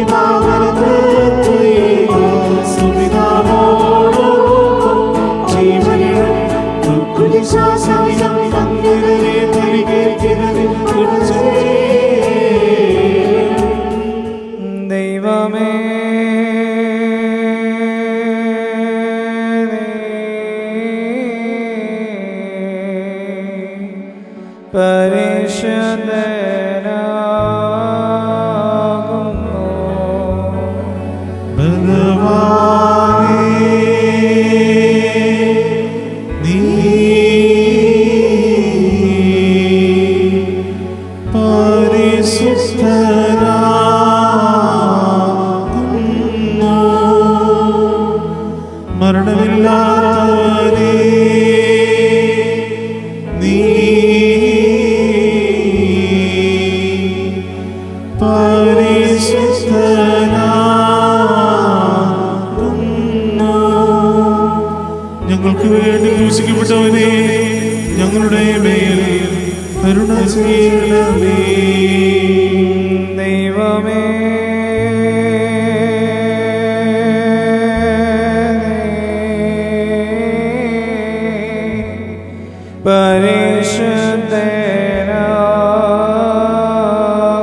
Baba പരിശുദ്ധനാകുന്നു. മരണമില്ലാത്തവനേ നീ പരിശുദ്ധനാകുന്നു. ഞങ്ങൾക്ക് വേണ്ടി ക്രൂശിക്കപ്പെട്ടവനേ, ഞങ്ങളുടെ മേൽ കരുണ ചെയ്യണമേ. ദൈവമേ,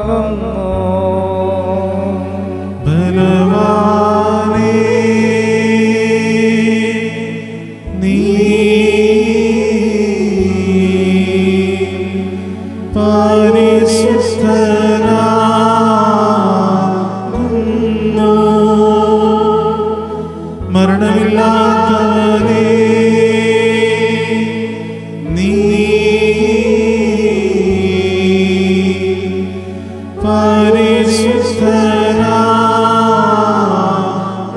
പരിശുദ്ധനാകുന്നു. ബലവാനേ നീ പരിശുദ്ധനാകുന്നു. മരണമില്ലാത്തവനേ നീ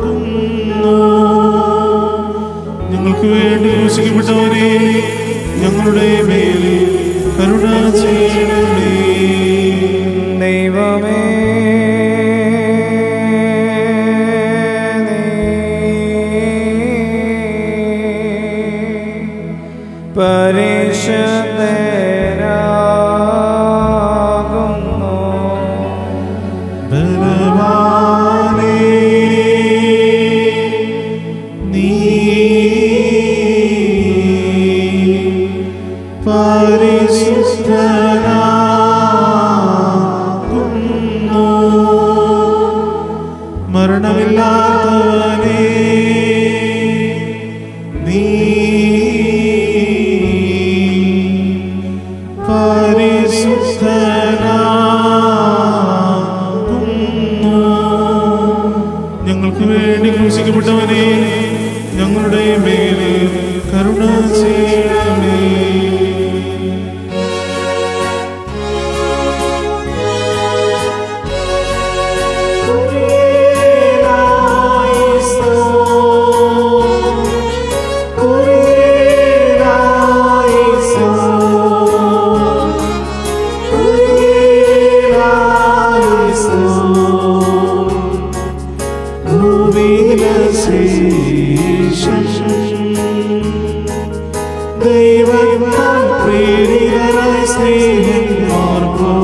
പരിശുദ്ധനാകുന്നു. ഞങ്ങൾക്ക് വേണ്ടി ക്രൂശിക്കപ്പെട്ടവനേ, ഞങ്ങളുടെ മേൽ കരുണ ചെയ്യണമേ. ദൈവമേ, പരിശുദ്ധനാകുന്നു. ബലവാനേ നീ പരിശുദ്ധനാകുന്നു. മരണമില്ലാത്തവനേ നീ പരിശുദ്ധനാകുന്നു. ഞങ്ങൾക്ക് വേണ്ടി ക്രൂശിക്കപ്പെട്ടവനേ, ഞങ്ങളുടെ മേൽ കരുണ ചെയ്യണമേ. ദൈവത്താൽ പ്രേരിതരായി സ്നേഹന്മാർക്കോ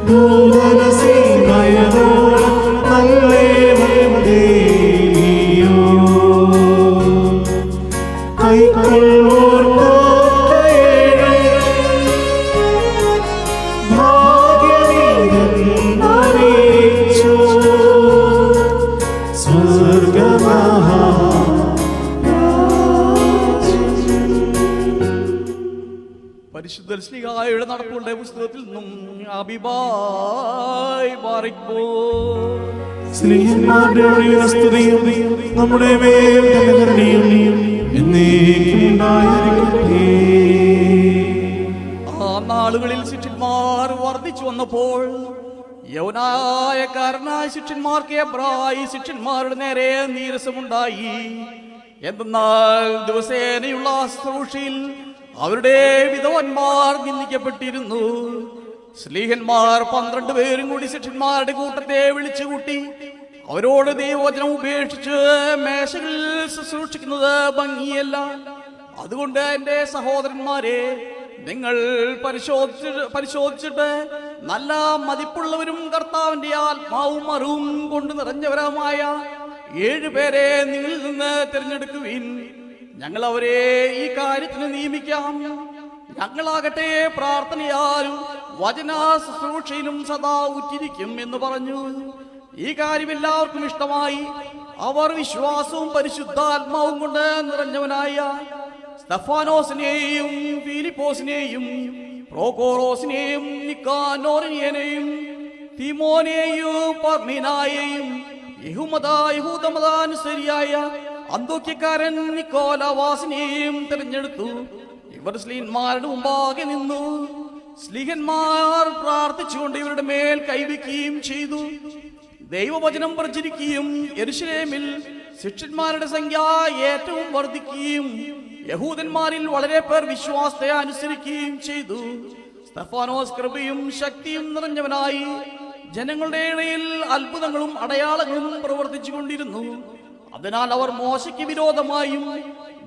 നൂതന സീമയതോളം നല്ലേവയോ കൈക്കൊള്ളോർക്കോ പരിശുദ്ധ ശ്ലീഹായുടെ നടപ്പുകളുടെ പുസ്തകത്തിൽ നിന്നും അബിബായ് ബാറിക്കോ. സ്നേഹന്മാരുടെ ഒഴിവിന് സ്തുതിയും നമ്മുടെ മേൽ തന്നെ കരുണയും എന്നേക്കും ഉണ്ടായിരിക്കട്ടെ. ആ നാളുകളിൽ ശിഷ്യന്മാർ വർദ്ധിച്ചു വന്നപ്പോൾ യൗവനായക്കാരനായ ശിഷ്യന്മാർക്ക് എബ്രായി ശിഷ്യന്മാരുടെ നേരെ നീരസമുണ്ടായി. എന്തെന്നാൽ ദിവസേനയുള്ള ശുശ്രൂഷയിൽ അവരുടെ വിധവന്മാർ നിന്ദിക്കപ്പെട്ടിരുന്നു. ശ്ലീഹന്മാർ 12 പേരും കൂടി ശിഷ്യന്മാരുടെ കൂട്ടത്തെ വിളിച്ചുകൂട്ടി അവരോട് ദൈവവചനം ഉപേക്ഷിച്ച് മേശകളിൽ ശുശ്രൂഷിക്കുന്നത് ഭംഗിയല്ല. അതുകൊണ്ട് എൻ്റെ സഹോദരന്മാരെ, നിങ്ങൾ പരിശോധിച്ചിട്ട് നല്ല മതിപ്പുള്ളവരും കർത്താവിന്റെ ആത്മാവും അറിവും കൊണ്ട് നിറഞ്ഞവരുമായ 7 പേരെ നിങ്ങളിൽ നിന്ന് തിരഞ്ഞെടുക്കുവിൻ. ഞങ്ങൾ അവരെ ഈ കാര്യത്തിന് നിയമിക്കാം. ഞങ്ങളാകട്ടെ പ്രാർത്ഥനയാലും വചന ശുശ്രൂഷയിലും സദാ ഉറ്റിരിക്കും എന്ന് പറഞ്ഞു. ഈ കാര്യം എല്ലാവർക്കും ഇഷ്ടമായി. അവർ വിശ്വാസവും പരിശുദ്ധാത്മാവും കൊണ്ട് നിറഞ്ഞവനായ സ്തഫാനോസിനെയും ഫിലിപ്പോസിനെയും പ്രോഖോറോസിനെയും നിക്കാനോറിനെയും തിമോനെയും പർമീനായെയും യഹൂദമതാനുസരിയായ അന്തോക്യക്കാരൻ നിക്കോലാവാസിനെയും തിരഞ്ഞെടുത്തു. ഇവർ സ്ലീഹന്മാരുടെ മുമ്പാകെ നിന്നു. സ്ലീഹന്മാർ പ്രാർത്ഥിച്ചുകൊണ്ട് ഇവരുടെ മേൽ കൈവയ്ക്കുകയും ചെയ്തു. ദൈവവചനം പ്രചരിക്കുകയും യെരൂശലേമിൽ ശിഷ്യന്മാരുടെ സംഖ്യ ഏറ്റവും വർദ്ധിക്കുകയും യഹൂദന്മാരിൽ വളരെ പേർ വിശ്വാസത്തെ അനുസരിക്കുകയും ചെയ്തു. സ്തഫാനോസ് കൃപയും ശക്തിയും നിറഞ്ഞവനായി ജനങ്ങളുടെ ഇടയിൽ അത്ഭുതങ്ങളും അടയാളങ്ങളും പ്രവർത്തിച്ചു കൊണ്ടിരുന്നു. അതിനാൽ അവർ മോശയ്ക്ക് വിരോധമായും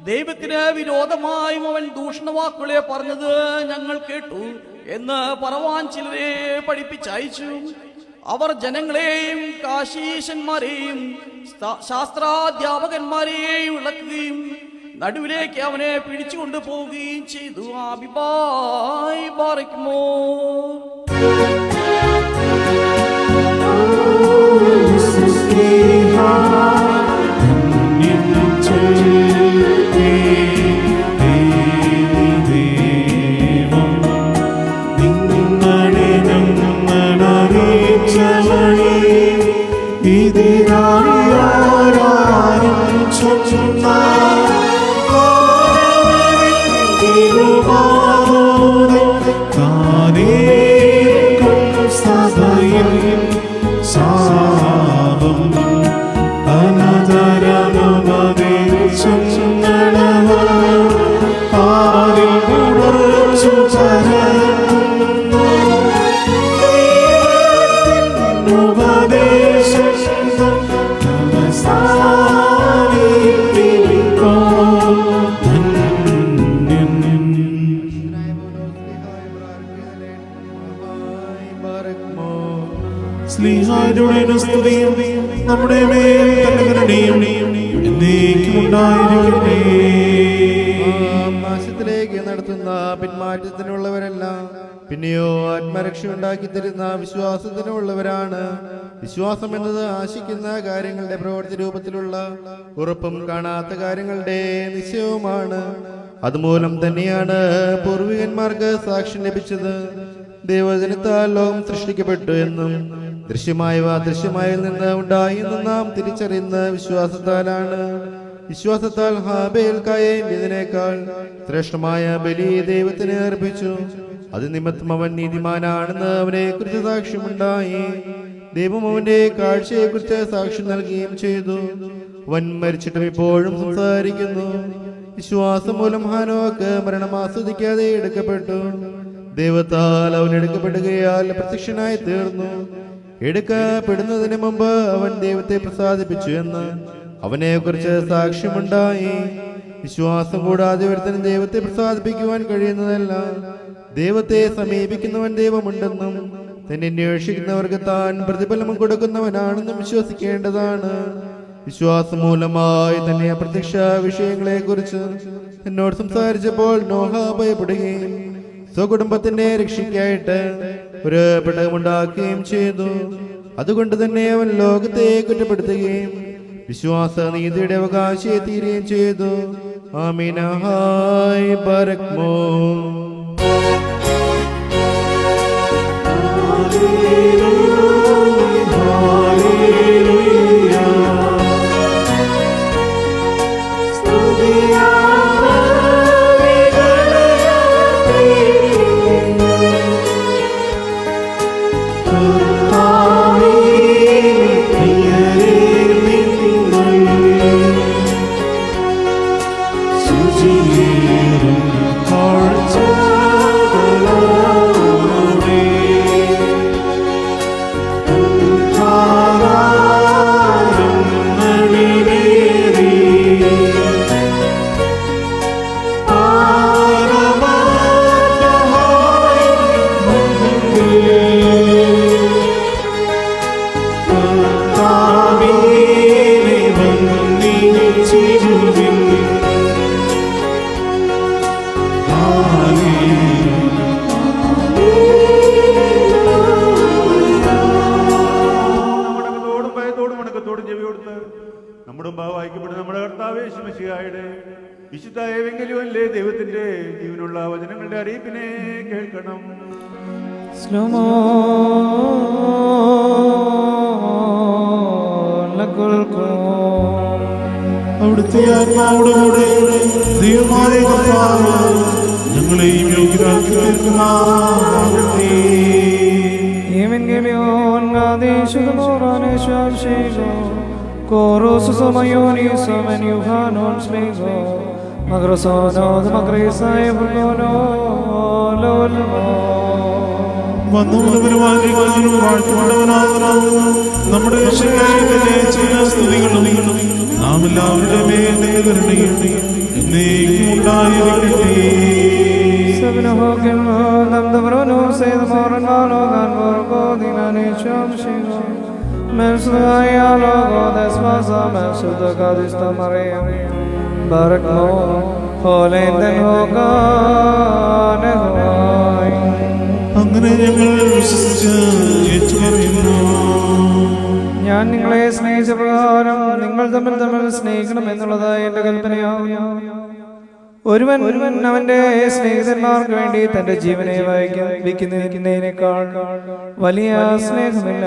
ദൈവത്തിന് വിരോധമായും അവൻ ദൂഷണവാക്കുകളെ പറഞ്ഞത് ഞങ്ങൾ കേട്ടു എന്ന് പറവാൻ ചിലരെ പഠിപ്പിച്ചയച്ചു. അവർ ജനങ്ങളെയും കാശീശന്മാരെയും ശാസ്ത്രാധ്യാപകന്മാരെയും ഇളക്കുകയും നടുവിലേക്ക് അവനെ പിടിച്ചുകൊണ്ടു പോവുകയും ചെയ്തു. ആബിബായ് ബാറയ്ക്കുമോ സ്ലീഹായുടെ സ്തുതിയും നമ്മുടെ മേൽ തന്നെ കരുണയും എന്നേക്കും ഉണ്ടായിരിക്കട്ടെ. നാശത്തിലേക്ക് നടത്തുന്ന പിന്മാറ്റത്തിനുള്ളവരെല്ലാം പിന്നെയോ ആത്മരക്ഷ ഉണ്ടാക്കി തരുന്ന വിശ്വാസത്തിനുള്ളവരാണ്. വിശ്വാസം എന്നത് ആശിക്കുന്ന കാര്യങ്ങളുടെ പ്രവൃത്തി രൂപത്തിലുള്ള ഉറപ്പും കാണാത്ത കാര്യങ്ങളുടെ നിശ്ചയവുമാണ്. അതുമൂലം തന്നെയാണ് പൂർവികന്മാർക്ക് സാക്ഷ്യം ലഭിച്ചത്. ദൈവജനത്താൽ ലോകം സൃഷ്ടിക്കപ്പെട്ടു എന്നും ദൃശ്യമായവ അദൃശ്യമായിൽ നിന്ന് ഉണ്ടായി എന്നും നാം തിരിച്ചറിയുന്ന വിശ്വാസത്താലാണ്. വിശ്വാസത്താൽ ഹാബേൽ കയീനേക്കാൾ ശ്രേഷ്ഠമായ ബലി ദൈവത്തിന് അർപ്പിച്ചു. അത് നിമിത്തം അവൻ നീതിമാനാണെന്ന് അവനെ കുറിച്ച് സാക്ഷ്യമുണ്ടായി. ദൈവം അവന്റെ കാഴ്ചയെ കുറിച്ച് സാക്ഷ്യം നൽകുകയും ചെയ്തു. അവൻ മരിച്ചിട്ടും ഇപ്പോഴും സംസാരിക്കുന്നു. വിശ്വാസം മൂലം ഹാനോക്ക് മരണം ആസ്വദിക്കാതെ എടുക്കപ്പെട്ടു. ദൈവത്താൽ അവൻ എടുക്കപ്പെടുകയാൽ പ്രത്യക്ഷനായി തീർന്നു. എടുക്കപ്പെടുന്നതിന് മുമ്പ് അവൻ ദൈവത്തെ പ്രസാദിപ്പിച്ചു എന്ന് അവനെ കുറിച്ച് സാക്ഷ്യമുണ്ടായി. വിശ്വാസം കൂടാതെ ഒരുത്തനും ദൈവത്തെ പ്രസാദിപ്പിക്കുവാൻ കഴിയുന്നതല്ല. ദൈവത്തെ സമീപിക്കുന്നവൻ ദൈവമുണ്ടെന്നും തന്നെ അന്വേഷിക്കുന്നവർക്ക് താൻ പ്രതിഫലം കൊടുക്കുന്നവനാണെന്നും വിശ്വസിക്കേണ്ടതാണ്. വിശ്വാസം മൂലമായി തന്നെ അപ്രത്യക്ഷ വിഷയങ്ങളെ കുറിച്ച് എന്നോട് സംസാരിച്ചപ്പോൾ നോഹ ഭയപ്പെടുകയും സ്വകുടുംബത്തിന്റെ രക്ഷയ്ക്കായിട്ട് ഒരു പെട്ടകമുണ്ടാക്കുകയും ചെയ്തു. അതുകൊണ്ട് തന്നെ അവൻ ലോകത്തെ കുറ്റപ്പെടുത്തുകയും വിശ്വാസ നീതിയുടെ അവകാശിയെ തീരുകയും ചെയ്തു. ആമീൻ. ഹായ് ബരക്മോ. വിശുദ്ധ ഏവെങ്കിലുമല്ലേ ദൈവത്തിന്റെ ജീവനുള്ള വചനങ്ങളുടെ അറിയിപ്പിനെ കേൾക്കണം. അവിടുത്തെ ആത്മാവോടുകൂടെ ദൈവമായ കർത്താവ് ഞങ്ങളെയും യോഗ്യരാക്കി തീർക്കുമാറാകട്ടെ. വന്നവരും വാഴ്ത്തുകൊണ്ടവനാകുന്നു നമ്മുടെ രക്ഷകനായ ചില സ്തുതികളും നാം എല്ലാവരുടെ മേൽ കരുണയും എന്നേക്കും ഉണ്ടായിരിക്കട്ടെ. അങ്ങനെ ഞങ്ങൾ വിശ്വസിച്ച് ഏറ്റുപറയുന്നു. ഞാൻ നിങ്ങളെ സ്നേഹിച്ച പ്രകാരം നിങ്ങൾ തമ്മിൽ സ്നേഹിക്കണം എന്നുള്ളത് എന്റെ കൽപ്പനയാകുന്നു. ഒരുവൻ അവന്റെ സ്നേഹിതന്മാർക്ക് വേണ്ടി തന്റെ ജീവനെ വയ്ക്കുന്നതിനേക്കാൾ വലിയ സ്നേഹമില്ല.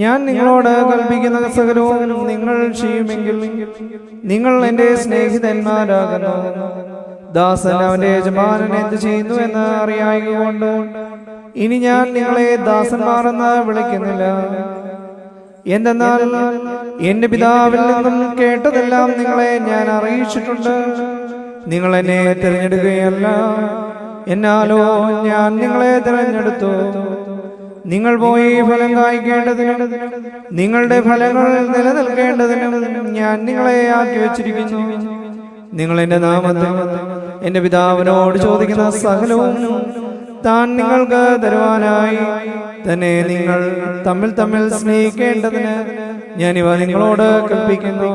ഞാൻ നിങ്ങളോട് കൽപ്പിക്കുന്ന സകലവും നിങ്ങൾ ചെയ്യുമെങ്കിൽ നിങ്ങൾ എന്റെ സ്നേഹിതന്മാരാകുന്നു. ദാസൻ അവന്റെ യജമാനൻ എന്ത് ചെയ്യുന്നു എന്ന് അറിയായതുകൊണ്ട് ഇനി ഞാൻ നിങ്ങളെ ദാസന്മാരെന്ന് വിളിക്കുന്നില്ല. എന്തെന്നാൽ എന്റെ പിതാവിൽ നിന്നും കേട്ടതെല്ലാം നിങ്ങളെ ഞാൻ അറിയിച്ചിട്ടുണ്ട്. നിങ്ങൾ എന്നെ തിരഞ്ഞെടുക്കുകയല്ല, എന്നാലോ ഞാൻ നിങ്ങളെ തിരഞ്ഞെടുത്തു. നിങ്ങൾ പോയി ഫലം കായ്ക്കേണ്ടതിനും നിങ്ങളുടെ ഫലങ്ങൾ നിലനിൽക്കേണ്ടതിനും ഞാൻ നിങ്ങളെ ആക്കി വച്ചിരിക്കുന്നു. നിങ്ങൾ എന്റെ നാമത്തിൽ എന്റെ പിതാവിനോട് ചോദിക്കുന്ന സകലവും താൻ നിങ്ങൾക്ക് തരുവാനായി തന്നെ നിങ്ങൾ തമ്മിൽ സ്നേഹിക്കേണ്ടതിന് ഞാനിവ നിങ്ങളോട് കൽപ്പിക്കുന്നു.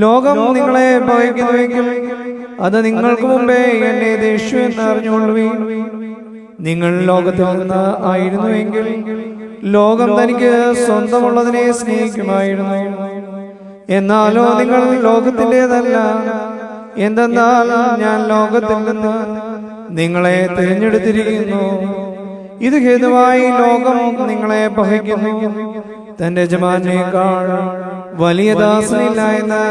ലോകം നിങ്ങളെ ഭയക്കുന്നുവെങ്കിൽ അത് നിങ്ങൾക്ക് മുമ്പേ എന്നെ ദേഷ്യം എന്ന് അറിഞ്ഞുകൊള്ളുവീൻ. നിങ്ങൾ ലോകത്തിൽ നിന്ന് ആയിരുന്നുവെങ്കിൽ ലോകം തനിക്ക് സ്വന്തമുള്ളതിനെ സ്നേഹിക്കുമായിരുന്നു. എന്നാലോ നിങ്ങൾ ലോകത്തിൻ്റെതല്ല, എന്തെന്നാൽ ഞാൻ ലോകത്തിൽ നിന്ന് നിങ്ങളെ തിരഞ്ഞെടുത്തിരിക്കുന്നു. ഇത് ഹേതുവായി ലോകം നിങ്ങളെ പകയ്ക്കുന്നു. തന്റെ യജമാനേക്കാൾ വലിയ ദാസനില്ല എന്ന്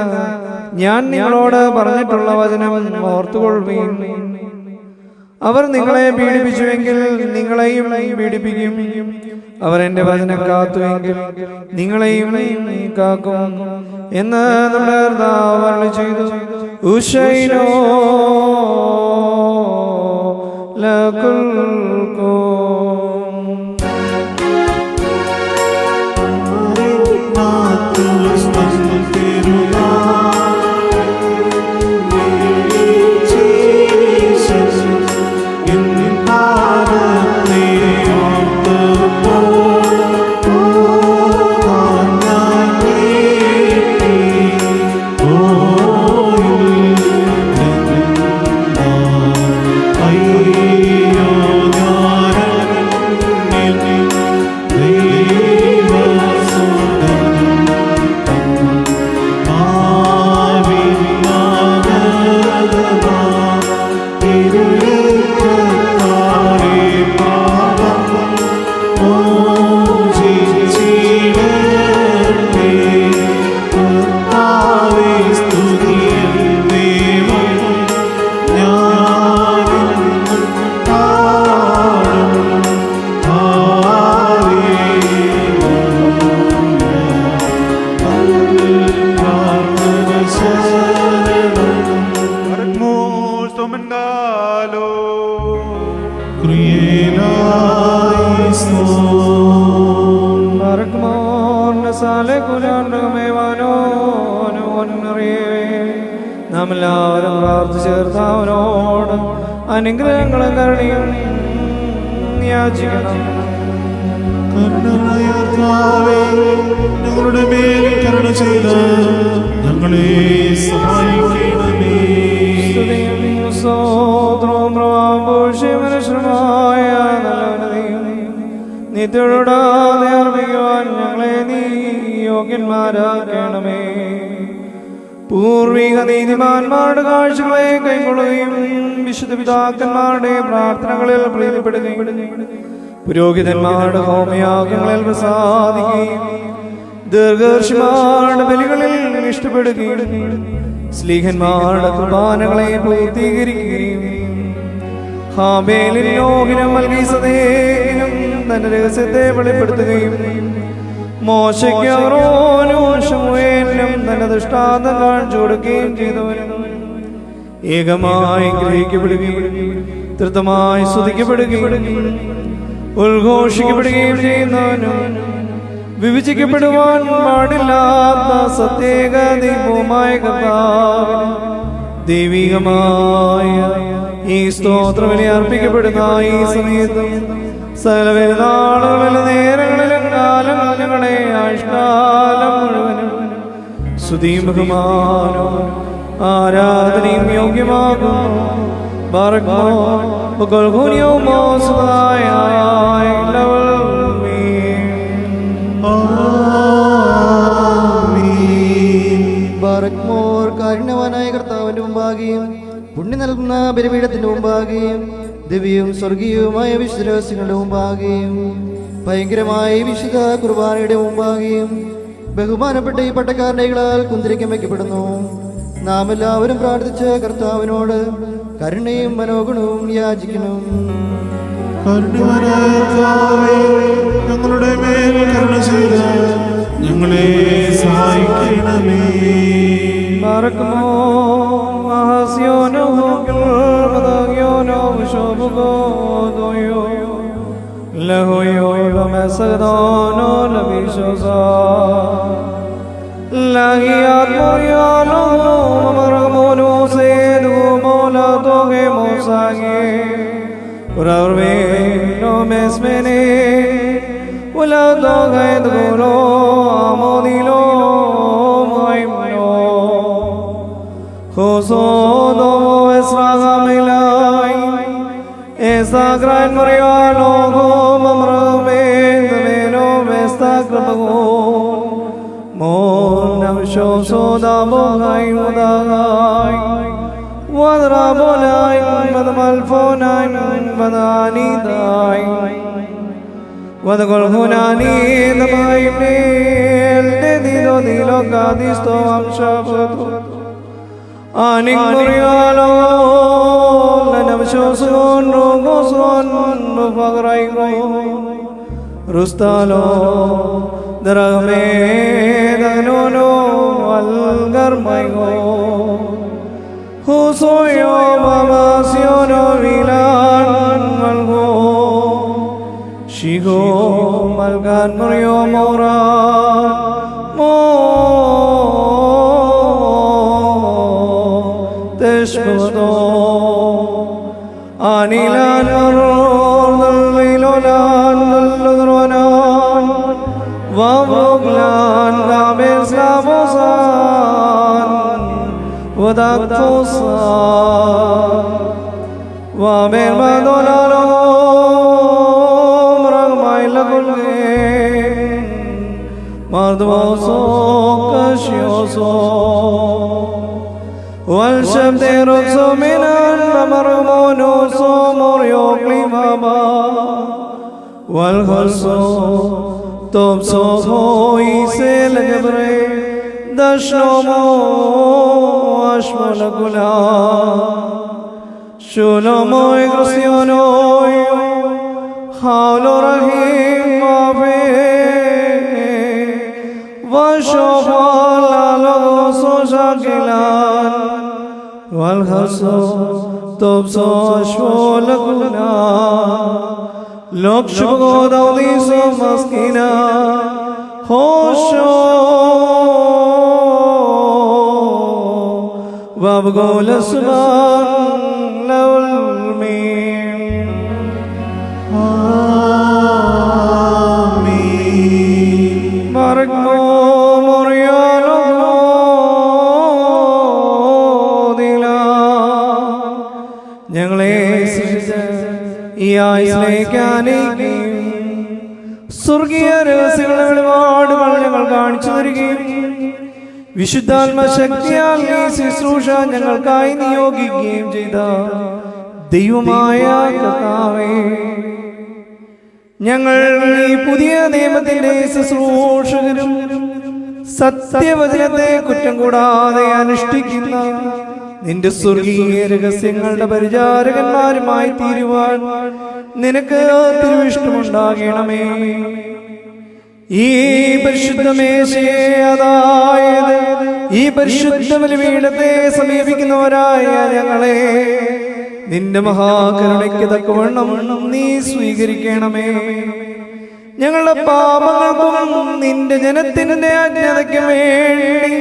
ഞാൻ നിങ്ങളോട് പറഞ്ഞിട്ടുള്ള വചനം ഓർത്തുകൊള്ളുവീൻ. അവർ നിങ്ങളെ പീഡിപ്പിച്ചുവെങ്കിൽ നിങ്ങളെയും പീഡിപ്പിക്കും. അവർ എന്റെ വചനം കാത്തുവെങ്കിൽ നിങ്ങളെയും കാക്കും എന്ന് നമ്മുടെ കർത്താവ് അരുളിച്ചെയ്തു. ഉശൈനോ ലകുൽകോ നാം എല്ലാവരും പ്രാർത്ഥിച്ചേർത്ത് അവനോട് അനുഗ്രഹങ്ങളും കരുണയും യാചിക്കണം. ഞങ്ങളുടെ മേൽ കരുണ ചെയ്ത് ഞങ്ങളെ സഹായിക്കണമേ. നിത്യയോടാതെ അർപ്പിക്കുവാൻ ഞങ്ങളെ നീ യോഗ്യന്മാരാക്കണമേ. പൂർവിക നീതിമാന്മാരുടെ കാഴ്ചകളെ കൈക്കൊള്ളുകയും വിശുദ്ധ പിതാക്കന്മാരുടെ പ്രാർത്ഥനകളിൽ പ്രീതിപ്പെടുകയും പുരോഹിതന്മാരുടെ ഹോമയാഗങ്ങളിൽ പ്രസാദിക്കുകയും ദീർഘദർശിമാരുടെ ബലികളിൽ ഇഷ്ടപ്പെടുകയും സ്ലീഹന്മാരുടെ കുർബാനകളെ പൂർത്തീകരിക്കുകയും ഹാബേലിനും നോഹിനും മൽകീസദേക്കിനും തന്റെ രഹസ്യത്തെ വെളിപ്പെടുത്തുകയും മോശയ്ക്ക് അഹ്റോനും ശമൂവേലിനും തന്റെ ദൃഷ്ടാന്തം കാണിച്ചു കൊടുക്കുകയും ചെയ്തവനും ഏകമായി ഗ്രഹിക്കപ്പെടുകയും തൃപ്തമായി സ്തുതിക്കപ്പെടുകയും ഉദ്ഘോഷിക്കപ്പെടുകയും ചെയ്യുന്നവനും വിഭജിക്കപ്പെടുവാൻ പാടില്ലാത്ത സത്യേക ദൈവവുമായ കർത്താവിന് ദൈവികമായ ഈ സ്തോത്രബലി അർപ്പിക്കപ്പെടുന്ന ഈ സമയത്തും സകല പെരുന്നാളുകളിലും നേരങ്ങളിലും കാലങ്ങളിൽ ഞങ്ങളുടെ ആയുഷ്കാലം മുഴുവനും സ്തുതിയും ബഹുമാനവും ആരാധനയും യോഗ്യമാകും. ബാറക്മോർ കാരുണ്യവാനായ കർത്താവിന്റെ മുമ്പാകെയും പുണ്യം നൽകുന്ന ബലിപീഠത്തിന്റെ മുമ്പാകെയും ദിവ്യവും സ്വർഗീയവുമായ വിശുദ്ധ രഹസ്യങ്ങളുടെ മുമ്പാകെയും ഭയങ്കരമായ വിശുദ്ധ കുർബാനയുടെ മുമ്പാകെയും ബഹുമാനപ്പെട്ട ഈ പട്ടക്കാരനകളാൽ കുന്തിരിക്കം വയ്ക്കപ്പെടുന്നു. നാം എല്ലാവരും പ്രാർത്ഥിച്ച കർത്താവിനോട് കരുണയും മനോഗുണവും യാചിക്കണം. ഞങ്ങളുടെ മേൽ കരുണ ചെയ്ത് ഞങ്ങളെ സഹായിക്കണമേ. Esa gran Mariano, Mamrame, the Meno, Vesta Krapago, Monam Shoso, Dabogai, Udagai, Wadrabolai, Madamalfonai, Madani Dai, Wadagolhunani, the Maimil, Dedido, Dilo, Gadisto, Amshabato, Aning Mariano. Shoson Rogoson Fagraigo Rustalo Drame Danono Algarmaigo Husoyo Mamasiono Vilan Malgo Shigo Malgan Mario Mora Mo Teshkodo Anilan Marol, Lilolan, Ludronan, Vavoglan, Games Lavosan, Vadaktosan, Vamel Madonalom, Ragmai Lagulgen, Mardoso, Cashioso. والشمس رقص من المرمون صمر يقلبها والخلص تبصه يسيل جبري دشنمو أشمل كلها شلمو يغسيونو حول رحيم وفي وشفال لغص شاكلان والخصو تبصو أشفالكنا لكشبو دوليسو مسكنا خوشو وابقو لسبان لو المين آمين بارك مريالو ഞങ്ങളെ ഈ ആയുസിലേക്ക് സ്വർഗീയ രഹസ്യങ്ങളുടെ വെളിപാടുകൾ ഞങ്ങൾ കാണിച്ചു തരികയും വിശുദ്ധാത്മശക്തിയാൽ ഈ ശുശ്രൂഷ ഞങ്ങൾക്കായി നിയോഗിക്കുകയും ചെയ്ത ദൈവമായ കർത്താവേ, ഞങ്ങൾ ഈ പുതിയ നിയമത്തിന്റെ ശുശ്രൂഷകരും സത്യവചനത്തെ കുറ്റം കൂടാതെ അനുഷ്ഠിക്കുന്ന നിന്റെ സ്വർഗീയ രഹസ്യങ്ങളുടെ പരിചാരകന്മാരുമായി തീരുവാൻ നിനക്ക് തിരുവിഷ്ടമുണ്ടാകണമേ. ഈ പരിശുദ്ധ മേശയെ, അതായത് ഈ പരിശുദ്ധ ബലിപീഠത്തെ സമീപിക്കുന്നവരായ ഞങ്ങളെ നിന്റെ മഹാകരുണയ്ക്ക് തക്കവണ്ണം നീ സ്വീകരിക്കണമേ. ഞങ്ങളുടെ പാപങ്ങൾക്കും നിന്റെ ജനത്തിന്റെ അജ്ഞതയ്ക്കും വേണ്ടി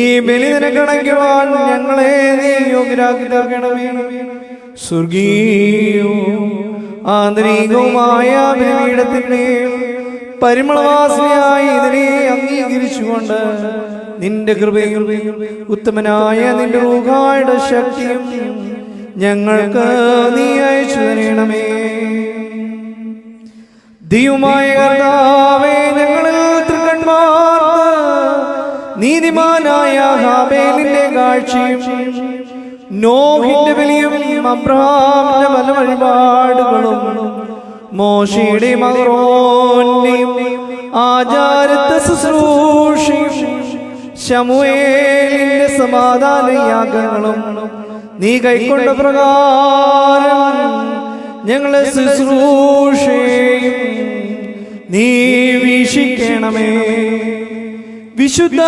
ഈ ബലി നിനക്കണയ്ക്കുവാൻ ഞങ്ങളെ നീ യോഗ്യരാക്കി തീർക്കണമേ. സ്വർഗീയവും ആന്തരികവുമായ ബലിപീഠത്തിന്റെ പരിമളവാസനയായി ഇതിനെ അംഗീകരിച്ചുകൊണ്ട് നിന്റെ കൃപയും ഉത്തമനായ നിന്റെ റൂഹായുടെ ശക്തിയും ഞങ്ങൾക്ക് നീ അയച്ചു തരണമേ. ദൈവമായ കർത്താവേ, ഞങ്ങളിൽ തൃക്കന്മാർക്ക് നീതിമാനായ ഹാബേലിന്റെ കാഴ്ചയും നോഹിന്റെ ബലിയും അബ്രഹാമിന്റെ പല വഴിപാടുകളും മോശയുടെയും അഹ്റോന്റെയും ആചാരത്തെ ശുശ്രൂഷയും ശമൂവേലിന്റെ സമാധാന യാഗങ്ങളും നീ കൈക്കൊണ്ട പ്രകാരം ഞങ്ങളെ ശുശ്രൂഷയും നീ വീക്ഷിക്കണമേ. വിശുദ്ധ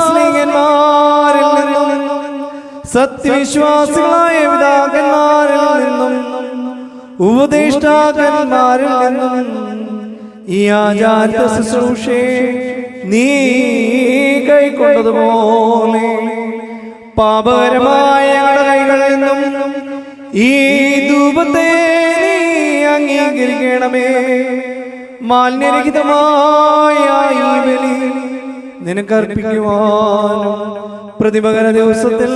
സ്നേഹന്മാരിൽ നിന്നും സത്യവിശ്വാസികളായ പിതാക്കന്മാരിൽ നിന്നും ഉപദേഷ്ടാക്കന്മാരിൽ നിന്നും ഈ ആചാര ശുശ്രൂഷയെ നീ കൈക്കൊണ്ടതുപോലെ പാപകരമായ കൈകളിൽ നിന്നും ഈ ധൂപത്തെ നീ അംഗീകരിക്കണമേ. മാലിന്യരഹിതമായ ഈ ബലി നിനക്കർപ്പിക്കുവാനും പ്രതിപകര ദിവസത്തിൽ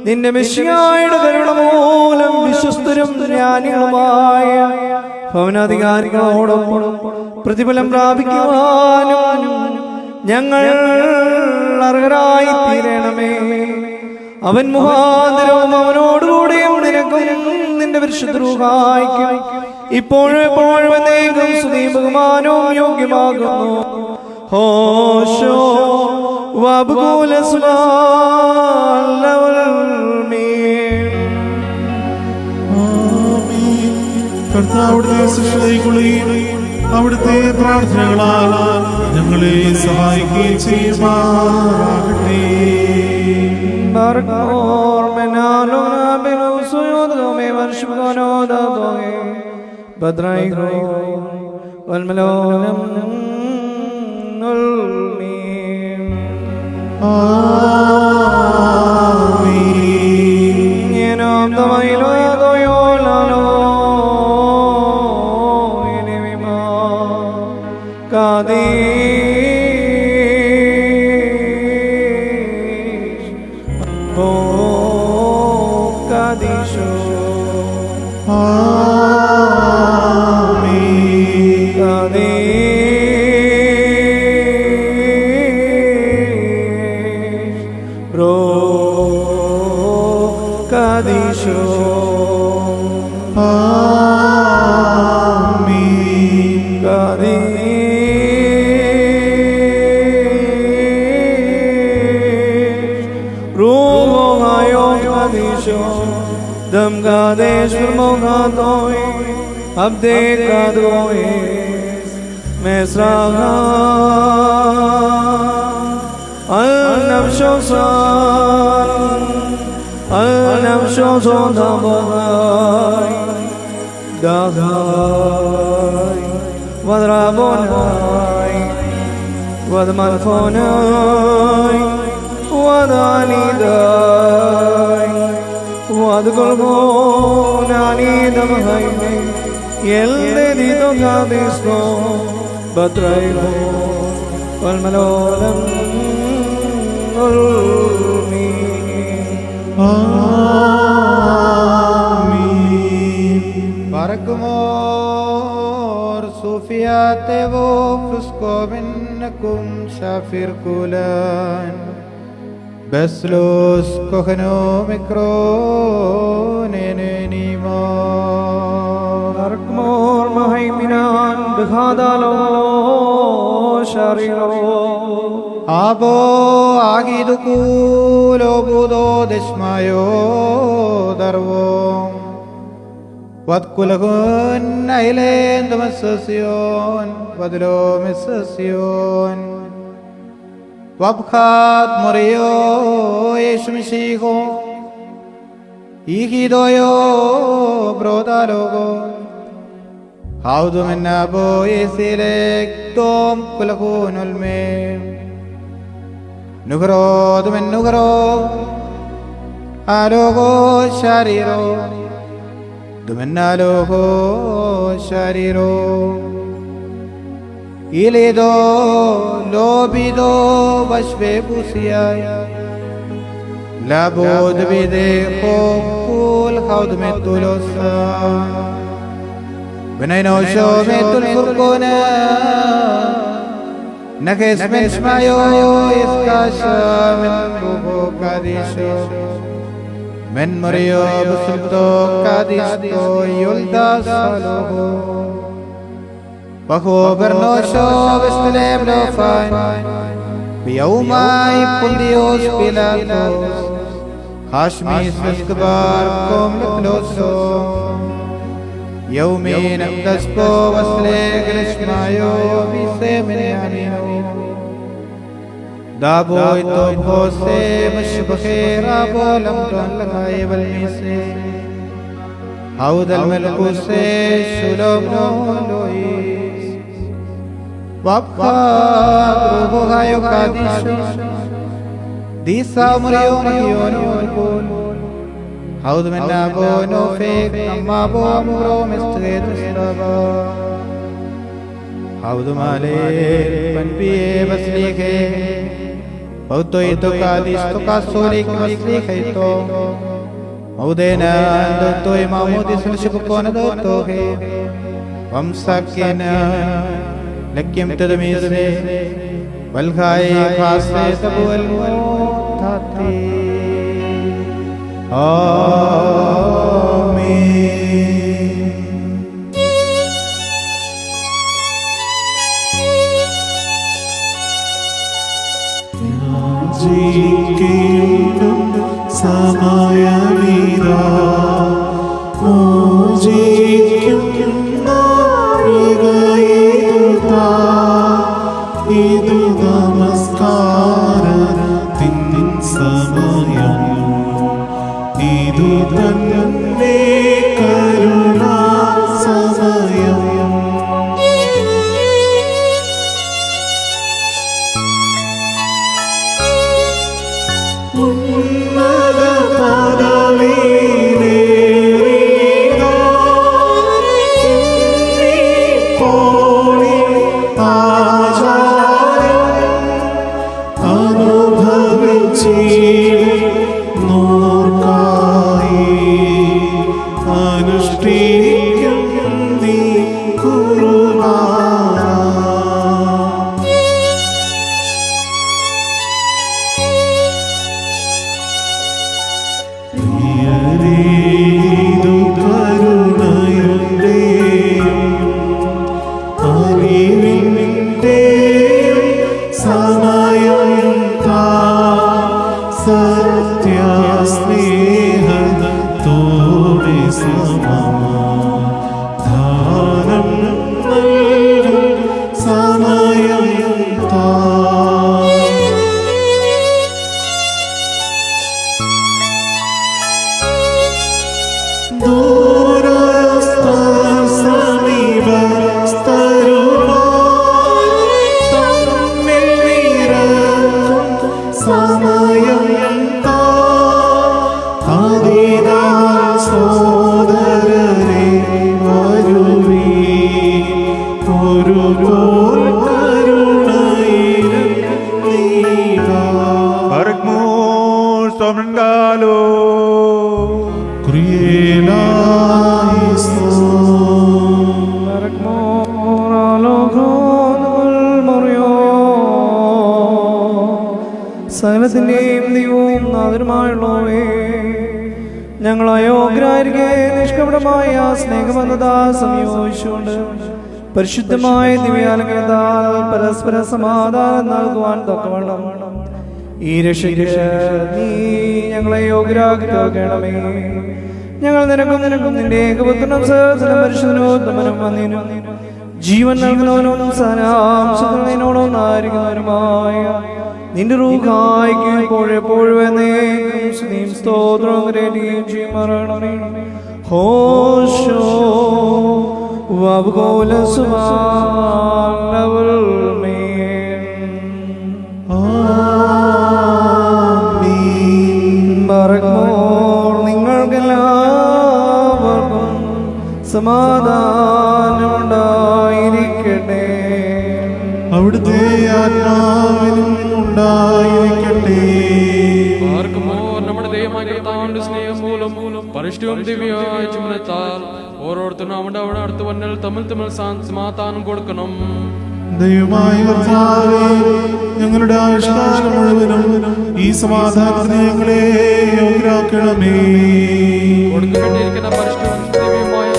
നിന്റെ മെശിഹായുടെ കരുണ മൂലം വിശ്വസ്തരും ജ്ഞാനികളുമായ ഭവനാധികാരികളോടൊപ്പം പ്രതിഫലം പ്രാപിക്കുവാനും ഞങ്ങൾ അർഹരായി തീരണമേ. അവൻ മുഖാന്തരവും അവനോടുകൂടെയും നിനക്കും നിന്റെ പരിശുദ്ധ റൂഹായ്ക്കും ഇപ്പോഴും എപ്പോഴും എന്നേക്കും സ്തുതിയും ബഹുമാനവും യോഗ്യമാകുന്നു. ഹോശോ വബ്കുല കർത്താവിന്റെ സൃഷ്ടികളെയും അവിടുത്തെ പ്രാർത്ഥനകളാൽ ഞങ്ങളെ സഹായിക്കുകയും ചെയ്യുമാറാകട്ടെ. Dam Gadesh Vermogatoi Abde Gadois Mesraga Al-Nafshosan Al-Nafshosan Dabai Dahai Vadrabonai Vadmalfonai Vadanidai Vadgolgonani Damhaine Yeldedito Gadisno Batrailo Valmalolam Ulmi Amin Barakumor Sufiate Vo Fusco Minnakum Shafir Kulan Beslos Kohano Mikronenima Arkmor Mahaiminan Bhadalo Sharilo Abo Agidukulo Budo Desmayo Darvo Watkulakun Island Masasion Vadlo Misasion Wabkhat Morio Yeshmishigo Ikidoyo Brodalogo Haudumenabo Yesilek Tom Kulakunulme Nugro Dumen Nugro Alogo Shariro Dumenalogo Shariro Ilido Lobido Vashve Pusiyaya Labod Vide Hokul Haudmetulosa Benaino Shometul Furkona Nakes Menshmayo Iskasha Men Buho Kadisho Men Mario Busulto Kadisto Yulda Salogo Bajo Bernosho Vestelem Lofan Biaumai Pundios Pilatos Hashmis Vescabar Kom Lekloso Yaumin Abdaspo Vasleg Lishmayo Visemene Amino Daboy Tobhose Mashbakera Bolam Don Lagai Valmise Haudal Melkuse Shulomo Lois Wapka Grubo Gayo Kadisho Disa Murio Mayon Haud Menabo no fake Amabo Muro Mestredustava Haud Male Panpie Vaslike Autoito Kadis to Kasolik Vaslike to Maudena Dotoi Mamudis Shukona Dotohe Vamsakina Lekim to the Mise Valhai Pase Tabuel Tati Amen. Jikindum Samayavida Mojikinna Igaiduta Idu Namaskara Tin Samayam Idu Tanne Karuna Samayam Unnada Padavine Riga Inni Poli Ajaryam Anubhavichi Norkai Anushtikyam Ni Kuruvara Priyaridu Karunayundeyum Arivindeyum Samayam Ta Satya Snehada Tove Samama Dhanam Nalgum Samayam Ta Durasta Samiva Staruma Tammilirakum Samayam Ta Adinan Sodarare Varuvi Orupol Karunairam Niga Barakmur Somnangalo സകലത്തിന്റെയും ദൈവവും ബഹുമാനമുള്ളവേ, ഞങ്ങൾ അയോഗ്യരായിരിക്കെ നിഷ്കപടമായ സ്നേഹബന്ധത സംയോജിച്ചുകൊണ്ട് പരിശുദ്ധമായ ദിവ്യാലംഘനത്താൽ പരസ്പര സമാധാനം നൽകുവാൻ തക്കവണ്ണം ഈ രക്ഷയ്ക്ക് നീ ഞങ്ങളെ യോഗ്യരാക്കി തീർക്കണമേ. ഞങ്ങൾ നിനക്കും നിന്റെ ഏകപുത്രനും സഹോദരനും പരിശുദ്ധനും വന്നീനും ജീവൻ നൽകുന്നവനും സാരാംശത്തിനോടും ആയിരിക്കുന്നവനുമായ നിന്റെ റൂഹായിക്ക് എപ്പോഴെപ്പോഴും എന്നേക്കും സ്തോത്രം കരേറ്റുകയും ചെയ്യുമാറാകണമേ. ഹോശോ വബുകോല സുബാനവൽ നിങ്ങൾക്കെല്ലാവർക്കും സമാധാനമുണ്ടായിരിക്കട്ടെ. അവിടുത്തെ ആത്മാവിനും ഉണ്ടായിരിക്കട്ടെ. നമ്മുടെ ദൈവമായ കർത്താവിന്റെ സ്നേഹം മൂലം പരിശുദ്ധവും ദിവ്യമായ ചുമത്താൽ ഓരോരുത്തരും അവിടെ അടുത്ത് വന്നാൽ തമ്മിൽ സമാധാനം കൊടുക്കണം. ദൈവമായ കർത്താവേ, ഞങ്ങളുടെ ആയുഷ്കാലം മുഴുവനും ഈ സമാധാനത്തിന് ഞങ്ങളെ യോഗ്യരാക്കണമേ. കൊടുക്കേണ്ടിയിരിക്കുന്ന പരിശുദ്ധവും ദിവ്യമായ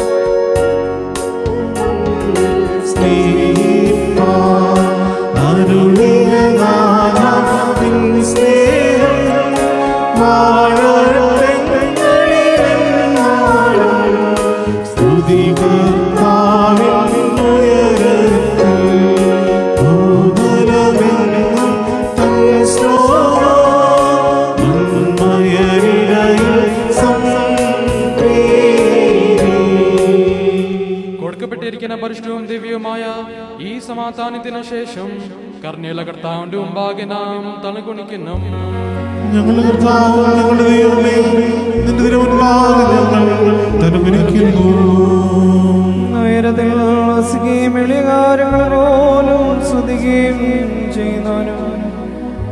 പരിശുദ്ധവും ദിവ്യവുമായ ഈ സമാധാനത്തിന് ശേഷം കർണിയുള്ള കർത്താവിന്റെ മുമ്പാകെ നാം തലകുണിക്കുന്നു. ഞങ്ങളുടെ കർത്താവ്, ഞങ്ങളുടെ ദൈവമേ, നിന്റെ തിരുമുൻപാകെ ഞങ്ങൾ തലകുനിക്കുന്നു. കാര്യങ്ങളോലും സ്തുതിക്കുകയും ചെയ്യുന്നവനും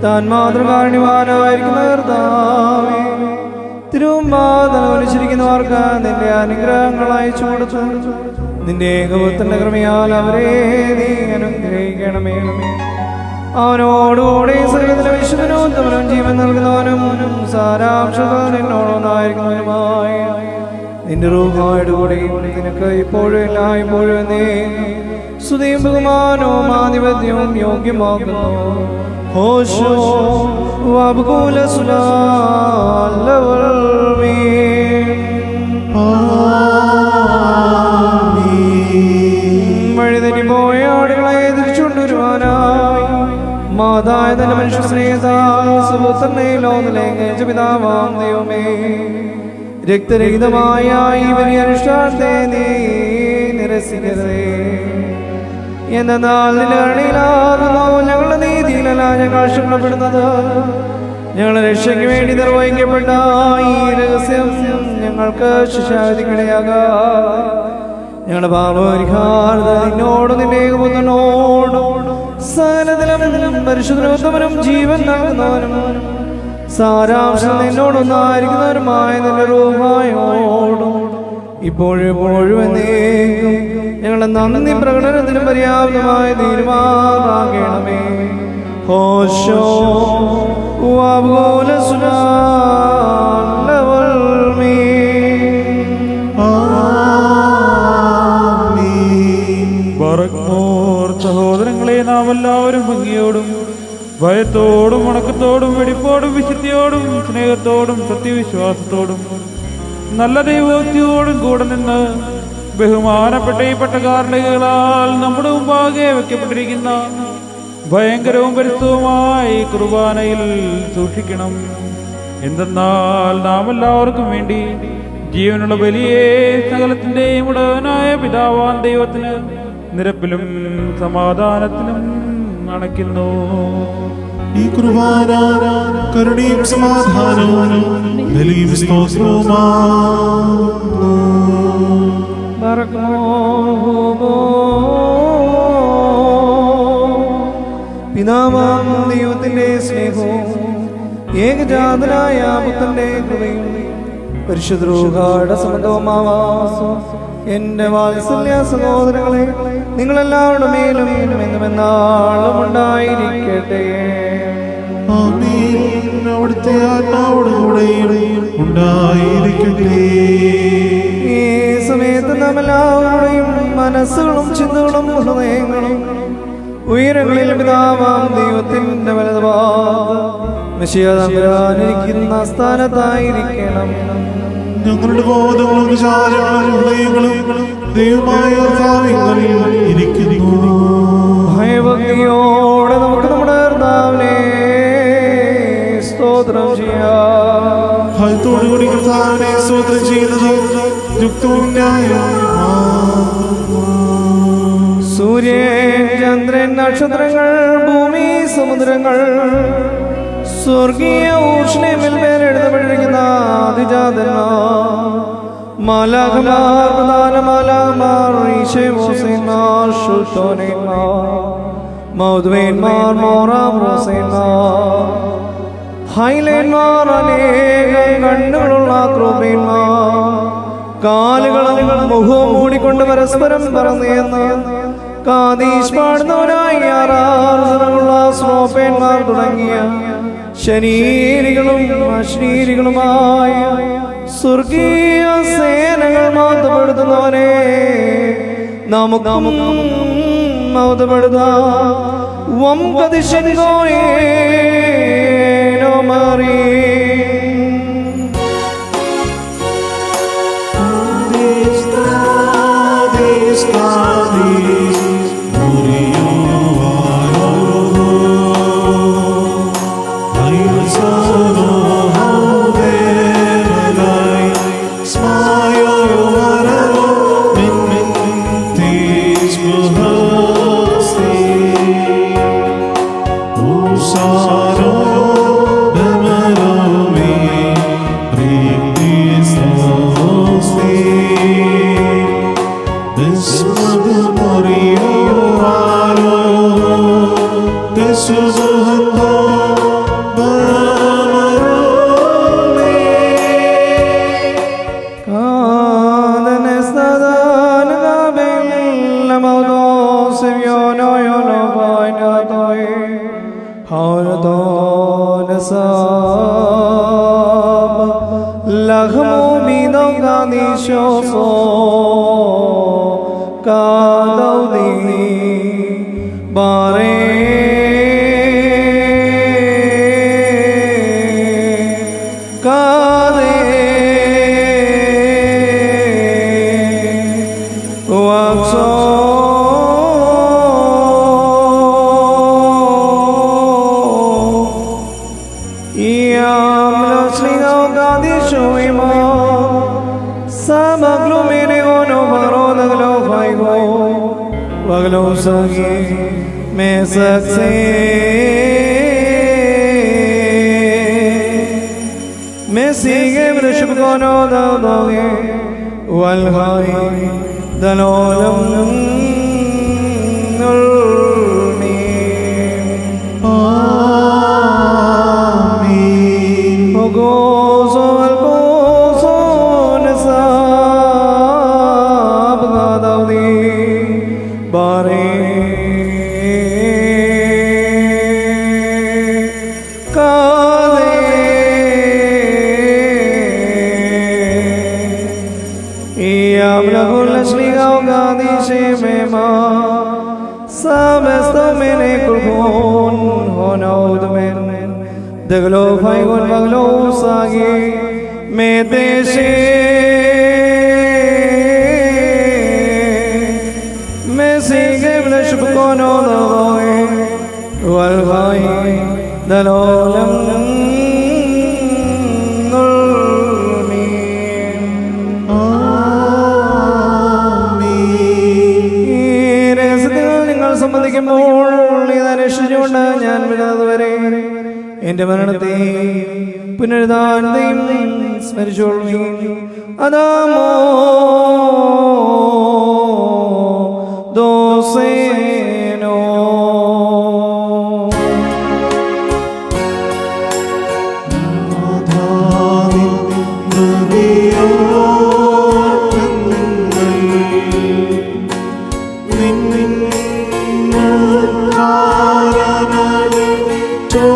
താൻ മാതൃകാരണ്യവാനായിരിക്കുന്ന കർത്താവേ, തിരുമുമ്പാതലവനിച്ചിരിക്കുന്നവർക്ക് നിന്റെ അനുഗ്രഹങ്ങൾ അയച്ചു കൊടുത്തു നിന്റെ ഏകപുത്രന്റെ കൃപയാൽ അവരെ നീ അനുഗ്രഹിക്കണമേ. അവനോടുകൂടെ സകലത്തിലെ വിശുദ്ധനും ജീവൻ നൽകുന്നവനും സാരാംശത്തിൽ എന്നോടൊന്നായിരിക്കുന്നവനുമായ നിന്റെ റൂഹായുടെ കൂടെയും നിനക്ക് ഇപ്പോഴും എല്ലായ്പ്പോഴും എന്നേ സ്തുതിയും ബഹുമാനവും ആധിപത്യവും യോഗ്യമാക്കുന്നു. ഹോശോ വബുകൂല സുലാലവൽ വഴിതെറ്റിപ്പോയ ആടുകളെ തിരിച്ചുകൊണ്ടുവരുവാനായി മാതായ തന്റെ മനുഷ്യ സ്നേഹത്താൽ സുപുത്രനെ ലോകത്തിലേക്ക് പിതാവാം ദൈവമേ, രക്തരഹിതമായ ഈ വലിയ അനുഷ്ഠാനത്തെ നീ നിരസിക്കരുതേ. എന്നാൽ നിന്റെ കരുണയിലാകുന്നു ഞങ്ങളുടെ നീതിയിലല്ല ഞങ്ങൾ രക്ഷപ്പെടുന്നത്. ഞങ്ങളുടെ രക്ഷയ്ക്ക് വേണ്ടി നിർവഹിക്കപ്പെട്ട ഈ രഹസ്യം ഞങ്ങൾക്ക് ശിക്ഷാവിധിക്കിടയാകാം. ഞങ്ങളുടെ പാപപരിഹാരം നിന്നോടും നിന്റെ ഏകപുത്രനോടും സകലത്തിലും പരിശുദ്ധനും ജീവൻ നൽകുന്നവനും സാരാംശം നിന്നോടൊന്നായിരിക്കുന്നവരുമായ നിന്റെ റൂഹായോടും ഇപ്പോഴെപ്പോഴും എന്നേക്കും ഞങ്ങളുടെ നന്ദി പ്രകടനത്തിന് പര്യാപ്തമായ തീരുമാനാകണമേ. ഹോശോ വബുകൂല സുലാലവൽ സഹോദരങ്ങളെ, നാം എല്ലാവരും ഭംഗിയോടും ഭയത്തോടും വണക്കത്തോടും വെടിപ്പോടും വിശുദ്ധിയോടും സ്നേഹത്തോടും സത്യവിശ്വാസത്തോടും നല്ല ദൈവഭക്തിയോടും കൂടെ നിന്ന് ബഹുമാനപ്പെട്ട ഈ പട്ടക്കാരനുകളാൽ നമ്മുടെ മുമ്പാകെ വെക്കപ്പെട്ടിരിക്കുന്ന ഭയങ്കരവും പരിശുദ്ധവുമായ ഈ കുർബാനയിൽ സൂക്ഷിക്കണം. എന്തെന്നാൽ നാം എല്ലാവർക്കും വേണ്ടി ജീവനുള്ള ബലിയെ സകലത്തിന്റെയും ഉടവനായ പിതാവാൻ ദൈവത്തിന് നിരപ്പിലും സമാധാനത്തിലും അണയ്ക്കുന്നു. ഈ കുർബാന കരുണയും സമാധാനവും ബലിയും സ്തോത്രവുമാകുന്നു. പിതാവാം ദൈവത്തിന്റെ സ്നേഹവും ഏകജാതനായ പുത്രന്റെ കൃപയും പരിശുദ്ധരുടെ സമന്തവുമാവാസവും എന്റെ വാത്സല്യ സഹോദരങ്ങളെ നിങ്ങളെല്ലാവരുടെ മേലും എന്നുമെന്നാളും ഉണ്ടായിരിക്കട്ടെ. ആമേൻ. അവിടുത്തെ ആത്മാവോടുകൂടെയും ഉണ്ടായിരിക്കട്ടെ. ഈ സമയത്ത് നാം എല്ലാവരുടെയും മനസ്സുകളും ചിന്തകളും ഹൃദയങ്ങളും ഉയരങ്ങളിൽ പിതാവാം ദൈവത്തിന്റെ വലതുഭാഗിരിക്കുന്ന സ്ഥാനത്തായിരിക്കണം. ഞങ്ങളുടെ ബോധങ്ങളും വിചാരങ്ങളും ഹൃദയങ്ങളും ദൈവമായ കർത്താവിൽ ഇരിക്കുന്നു. ഭയഭക്തിയോടെ നമുക്ക് നമ്മുടെ കർത്താവിനെ സ്തോത്രം ചെയ്യാം. ഭയത്തോടുകൂടി കർത്താവിനെ സ്തോത്രം ചെയ്യുന്നത് യുക്തവും ന്യായവുമാണ്. സൂര്യൻ, ചന്ദ്രൻ, നക്ഷത്രങ്ങൾ, ഭൂമി, സമുദ്രങ്ങൾ, സ്വർഗീയ ഊഷ്ണിമിൽ പേരെഴുതപ്പെട്ടിരിക്കുന്ന അതിജാതന്മാർ, മാലാഖമാർ, പ്രധാന മാലാഖമാർ, ഈശോമാർ, ശുദ്ധോനന്മാർ, മൗദ്വേന്മാർ, മോറാമോസന്മാർ, ഹൈലന്മാർ, അനേകം കണ്ണുകളുള്ള ക്രൂപന്മാർ, കാലുകളും മുഖവും മൂടിക്കൊണ്ട് പരസ്പരം പറന്നെന്ന് കാദീശ് പാടുന്നവരായി ആരാധനയുള്ള സ്ലോപ്പന്മാർ തുടങ്ങിയ ശരീരികളും അശരീരികളുമായ സ്വർഗീയ സേനകൾ മഹത്വപ്പെടുത്തുന്നവനെ നമുക്കും മഹത്വപ്പെടുത്താം. എന്റെ മരണത്തെ പുനരുദ്ധാനത്തെയും സ്മരിച്ചോളുമീൻ. അതാമോ ദോസേനോ Oh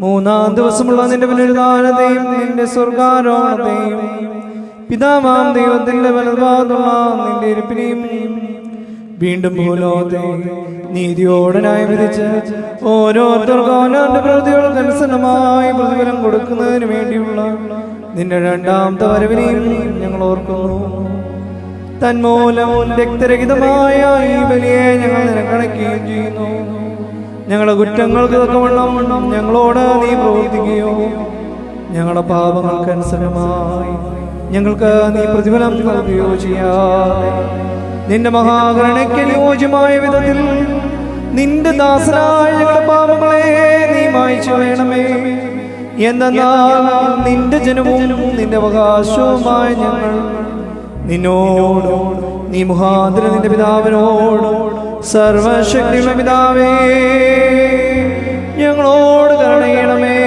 മൂന്നാം ദിവസമുള്ള നിന്റെ പുനരുദ്ധാനത്തെയും നിന്റെ സ്വർഗാരോഹണത്തെയും പിതാവാം ദൈവത്തിന്റെ വലതുഭാഗത്തുള്ള നിന്റെ ഇരിപ്പിനെയും വീണ്ടും ഭൂലോകത്തെ നീതിയോടെ ന്യായം വിധിച്ച് ഓരോരുത്തർക്കും അവനവന്റെ പ്രവൃത്തികൾക്ക് അനുസരണമായി പ്രതിഫലം കൊടുക്കുന്നതിന് വേണ്ടിയുള്ള നിന്റെ രണ്ടാമത്തെ വരവിനെയും ഞങ്ങൾ ഓർക്കുന്നു. തന്മൂലം രക്തരഹിതമായ ഈ ബലിയെ ഞങ്ങൾ നിനക്കണക്കുകയും ചെയ്യുന്നു. ഞങ്ങളുടെ കുറ്റങ്ങൾക്ക് തക്കവണ്ണം ഞങ്ങളോട് നീ പ്രവർത്തിക്കുകയോ ഞങ്ങളുടെ പാപങ്ങൾക്ക് അനുസരണമായി ഞങ്ങൾക്ക് നീ പ്രതിഫലം നൽകുകയോ ചെയ്യാതെ നിന്റെ മഹാകരുണയ്ക്ക് അനുയോജ്യമായ വിധത്തിൽ നിന്റെ ദാസനായ ഞങ്ങളുടെ പാപങ്ങളെ നീ മായ്ച്ചു കളയണമേ. എന്തെന്നാൽ നിന്റെ ജനവും നിന്റെ അവകാശവുമായ ഞങ്ങൾ നിന്നോട് നീ മുഖാന്തരം നിന്റെ പിതാവിനോട് സർവശക്തിയുള്ള പിതാവേ ഞങ്ങളോട് കരുണയണമേ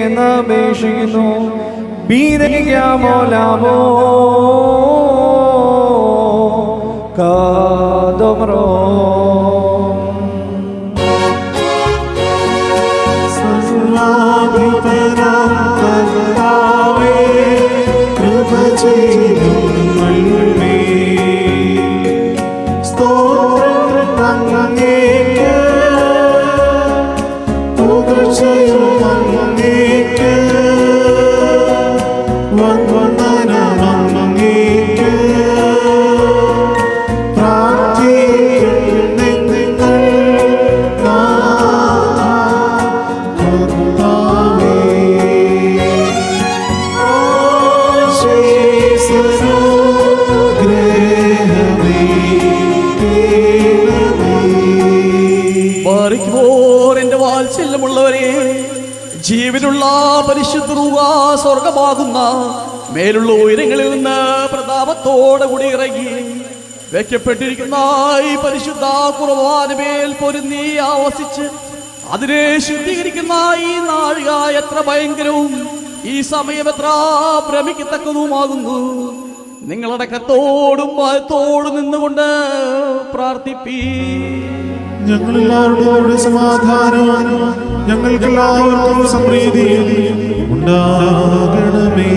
എന്ന് അപേക്ഷിക്കുന്നു. ബീദനിക്കാമോ ലാമോ കാദോമറോ എന്റെ വാത്സല്യമുള്ളവരെ, ജീവനുള്ള പരിശുദ്ധ റൂഹ സ്വർഗമാകുന്ന മേലുള്ള ഉയരങ്ങളിൽ നിന്ന് പ്രതാപത്തോടെ കൂടി ഇറങ്ങി വെക്കപ്പെട്ടിരിക്കുന്ന ഈ പരിശുദ്ധ ഖുർആനിന്മേൽ പൊരുന്നി ആവസിച്ച് അതിനെ ശുദ്ധീകരിക്കുന്ന ഈ നാഴിക എത്ര ഭയങ്കരവും ഈ സമയം എത്ര ഭ്രമിക്കത്തക്കതുമാകുന്നു. നിങ്ങളടക്കത്തോടും ഭയത്തോടും നിന്നുകൊണ്ട് പ്രാർത്ഥിപ്പീ. ഞങ്ങളെല്ലാവരുടെ സമാധാനം ഞങ്ങൾക്കെല്ലാവർക്കും സമൃദ്ധി ഉണ്ടാകണമേ.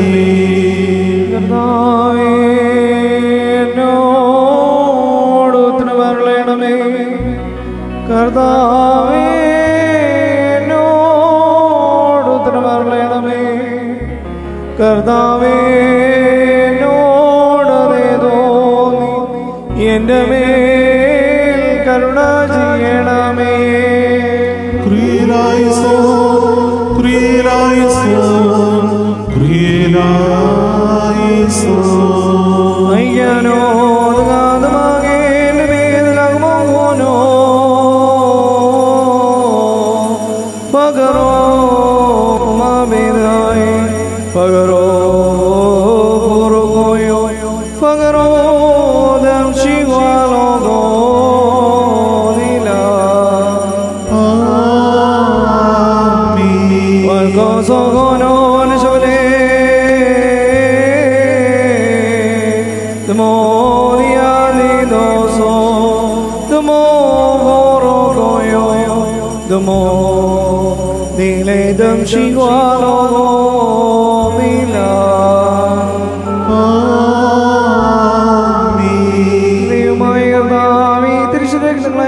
എന്നോട് ഉത്തരവരുളണമേ. കർത്താവേ എന്നോട് ഉത്തരവരുളണമേ. കർത്താവേ എന്നോട് തോന്നി എന്റെ മേൽ കരുണ ചെയ്യണമേ.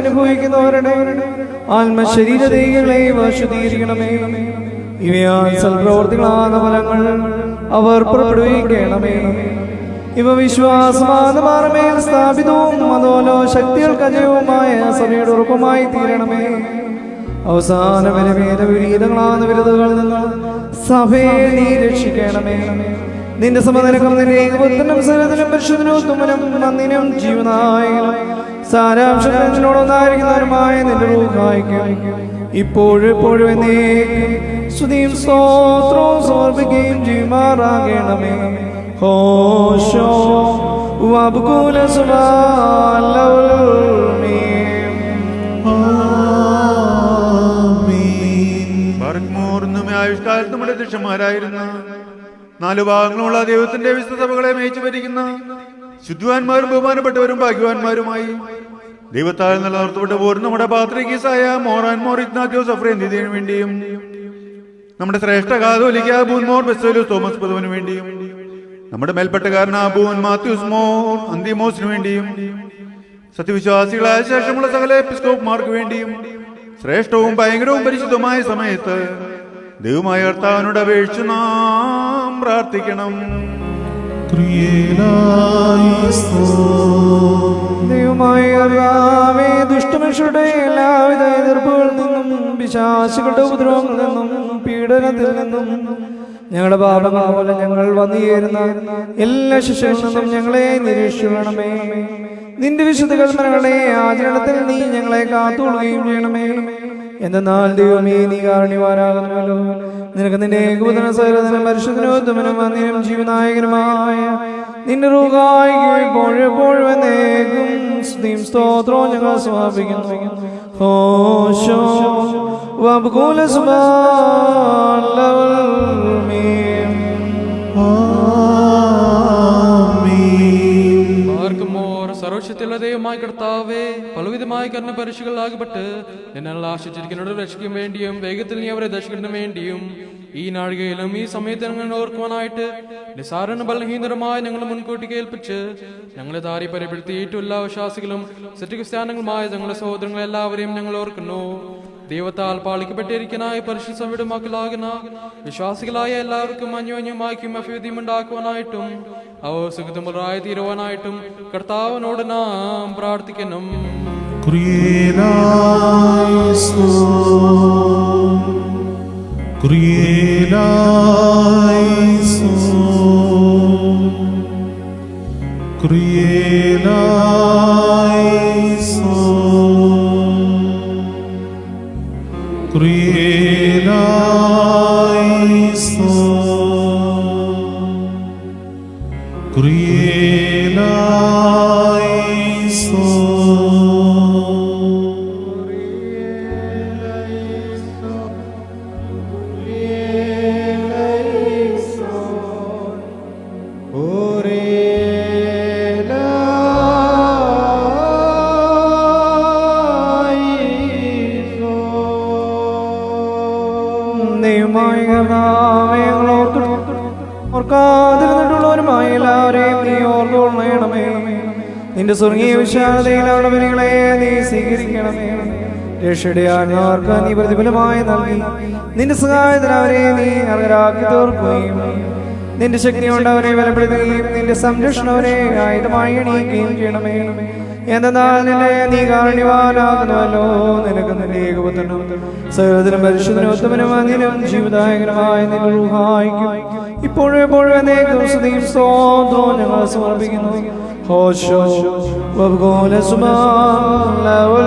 അനുഭവിക്കുന്നവരുടെ ആത്മശരീരദേഹികളെ ശുദ്ധീകരിക്കണമേ. ഇവയാൽ സൽപ്രവർത്തികളാകുന്ന ഫലങ്ങൾ അവർ പുറപ്പെടുവിക്കണമേ. ഇവ വിശ്വാസമാനമാർമേൽ സ്ഥാപിതവും അതോലോ ശക്തികൾക്ക് അജയവുമായ സഭയുടെ ഉറപ്പുമായി തീരണമേ. അവസാന വരെ വേദവിപരീതങ്ങളാകുന്ന വിരുദ്ധകളിൽ നിന്ന് സഭയെ നീ രക്ഷിക്കണമേ. നിന്റെ സമനിലക്കം നിന്റെ ഏകപുത്രനും സകലത്തിനും പരിശുദ്ധനും തുമ്മനും നന്ദിനും ജീവനായകനും സാരാംശത്തിനോടൊന്നായിരിക്കുന്നവരുമായ നിന്റെ റൂഹായിക്കും ഇപ്പോഴും എന്നേക്കും സ്തുതിയും സ്തോത്രവും സമർപ്പിക്കുകയും ചെയ്യുമാറാകണമേ. ഹോശോ വബുകുല ആയുഷ്കാലത്ത് നമ്മുടെ ദൃശ്യന്മാരായിരുന്ന 4 ഭാഗങ്ങളുള്ള ദൈവത്തിന്റെ വിശുദ്ധ സഭകളെ മേയിച്ചു ഭരിക്കുന്ന ശുദ്ധിവാന്മാരും ബഹുമാനപ്പെട്ടവരും ഭാഗ്യവാന്മാരുമായി ദൈവത്താൽ നിലനിർത്തപ്പെട്ട പോരും നമ്മുടെ പാത്രികീസായ മോറാൻ മോർ ഇഗ്നാത്യോസ് അഫ്രേന്തിന് വേണ്ടിയും നമ്മുടെ ശ്രേഷ്ഠ കാതോലിക്ക ബൂൻമോർ ബെസേലിയോസ് തോമസ് പദവിന് വേണ്ടിയും നമ്മുടെ മേൽപ്പെട്ടക്കാരൻ അബൂൻ മാത്യൂസ് മോർ അന്തിമോസിന് വേണ്ടിയും സത്യവിശ്വാസികളായ ശേഷമുള്ള സകല എപ്പിസ്കോപ്പ്മാർക്ക് വേണ്ടിയും ശ്രേഷ്ഠവും ഭയങ്കരവും പരിശുദ്ധമായ സമയത്ത് ദൈവമായ കർത്താവിനോട് അപേക്ഷിച്ച് നാം പ്രാർത്ഥിക്കണം. ദൈവമായ കർത്താവേ, ദുഷ്ടമനുഷ്യരുടെ എല്ലാവിധ എതിർപ്പുകളിൽ നിന്നും പിശാചുക്കളുടെ ഉപദ്രവങ്ങളിൽ നിന്നും പീഡനത്തിൽ നിന്നും ഞങ്ങളുടെ പാപമാവല ഞങ്ങൾ വന്നുചേരുന്ന എല്ലാ ശിക്ഷകളിൽ നിന്നും ഞങ്ങളെ നിരീക്ഷിക്കണമേ. നിന്റെ വിശുദ്ധ കൽപ്പനകളെ ആചരണത്തിൽ നീ ഞങ്ങളെ കാത്തുകൊള്ളുകയും ചെയ്യണമേ. എന്തെന്നാൽ ദൈവമേ, നീ കാരുണ്യവാനാകുന്നുവല്ലോ. നിനക്ക് നിന്റെ ഏകപുത്രന സകലത്തിനും പരിശുദ്ധനോത്തമനും വന്ദിനും ജീവനായകനുമായ നിന്റെ റൂഹായിക്കും ഇപ്പോഴെപ്പോഴും എന്നേക്കും സ്തുതിയും സ്തോത്രവും ഞങ്ങൾ സമർപ്പിക്കുന്നു. ഹോശോ വബ്കുല സുബ്ഹാനല്ലാഹ്. സർവശക്തിയുള്ള ദൈവമായ കർത്താവേ, പലവിധമായ കരുണ പരീക്ഷകളാകപ്പെട്ട് എന്നാൽ ആശ്വസിച്ചിരിക്കുന്നവരുടെ രക്ഷിക്കും വേണ്ടിയും വേഗത്തിൽ നീ അവരെ ദർശിക്കുന്നതിന് വേണ്ടിയും ഈ നാഴികയിലും ഈ സമയത്ത് ഞങ്ങൾ ഓർക്കുവാനായിട്ട് നിസാരണ ബലഹീനരമായ ഞങ്ങൾ മുൻകൂട്ടി കേൾപ്പിച്ച് ഞങ്ങളെ താരിപര്യപ്പെടുത്തിയിട്ട് എല്ലാ വിശ്വാസികളും സത്യക്രിസ്ത്യാനങ്ങളുമായ ഞങ്ങളുടെ സഹോദരങ്ങൾ എല്ലാവരെയും ഞങ്ങൾ ഓർക്കുന്നു. ദൈവത്താൽ പാലിക്കപ്പെട്ടിരിക്കാനായ പരിശുദ്ധ സഭയുടെ മക്കളാകുന്ന വിശ്വാസികളായ എല്ലാവർക്കും അന്യോന്യമായും അഭിവൃദ്ധിയും ഉണ്ടാക്കുവാനായിട്ടും അവർ സുഖമുറായി തീരുവാനായിട്ടും കർത്താവിനോട് നാം പ്രാർത്ഥിക്കണം. ഓർക്കാതിരുന്നിട്ടുള്ളവരുമായ എല്ലാവരെയും നീ ഓർത്തുകൊള്ളണമേ. നിന്റെ സ്വർഗീയ വിശാലതയിലുള്ള ബലികളെ നീ സ്വീകരിക്കണമേ. രക്ഷയുടെ ആത്മാർക്ക് നീ പ്രതിഫലമായി നൽകി നിന്റെ സഹായത്തിന് അവരെ നീ അർഹരാക്കി തീർക്കുകയും നിന്റെ ശക്തി കൊണ്ട് അവരെ ബലപ്പെടുത്തുകയും നിന്റെ സംരക്ഷണം അവരെ ആയുധമായി അണിയിക്കുകയും ചെയ്യണമേ. എന്നാൽ നിന്നെ നീ കാരുണ്യവാനാകുന്നുവല്ലോ. നിനക്ക് നിന്റെ ഏകപുത്രനും സകലത്തിനും പരിശുദ്ധനും ഉത്തമനും അന്യനും ജീവദായകനുമായ നിന്റെ റൂഹായിക്കും ഇപ്പോഴും എപ്പോഴും എന്നേക്കും സ്തുതിയും സ്തോത്രവും ഞങ്ങൾ സമർപ്പിക്കുന്നു. ഹോശോ വബ്കുല സുബ്ഹാനല്ലാഹ്.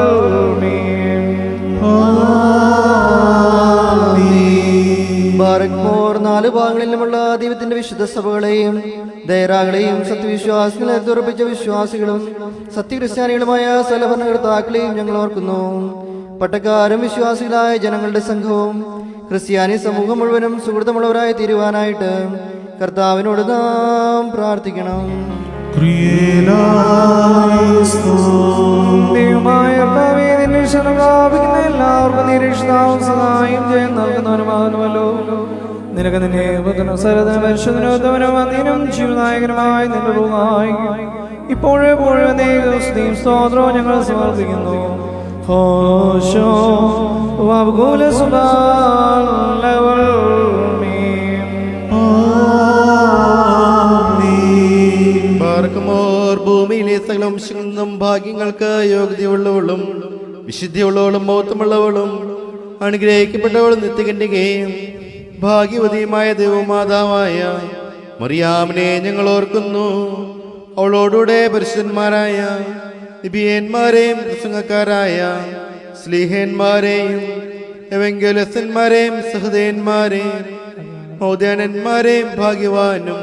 ബാറക്മോർ നാല് ഭാഗങ്ങളിലുമുള്ള ദൈവത്തിന്റെ വിശുദ്ധ സഭകളെയും ദയറാകളെയും സത്യവിശ്വാസികളെ ഉറപ്പിച്ച വിശ്വാസികളും സത്യക്രിസ്ത്യാനികളുമായ സകല ഭരണകർത്താക്കളെയും ഞങ്ങൾ ഓർക്കുന്നു. പട്ടക്കാരും വിശ്വാസികളായ ജനങ്ങളുടെ സംഘവും ക്രിസ്ത്യാനി സമൂഹം മുഴുവനും സുഹൃത്തമുള്ളവരായി തീരുവാനായിട്ട് കർത്താവിനോട് നാം പ്രാർത്ഥിക്കണം. എല്ലാവർക്കും നിരീക്ഷിതാവും സഹായം ചെയ്യാൻ നൽകുന്നവനുമാകുന്നുവല്ലോ. നിനക്ക് നിന്നെ പരിശുദ്ധനോത്തമനും അന്യനും ജീവനായകനുമായ നിന്റെ റൂഹായിക്കും ഇപ്പോഴെപ്പോഴും സ്തുതിയും സ്തോത്രവും ഞങ്ങൾ സമർപ്പിക്കുന്നു. ഹോശോ വബ്കുല സുബ്ഹാനല്ലാഹ്. ഭൂമിയിലെ സകല വംശങ്ങളിൽ നിന്നും ഭാഗ്യങ്ങൾക്ക് യോഗ്യതയുള്ളവളും വിശുദ്ധിയുള്ളവളും മഹത്വമുള്ളവളും അനുഗ്രഹിക്കപ്പെട്ടവളും നിത്യകന്യകയും ഭാഗ്യവതിയുമായ ദൈവമാതാവായ മറിയാമിനെ ഞങ്ങൾ ഓർക്കുന്നു. അവളോടുകൂടെ പരിശുദ്ധന്മാരായ നിബിയന്മാരെയും പ്രസംഗക്കാരായ സ്ലീഹന്മാരെയും എവങ്കേലസ്തന്മാരെയും സഹൃദയന്മാരെയും മൗദ്യാനന്മാരെയും ഭാഗ്യവാനും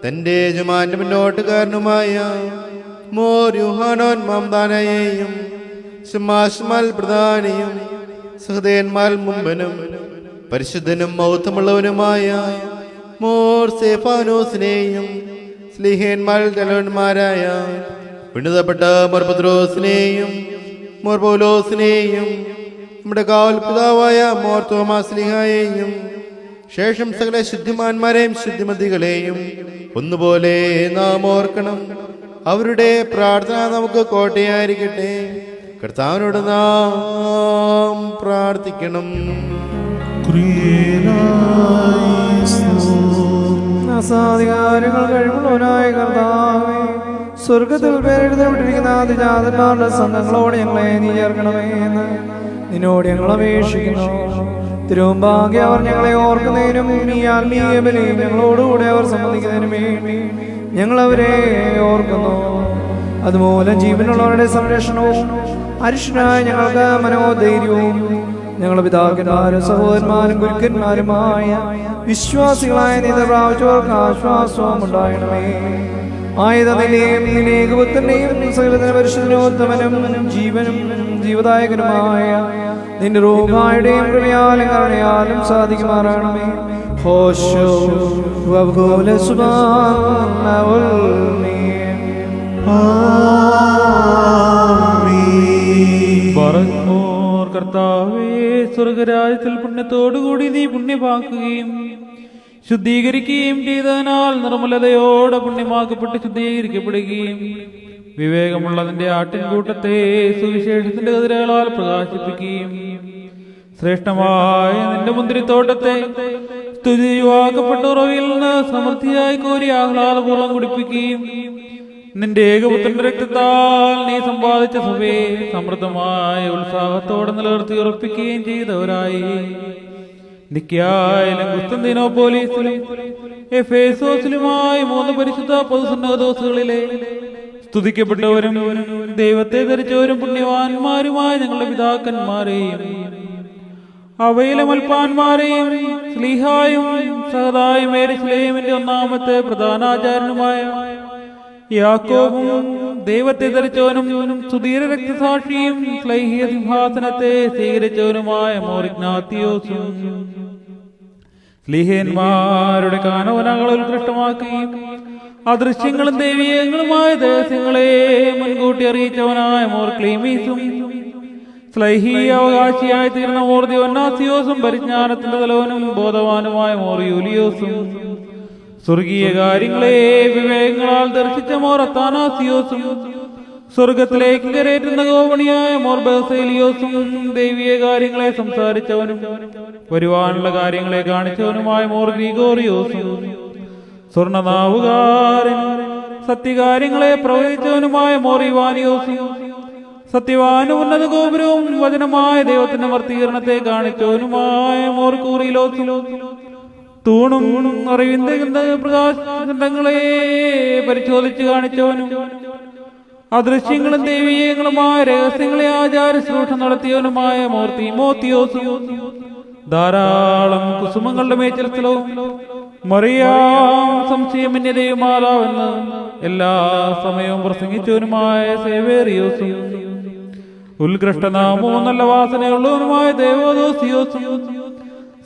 തന്റെ യജമാന്റെ മുന്നോട്ടുകാരനുമായ മോർ യുഹാനോൻ മാംദാനയെയും ശമാശ്മാൽ പ്രധാനിയും സഹൃദയന്മാർ മുമ്പനും പരിശുദ്ധനും മൗത്തമുള്ളവനുമായ മോർ സേഫാനോസിനെയും സ്ലീഹന്മാരിൽ തലവന്മാരായ പിണിതപ്പെട്ട മോർ പത്രോസിനെയും മോർ പൗലോസിനെയും നമ്മുടെ കാവൽ പിതാവായ മോർ തോമാസ് സ്ലീഹായെയും ശേഷം സകല ശുദ്ധിമാന്മാരെയും ശുദ്ധിമതികളെയും ഒന്നുപോലെ നാം ഓർക്കണം. അവരുടെ പ്രാർത്ഥന നമുക്ക് കോട്ടയായിരിക്കട്ടെ. കർത്താവിനോട് നാം പ്രാർത്ഥിക്കണം. അസാധികാരങ്ങൾ കഴിവുള്ളവനായ കർത്താവേ, സ്വർഗത്തിൽ പേരെഴുതപ്പെട്ടിരിക്കുന്ന അതിജാതന്മാരുടെ സംഘങ്ങളോട് ഞങ്ങളെ നീ ചേർക്കണമേ എന്ന് നിന്നോട് ഞങ്ങൾ അപേക്ഷിക്കുന്നു. തിരുമുമ്പാകെ അവർ ഞങ്ങളെ ഓർക്കുന്നതിനും ഈ ആത്മീയ ബലിയും ഞങ്ങളോടുകൂടെ അവർ സംബന്ധിക്കുന്നതിനും വേണ്ടി ഞങ്ങൾ അവരെ ഓർക്കുന്നു. അതുമൂലം ജീവനുള്ളവരുടെ സംരക്ഷണവും അരിഷ്ടനായ ഞങ്ങൾക്ക് മനോധൈര്യവും ഞങ്ങളുടെ പിതാക്കന്മാരും സഹോദരന്മാരും ഗുരുക്കന്മാരുമായ വിശ്വാസികളായ നീത പ്രാപിച്ചവർക്ക് ആശ്വാസവും ഉണ്ടാകണമേ. ആയുധനിലെയും നിലേകപുത്രനെയും സകലത്തിന് പരിശുദ്ധനോത്തമനും ജീവനും ജീവദായകനുമായ നിന്റെ റൂഹായുടെയും കൃപയാലും കരുണയാലും സാധിക്കുമാറാകണമേ. ഹോശോ വബൂല സുബ്ഹാനഹു പറങ്ങോർ കർത്താവേ, സ്വർഗരാജ്യത്തിൽ പുണ്യത്തോടുകൂടി നീ പുണ്യമാക്കുകയും ശുദ്ധീകരിക്കുകയും ചെയ്തതിനാൽ നിർമ്മലതയോടെ പുണ്യമാക്കപ്പെട്ട് ശുദ്ധീകരിക്കപ്പെടുകയും വിവേകമുള്ളതിന്റെ ആട്ടിൻകൂട്ടത്തെ സുവിശേഷത്തിന്റെ കതിരകളാൽ പ്രകാശിപ്പിക്കുകയും ശ്രേഷ്ഠമായ നിന്റെ മുന്തിരിത്തോട്ടത്തെ സ്തുതിവാക്കപ്പെട്ട ഉറവിൽ നിന്ന് സമൃദ്ധിയായി കോരി ആഹ്ലാദപൂർവ്വം കുടിപ്പിക്കുകയും നിന്റെ ഏകപുത്രന്റെ രക്തത്താൽ നീ സമ്പാദിച്ച സഭയെ സമൃദ്ധമായ ഉത്സാഹത്തോടെ നിലനിർത്തി ഉറപ്പിക്കുകയും ചെയ്തവരായി നിക്കായാലും കുസ്തന്തീനോപ്പോലീസിലും എഫേസോസിലുമായി 3 പരിശുദ്ധ പൊതുസന്നഹദോസുകളിലെ സ്തുതിക്കപ്പെട്ടവരും ദൈവത്തെ ധരിച്ചവരും പുണ്യവാന്മാരുമായ ഞങ്ങളുടെ പിതാക്കന്മാരെയും അവയിലെ മൽപ്പാന്മാരെയും സ്ലീഹായും സഹദായും യെരൂശലേമിന്റെ ഒന്നാമത്തെ പ്രധാനാചാര്യനുമായ യാക്കോബും ദൈവത്തെ ധരിച്ചവനും സുധീര രക്തസാക്ഷിയും ശ്ലൈഹിക സിംഹാസനത്തെ സ്വീകരിച്ചവനുമായ മോർ ഇഗ്നാത്തിയോസും സ്ലീഹന്മാരുടെ കാനോനകൾ ഉത്കൃഷ്ടമാക്കുകയും അദൃശ്യങ്ങളും ദൈവീയങ്ങളുമായ ദേശങ്ങളെ മുൻകൂട്ടി അറിയിച്ചവനായ മോർ ക്ലീമീസും സ്ലൈഹീയ അവകാശിയായി തീർന്ന മോർ ദിയോനാസിയോസും പരിജ്ഞാനത്തിന്റെ തലവനും ബോധവാനുമായ മോർ യൂലിയോസും സ്വർഗീയ കാര്യങ്ങളെ വിവേകങ്ങളാൽ ദർശിച്ച മോർ അത്താനാസിയോസും സ്വർഗത്തിലേക്ക് കരേറ്റുന്ന ഗോപണിയായ മോർ ബസേലിയോസും ദൈവീയ കാര്യങ്ങളെ സംസാരിച്ചവനും വരുവാനുള്ള കാര്യങ്ങളെ കാണിച്ചവനുമായ മോർ ഗ്രിഗോറിയോസും സ്വർണനാവുകാരൻ സത്യകാര്യങ്ങളെ പ്രവചിച്ചവനുമായ മോർ ഇവാനിയോസും സത്യവാനും ഉന്നത ഗോപുരവും വചനമായ ദൈവത്തിന്റെ വർത്തീകരണത്തെ കാണിച്ചവനുമായ മോർ കൂറിലോസും തൂണും അറിവിന്റെ പ്രകാശങ്ങളെ പരിശോധിച്ച് കാണിച്ചവനും അദൃശ്യങ്ങളും ദൈവീയങ്ങളുമായ രഹസ്യങ്ങളെ ആചാരശ്രൂഷ നടത്തിയവനുമായ മോർ തീമോത്തിയോസും ധാരാളം കുസുമങ്ങളുടെ മേച്ചിലസ്ഥലവും മറിയാം സംശയമന്യതയും മാതാവെന്ന് എല്ലാ സമയവും പ്രസംഗിച്ചവനുമായ സേവേറിയോസും ഉത്കൃഷ്ടനാമവും നല്ല വാസനയുള്ളവനുമായ ദേവോദോസിയോസും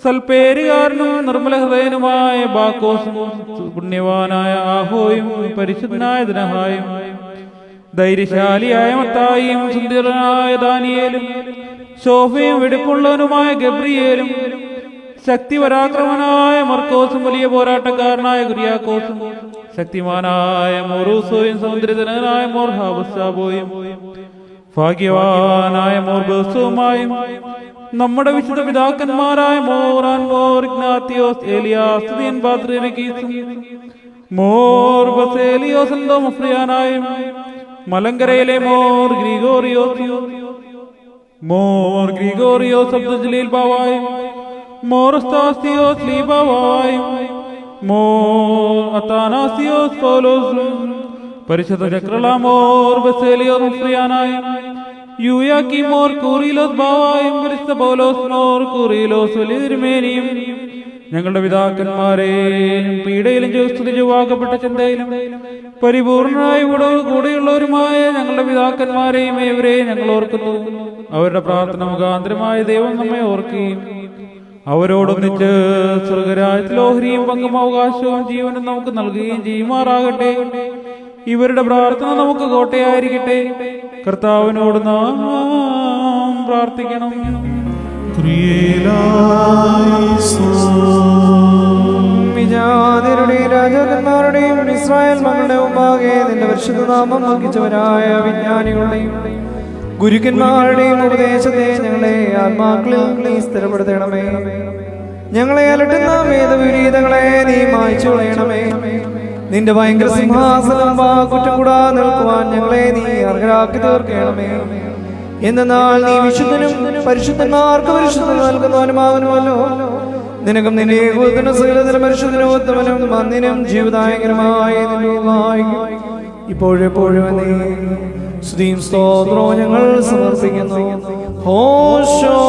സൽപ്പേരുകാരനും നിർമ്മല ഹൃദയനുമായ ബാക്കോസും പുണ്യവാനായ ആഹോയും പരിശുദ്ധനായ ദിനഹായും ധൈര്യശാലിയായ മത്തായിയും സുന്ദരനായ ദാനിയേലും ശോഭയും വെടിപ്പുള്ളവനുമായ ഗബ്രിയേലും ശക്തിപരാക്രമനായ മർക്കോസും വലിയ പോരാട്ടക്കാരനായ കുര്യാക്കോസും ശക്തിമാനായ മോറൂസോയും സൗന്ദര്യജനകനായ മോർ ഹാബസാബോയും ഭാഗ്യവാനായ മോർ ബസുമായും നമ്മുടെ വിശുദ്ധ പിതാക്കന്മാരായ മോറാൻ മോർ ഇഗ്നാത്തിയോസ് ഏലിയാസ് സ്തുതിയൻ ബാദ്രിനക്കീസും മോർ ബസേലിയോസ് എന്തോ മുഫ്രിയാനായും മലങ്കരയിലെ മോർ ഗ്രിഗോറിയോസ് അബ്ദുൽ ബാവായും മോർ സ്താസ്തിയോസ് ലീബാവായും മോർ അത്താനാസിയോസ് പൗലോസും പരിശുദ്ധ ചക്രള മോർ ബസേലിയോസ് മുഫ്രിയാനായും യൂയാക്കി മോർ കൂറിലോസ് ബാവായും പരിശുദ്ധ പൗലോസ് മോർ കൂറിലോസ് വലിയതിരുമേനിയും ഞങ്ങളുടെ പിതാക്കന്മാരെയും പീഡയിലും സ്തുതിച്ചുവാക്കപ്പെട്ട ചിന്തയിലും പരിപൂർണനായി കൂടെയുള്ളവരുമായ ഞങ്ങളുടെ പിതാക്കന്മാരെയും ഏവരെയും ഞങ്ങൾ ഓർക്കുന്നു. അവരുടെ പ്രാർത്ഥന മുഖാന്തരമായ ദൈവം നമ്മെ ഓർക്കുകയും അവരോടൊന്നിച്ച് സ്വർഗരാജ്യത്തിൽ ഓഹരിയും പങ്കും അവകാശവും ജീവനും നമുക്ക് നൽകുകയും ചെയ്യുമാറാകട്ടെ. ഇവരുടെ പ്രാർത്ഥന നമുക്ക് കോട്ടയായിരിക്കട്ടെ. കർത്താവിനോട് നാം പ്രാർത്ഥിക്കണം. ക്രിയേലായിസോ ഇസ്രായേൽ മക്കളുടെ മുമ്പാകെ നിന്റെ പരിശുദ്ധ നാമം വഹിച്ചവരായ വിജ്ഞാനികളുടെയും ഗുരുക്കന്മാരുടെയും ഉപദേശത്തെ ഞങ്ങളെ ആത്മാക്കളിൽ നീ സ്ഥിരപ്പെടുത്തണമേ. ഞങ്ങളെ അലട്ടുന്ന വേദവിപരീതങ്ങളെ നീ മായ്ച്ചു കളയണമേ. നിന്റെ ഭയങ്കര സിംഹാസനം കുറ്റം കൂടാതെ നിൽക്കുവാൻ ഞങ്ങളെ നീ അർഹരാക്കി തീർക്കണമേ. എന്നാൽ നീ വിശുദ്ധനും പരിശുദ്ധന്മാർക്ക് പരിശുദ്ധം നൽകുന്നവനുമാകുന്നുവല്ലോ. നിനക്കും നിന്റെ ഏകോദന സകലതരം പരിശുദ്ധനും ഉത്തമനും മന്ദിനും ജീവദായകരമായ ഇപ്പോഴെപ്പോഴും സ്തുതിയും സ്തോത്രവും ഞങ്ങൾ സമർപ്പിക്കുന്നു. ഹോശോ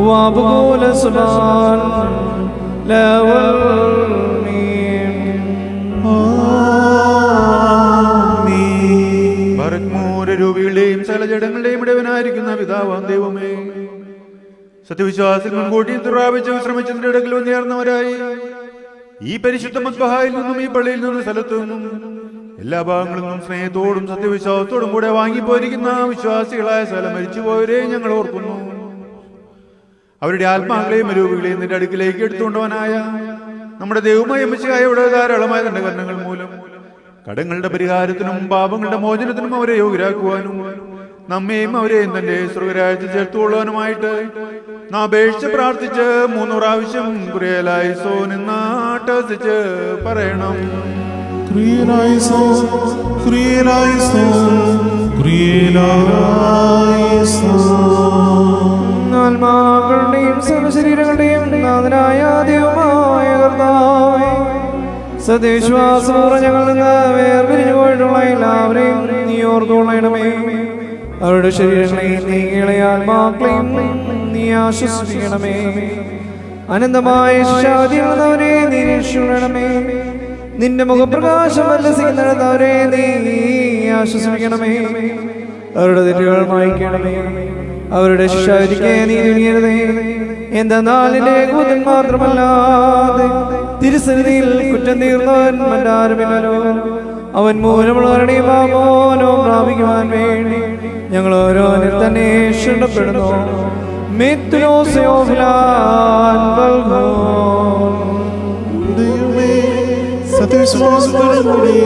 വബുകുല സുബാൻ ലവൽ രൂപികളുടെയും സകല ജഡങ്ങളുടെയും ഇടവനായിരിക്കുന്ന പിതാവാം ദൈവമേ, സത്യവിശ്വാസത്തിൽ മുൻകൂട്ടി തുറാപിച്ച് വിശ്രമിച്ചതിന്റെ ഇടയിൽ വന്നേർന്നവരായി ഈ പരിശുദ്ധ മദ്ബഹായിൽ നിന്നും ഈ പള്ളിയിൽ നിന്നും സ്ഥലത്തു നിന്നും എല്ലാ ഭാഗങ്ങളിൽ നിന്നും സ്നേഹത്തോടും സത്യവിശ്വാസത്തോടും കൂടെ വാങ്ങിപ്പോയിരിക്കുന്ന വിശ്വാസികളായ സ്ഥലം മരിച്ചുപോയവരെ ഞങ്ങൾ ഓർക്കുന്നു. അവരുടെ ആത്മാക്കളെയും രൂപികളെയും നിന്റെ അടുക്കിലേക്ക് എടുത്തുകൊണ്ടവനായ നമ്മുടെ ദൈവമായ മിശിഹായുടെ ധാരാളമായ തന്റെ കർണങ്ങൾ മൂലം കടങ്ങളുടെ പരിഹാരത്തിനും പാപങ്ങളുടെ മോചനത്തിനും അവരെ യോഗ്യരാക്കുവാനും നമ്മയും അവരെയും തന്റെ സ്വർഗരാജ്യത്തിൽ ചേർത്തുകൊള്ളുവാനുമായിട്ട് നാം അപേക്ഷിച്ച് പ്രാർത്ഥിച്ച് 3 പ്രാവശ്യം കുറിയലായിസോൻ എന്നാട്ടസിച്ച് പറയണം. ആത്മാക്കളുടെയും സർവശരീരങ്ങളുടെയും നാഥനായ ദൈവമായ കർത്താവേ, സത്യവിശ്വാസപൂർവ്വം ഞങ്ങളിൽ നിന്ന് വേർപിരിഞ്ഞു പോയിട്ടുള്ള എല്ലാവരെയും നീ ഓർത്തുകൊള്ളണമേ. അവരുടെ ശരീരങ്ങളെയും നീങ്ങളെ ആത്മാക്കളെയും നീ ആശ്വസിപ്പിക്കണമേ. അനന്തമായ ശാന്തിയുള്ളവരെ നീ രക്ഷിക്കണമേ. നിന്റെ മുഖപ്രകാശം വല്ലസിക്കുന്നവരെ നീ ആശ്വസിപ്പിക്കണമേ. അവരുടെ തെറ്റുകൾ മായ്ക്കണമേ. അവരുടെ ശിക്ഷാവിധിക്ക് നീ തുനിയരുതേ. എന്തെന്നാൽ നിന്റെ കൂതൻ മാത്രമല്ലാതെ തിരുസന്നിധിയിൽ കുറ്റം തീർന്നവൻ മറ്റാരുമില്ലല്ലോ. അവൻ മൂലമുള്ളവരുടെയും പാപമോനോ പ്രാപിക്കുവാൻ വേണ്ടി ഞങ്ങൾ ഓരോന്നിൽ തന്നെ ക്ഷണപ്പെടുന്നു. സത്യവിശ്വാസത്തോടുകൂടി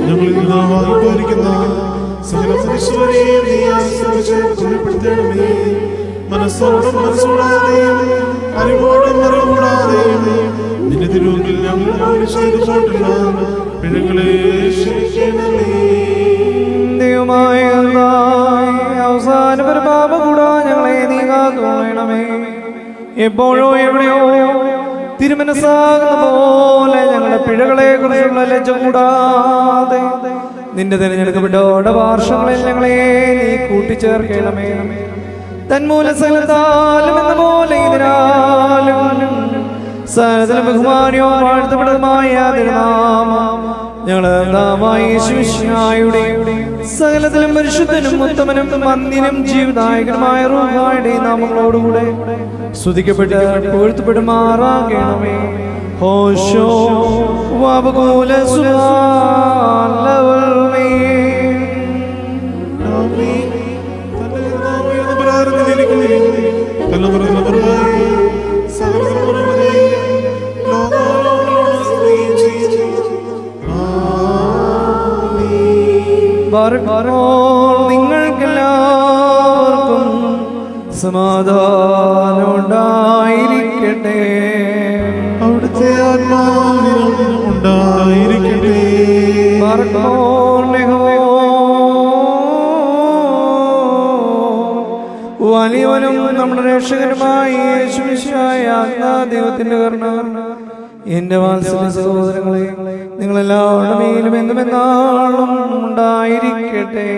ഞങ്ങളിൽ വാങ്ങിപ്പോയിരിക്കുന്ന സകല മനുഷ്യരെയും നീ ആശ്രയിച്ച് കൊല്ലപ്പെടുത്തണമേ. മനസ്സോടും മനസ്സോടാതെയും അറിവോടും അറിവൂടാതെയും നിന്റെ തിരുമുമ്പിൽ ഞങ്ങൾ ചെയ്തു പോയിട്ടുള്ള പിഴകളെ ക്ഷമിക്കണമേ. ദൈവമായ അവസാന പാപ കൂടാ ഞങ്ങളെ നീ കാത്തുകൊള്ളണമേ. എപ്പോഴോ എവിടെയോ തിരുമനസ്സാകുന്ന പോലെ ഞങ്ങളുടെ പിഴകളെ കുറിച്ചുള്ള ലജ്ജ കൂടാതെ നിന്റെ തിരഞ്ഞെടുക്കപ്പെട്ട പാർശ്വങ്ങളിൽ ഞങ്ങളെ നീ കൂട്ടിച്ചേർക്കണമേ. തന്മൂല സകലത്താലും എന്ന പോലെ ഇതിനാലും സകലത്തിലും ബഹുമാനവും വാഴ്ത്തപ്പെട്ടതുമായ തിരുനാമം ഞങ്ങളെ യേശുവിശിഹായുടെ സകലത്തിലും പരിശുദ്ധനും ഉത്തമനും മന്ദിനും ജീവദായകനുമായ റൂഹായുടെ നാമങ്ങളോടുകൂടെ സ്തുതിക്കപ്പെട്ട് പുകഴ്ത്തപ്പെടുമാറാകണമേ. ഹോശോ വബകുല സുബ്ഹാൻ ലവൽമേ. നിങ്ങൾക്കെല്ലാവർക്കും സമാധാനം ഉണ്ടായിരിക്കട്ടെ. അവിടുത്തെ ആത്മാവിനും ഉണ്ടായിരിക്കട്ടെ. വലിയവനും നമ്മുടെ രക്ഷകനുമായ യേശുമിശിഹായ ദൈവത്തിന്റെ കരുണ എന്റെ വാത്സല്യ സഹോദരങ്ങളെ നിങ്ങളെല്ലാവരുടെ മേലും എന്നുമെന്നാളും ഉണ്ടായിരിക്കട്ടെ.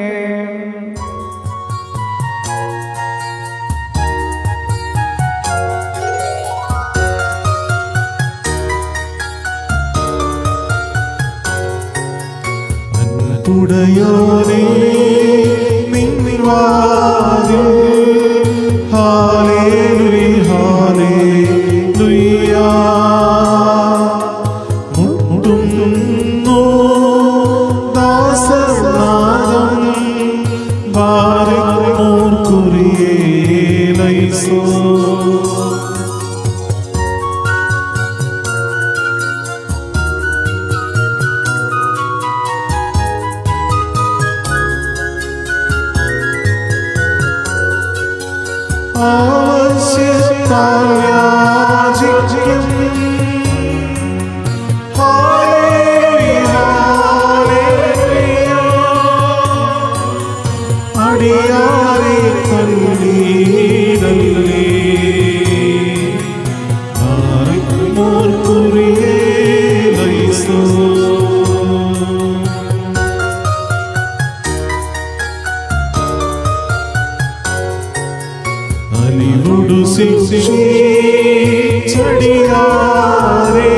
ഉടയോനേ നിന്നിൽ വാതിൽ ഹല്ലേലൂയ ഹല്ലേലൂയ മുട്ടുന്നു ദാസനാദം ബാരകോർ കുറിയേലൈസോ. അടിയാരേ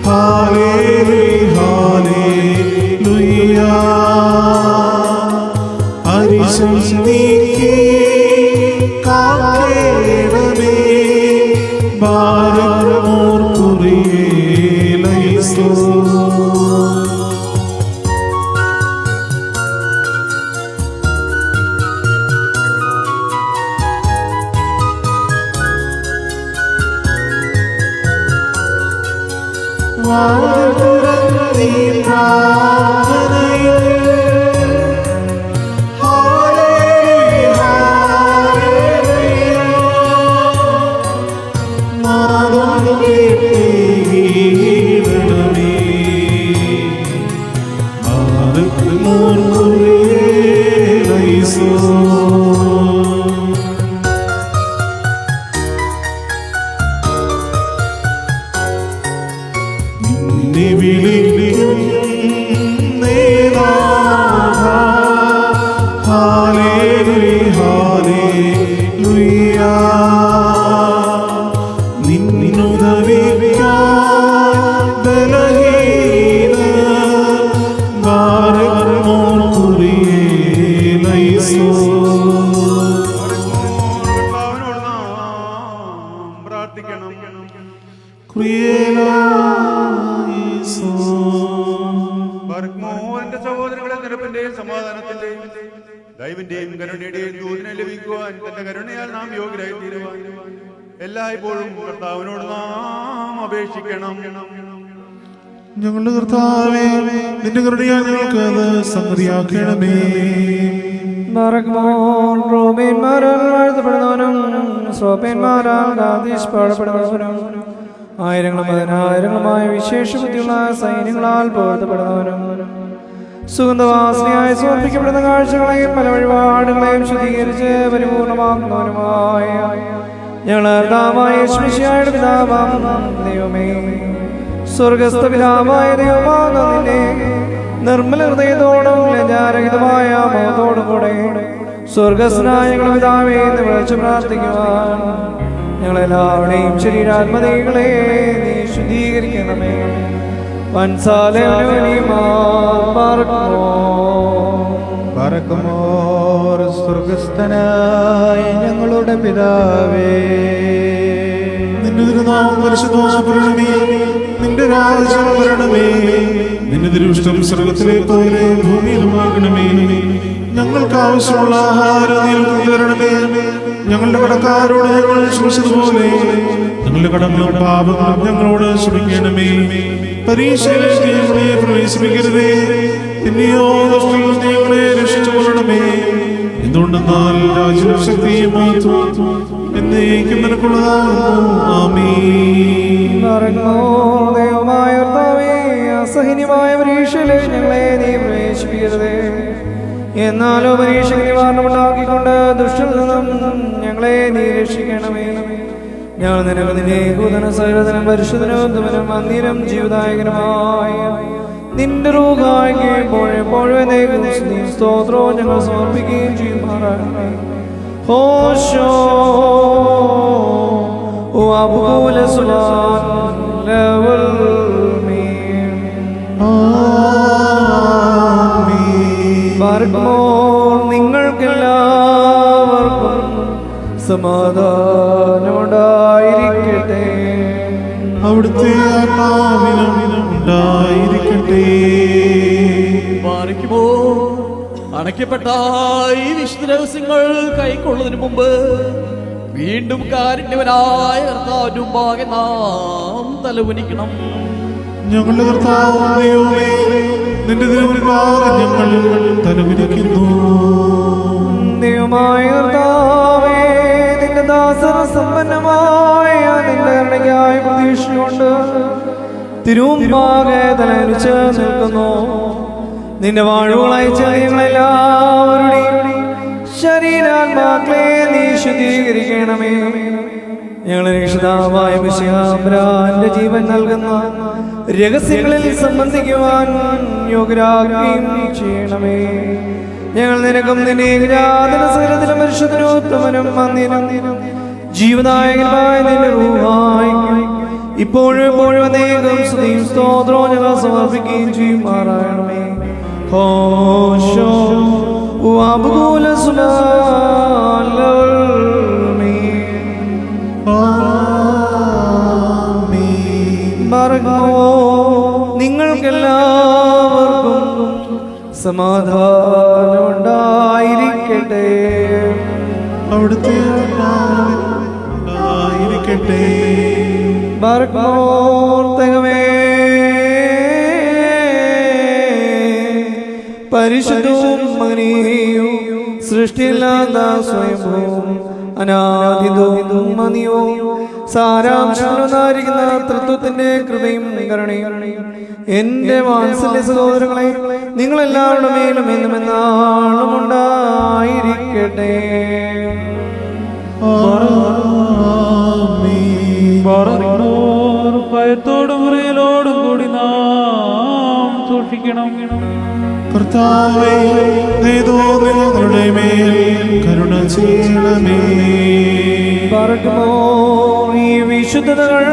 ഹല്ലേലൂയ അരിശം നീക്കി കാക്കേണമേ ഭാരമോർ കുറിയേലൈസോ എന്റെ സഹോദരങ്ങളെ നിരപ്പിന്റെയും സമാധാനത്തിന്റെയും ദൈവന്റെയും കരുണയുടെയും ദൂതിനെ ലഭിക്കുവാൻ തന്റെ കരുണയാൽ നാം യോഗ്യരായി തീരുവാൻ എല്ലായ്പ്പോഴും കർത്താവിനോട് നാം അപേക്ഷിക്കണം. ഞങ്ങളുടെ കർത്താവേ, നിന്റെ കരുണയാൽ ഞങ്ങൾക്ക് അത് സംഗതിയാക്കണമേ. ആയിരങ്ങളും പതിനായിരങ്ങളുമായ വിശേഷ ബുദ്ധിയുള്ള സൈന്യങ്ങളാൽ പോർത്തപ്പെടുന്നവനും സുഗന്ധവാസനയായി സമർപ്പിക്കപ്പെടുന്ന കാഴ്ചകളെയും പല വഴിപാടുകളെയും ശുദ്ധീകരിച്ച് പരിപൂർണമാക്കുന്നവനുമായ ഞങ്ങളുടെ യേശുമിശിഹായുടെ പിതാവാം ദൈവമേ, സ്വർഗസ്ഥ പിതാവായ ദൈവമാകുന്ന നിന്നെ നിർമ്മല ഹൃദയത്തോടും ലജ്ജാരഹിതമായ മുഖത്തോടും കൂടെ സ്വർഗസ്നായ ഞങ്ങളുടെ പിതാവേ എന്ന് വിളിച്ച് പ്രാർത്ഥിക്കുവാൻ ഞങ്ങളെല്ലാവരുടെയും ശരീരാത്മതകളെ നീ ശുദ്ധീകരിക്കണമേ. സ്വർഗസ്ഥനായ ഞങ്ങളുടെ പിതാവേ, നിന്റെ തിരുനാമം പരിശുദ്ധമാക്കണമേ. നിന്റെ രാജ്യം വരണമേ. നിന്റെ തിരുവിഷ്ടം സ്വർഗത്തിലെ പോലെ ഭൂമിയിലുമാകണമേ. ഞങ്ങൾക്ക് ആവശ്യമുള്ള ആഹാരം നീ ഞങ്ങൾക്ക് തരണമേ. ഞങ്ങളുടെ കടക്കാരോട് ഞങ്ങൾ ക്ഷമിച്ചതുപോലെ ഞങ്ങളുടെ കടങ്ങളും പാപങ്ങളും ഞങ്ങളോട് ക്ഷമിക്കണമേ. പരീക്ഷയിലേക്ക് ഞങ്ങളെ പ്രവേശിപ്പിക്കരുതേ, പിന്നെയോ ദുഷ്ടനിൽ നിന്ന് ഞങ്ങളെ രക്ഷിച്ചുകൊള്ളണമേ. എന്തുകൊണ്ടെന്നാൽ രാജ്യവും ശക്തിയും മഹത്വവും എന്നേക്കും നിനക്കുള്ളതാകുന്നു. ആമേൻ. ദൈവമായ കർത്താവേ, അസഹനീയമായ പരീക്ഷയിലേക്ക് ഞങ്ങളെ നീ പ്രവേശിപ്പിക്കരുതേ, എന്നാലോ പരീക്ഷയ്ക്ക് നിവാരണമുണ്ടാക്കിക്കൊണ്ട് ദുഷ്ടനിൽ നിന്നും ഞങ്ങളെ നീ രക്ഷിക്കണമേ. ഞങ്ങൾ നിനക്ക് നിന്റെ കൂതന സകലതനും പരിശുദ്ധനും മന്ദിരം ജീവദായകനുമായ നിന്റെ റൂഹായിക്ക് എപ്പോഴും സ്തോത്രവും ഞങ്ങൾ സമർപ്പിക്കുകയും ചെയ്യുമാറാകണമേ. ഹോശോ അബൂല സുലാൻ ലവൽ നിങ്ങൾക്കെല്ലാവർക്കും സമാധാനമുണ്ടായിരിക്കട്ടെ. അവിടുത്തെ ആത്മാവിനും ഉണ്ടായിരിക്കട്ടെ. അടയ്ക്കപ്പെട്ട ഈ വിശുദ്ധ രഹസ്യങ്ങൾ കൈക്കൊള്ളുന്നതിന് മുമ്പ് വീണ്ടും കാരുണ്യവനായ കർത്താവിന്റെ മുമ്പാകെ നാം തലകുനിക്കണം. ഞങ്ങളുടെ കർത്താവേ, നിന്റെ തിരുമുൻപാകെ ഞങ്ങൾ തലകുനിക്കുന്നു. ദൈവമായ കർത്താവേ, നിന്റെ ദാസർ സമ്പന്നമായ നിന്റെ കരുണയ്ക്കായി പ്രതീക്ഷയുണ്ട് തിരുമുമ്പാകെ തലകുനിച്ച് നിൽക്കുന്നു. നിന്റെ വാഴുകളയച്ച ഞങ്ങളെല്ലാവരുടെയും ശരീരാത്മാക്കളെ നീ ശുദ്ധീകരിക്കണമേ. ഞങ്ങളെ രക്ഷിതാവായ മിശിഹായുടെ ജീവൻ നൽകുന്ന രഹസ്യങ്ങളിൽ സംബന്ധിക്കുവാൻ യോഗ്യരാകുകയും ചെയ്യണമേ. ഞങ്ങൾ നിനക്കും നിന്റെ ഏകജാതന സകലത്തിലും പരിശുദ്ധനും ഉത്തമനും മന്ദിരം ജീവനായകനായ നിന്റെ റൂഹായിക്കും ഇപ്പോഴും എപ്പോഴും അനേകം സ്തുതിയും സ്തോത്രവും ഞങ്ങൾ സമർപ്പിക്കുകയും ചെയ്യുമാറാകണമേ. ഹോശോ വബുകുല സുലാലമേ നിങ്ങൾക്കെല്ലാവർക്കും സമാധാനം ഉണ്ടായിരിക്കട്ടെ. അവിടുത്തെ ഉണ്ടായിരിക്കട്ടെ. ബർക്കോർത്തകമേ പരിശുദ്ധവും മഹനീയവും സൃഷ്ടിയില്ലാത്ത സ്വയംഭൂവും അനാദിതവും മതിയവും സാരാംശങ്ങളായിരിക്കുന്ന തൃത്വത്തിന്റെ കൃപയും കരുണയും എന്റെ വാത്സല്യ സഹോദരങ്ങളെ നിങ്ങളെല്ലാവരുടെ മേലും എന്നും എന്നാളും ഉണ്ടായിരിക്കട്ടെ. ഭയത്തോടും മുറിയലോടും കൂടി നാം സൂക്ഷിക്കണം. കർത്താവേ, ഞങ്ങളുടെ മേൽ കരുണ ചെയ്യണമേ. ഈ വിശുദ്ധതകൾ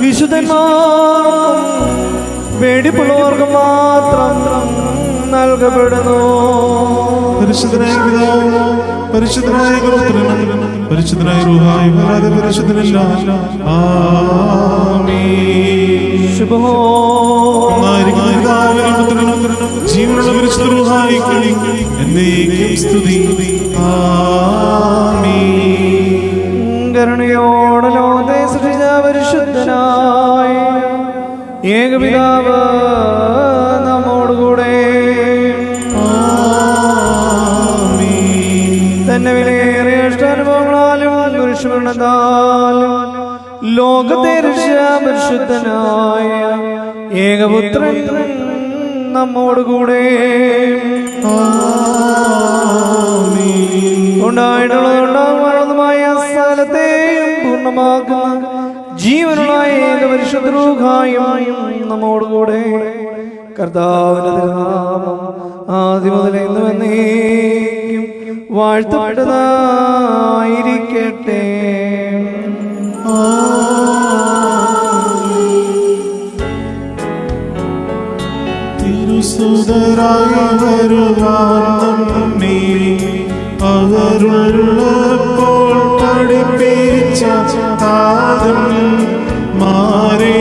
വിശുദ്ധന്മാർക്കും വെടിപ്പുള്ളവർക്ക് മാത്രം നൽകപ്പെടുന്നു. പരിശുദ്ധനായ പിതാവും പരിശുദ്ധനായ പുത്രനും പരിശുദ്ധനായ റൂഹായും അല്ലാതെ പരിശുദ്ധനില്ല. ജീവനുള്ള പരിശുദ്ധ റൂഹായിക്കും എന്നേക്കും സ്തുതി. കരുണയോടെ ലോകത്തെ സൃഷ്ടിച്ച പരിശുദ്ധനായ ഏകപിതാവ് നമ്മോടുകൂടെ തന്നെ വിലയേറിയ ഇഷ്ടാനുഭവങ്ങളാലും പുരുഷമരണത്താലും ലോകത്തെ രക്ഷിച്ച പരിശുദ്ധനായ ഏകപുത്രൻ നമ്മോടുകൂടെ ഉണ്ടായിട്ടുള്ളതുണ്ടാകുന്നതുമായ സ്ഥലത്തെയും പൂർണ്ണമാക്കുന്ന ജീവനുള്ള ഏകപരിശുദ്ധ റൂഹായും നമ്മോടുകൂടെ. കർത്താവിന്റെ തിരുനാമം ആദ്യം മുതൽ എന്നും എന്നേക്കും വാഴ്ത്തപ്പെട്ടതായിരിക്കട്ടെ. തിരുസുതരായ വരുവാൻ നമ്മെ അവരുള്ളപ്പോൾ പഠിപ്പിച്ച താതൻ മാരെ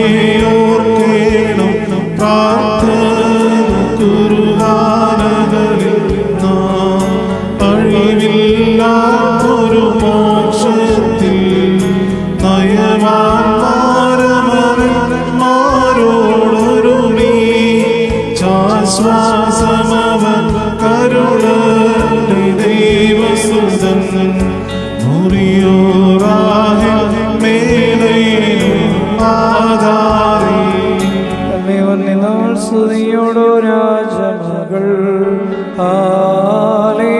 ഓർക്കേണം. പ്രാർത്ഥന കുർബാനകളിൽ നാം അഴിവില്ലാത്തൊരു മോക്ഷത്തിൽ നയവാന്മാരോടൊരു നീ ശ്വാസമവൻ കരുണയുടെ ദൈവസുതൻ മുറിയോറാഹെ മേലയിലും ആധാരേ. തന്നെവന്നിനാൾ സ്തുതിയോടോ രാജമകൾ ഹല്ലേലൂയ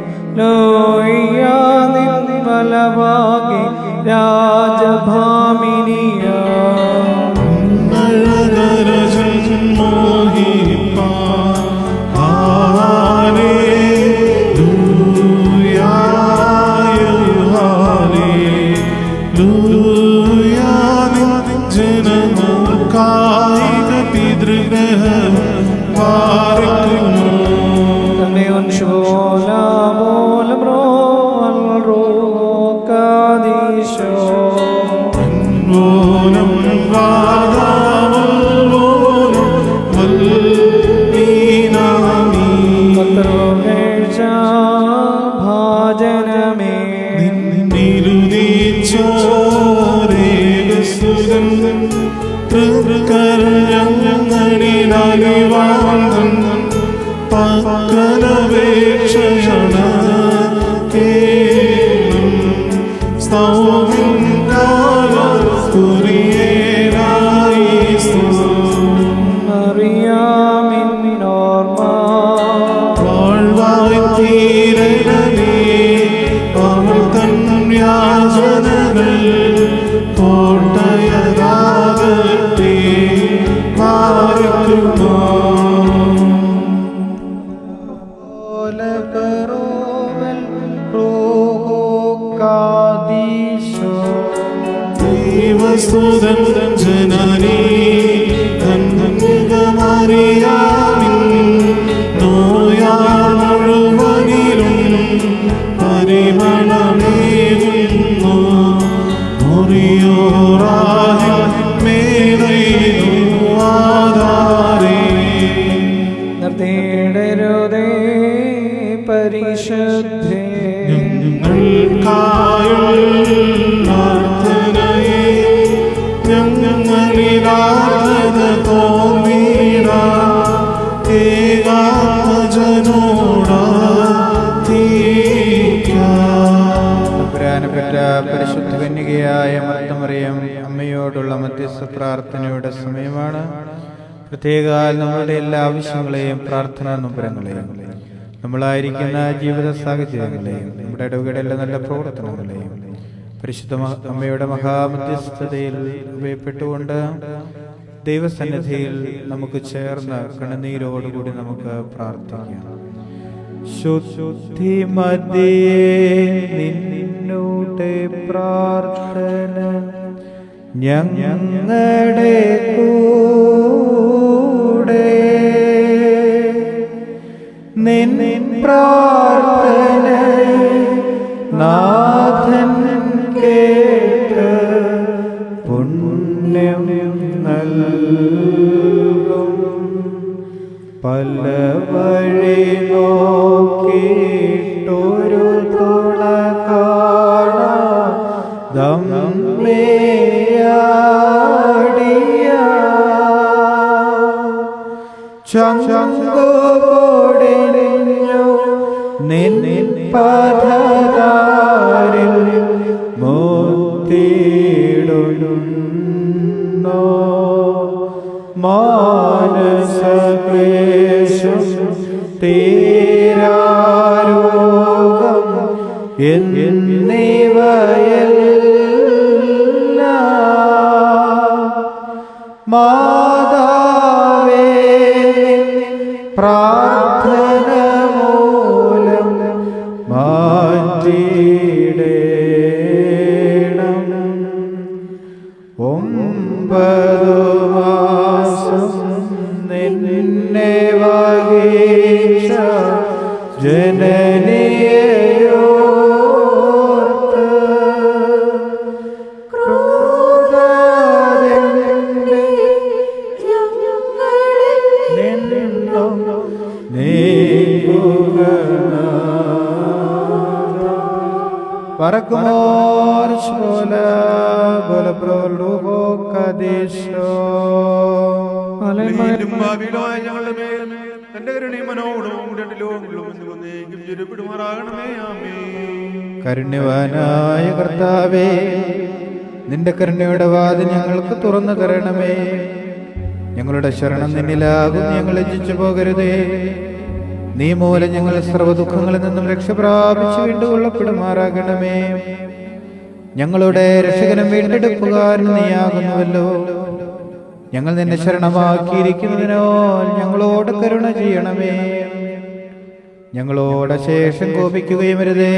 ഹല്ലേലൂയ നിൻ ബലഭാഗി രാജഭാമിനിയ തീരണമേ കാദീശോ. ദൈവസുതൻ ജനനീ കന്യകമറിയാമിൻ നോയാൽ മുഴുവനിലും പരിമളമേകുന്നു. മുറിയോറാഹിൻ മേലൈനു ആധാരേ. നിർത്തിയിടരുതേ പരിശുദ്ധേ, പെറ്റ പരിശുദ്ധ കന്യകയായ മർത്തമറിയം അമ്മയോടുള്ള മധ്യസ്ഥ പ്രാർത്ഥനയുടെ സമയമാണ്. പ്രത്യേക നമ്മളുടെ എല്ലാ ആവശ്യങ്ങളെയും പ്രാർത്ഥനാ നൊമ്പരങ്ങളെയും നമ്മളായിരിക്കുന്ന ജീവിത സാഹചര്യങ്ങളെയും നമ്മുടെ ഇടവുകടയിലെ നല്ല പ്രവർത്തനങ്ങളെയും പരിശുദ്ധ അമ്മയുടെ മഹാമധ്യസ്ഥതയിൽ ഉപയോഗപ്പെട്ടുകൊണ്ട് ദൈവസന്നിധിയിൽ നമുക്ക് ചേർന്ന് കണ്ണുനീരോടുകൂടി നമുക്ക് പ്രാർത്ഥിക്കാം. ശുദ്ധി മധ്യേ നിന്നുടെ പ്രാർത്ഥന ഞങ്ങളുടെ കൂടെ, നിൻ പ്രാർത്ഥന നാഥൻ കേട്ട് പുണ്യം നൽകും. പല വഴി നോക്കിയിട്ടൊരു തുണ കാണാടിയ ചങ്കുപൊടിഞ്ഞു നിൻ പദതാരിൽ മോത്തിടുന്നു. മാനസക്ലേശം തീരാരോഗം എന്നിവയെല്ലാം മാതാവേ പ്രാർത്ഥന മൂലം മാറ്റിയിടേണം. 9 മാസം നിന്നെ വഹിച്ച ജനനിയോർത്ത് ക്രൂരതന്റെ നിന്നും നീക്കുക. പറക്കുമോർ ശോല ബലപ്രലോഭോ കദേശോ. ഞങ്ങളുടെ മേൽ തന്റെ കരുണയും മനോഗുണവും രണ്ട് ലോകങ്ങളും ചുരുപ്പിടുമാറാകണമേ. ആമേൻ. കരുണ്യവാനായ കർത്താവേ, നിന്റെ കരുണയുടെ വാതിൽ ഞങ്ങൾക്ക് തുറന്നു തരണമേ. ഞങ്ങളുടെ ശരണം നിന്നിലാകും, ഞങ്ങൾ ലജ്ജിച്ചു പോകരുതേ. നീ മൂലം ഞങ്ങൾ സർവ്വദുഃഖങ്ങളിൽ നിന്നും രക്ഷ പ്രാപിച്ചു വീണ്ടുകൊള്ളപ്പെടുമാറാകണമേ. ഞങ്ങളുടെ രക്ഷകനും വീണ്ടെടുപ്പുകാരനും നീയാകുന്നുവല്ലോ. ഞങ്ങൾ നിന്നെ ശരണമാക്കിയിരിക്കുന്നതിനോ ഞങ്ങളോട് കരുണ ചെയ്യണമേ. ഞങ്ങളോട് ശേഷം കോപിക്കുകയും വരുതേ.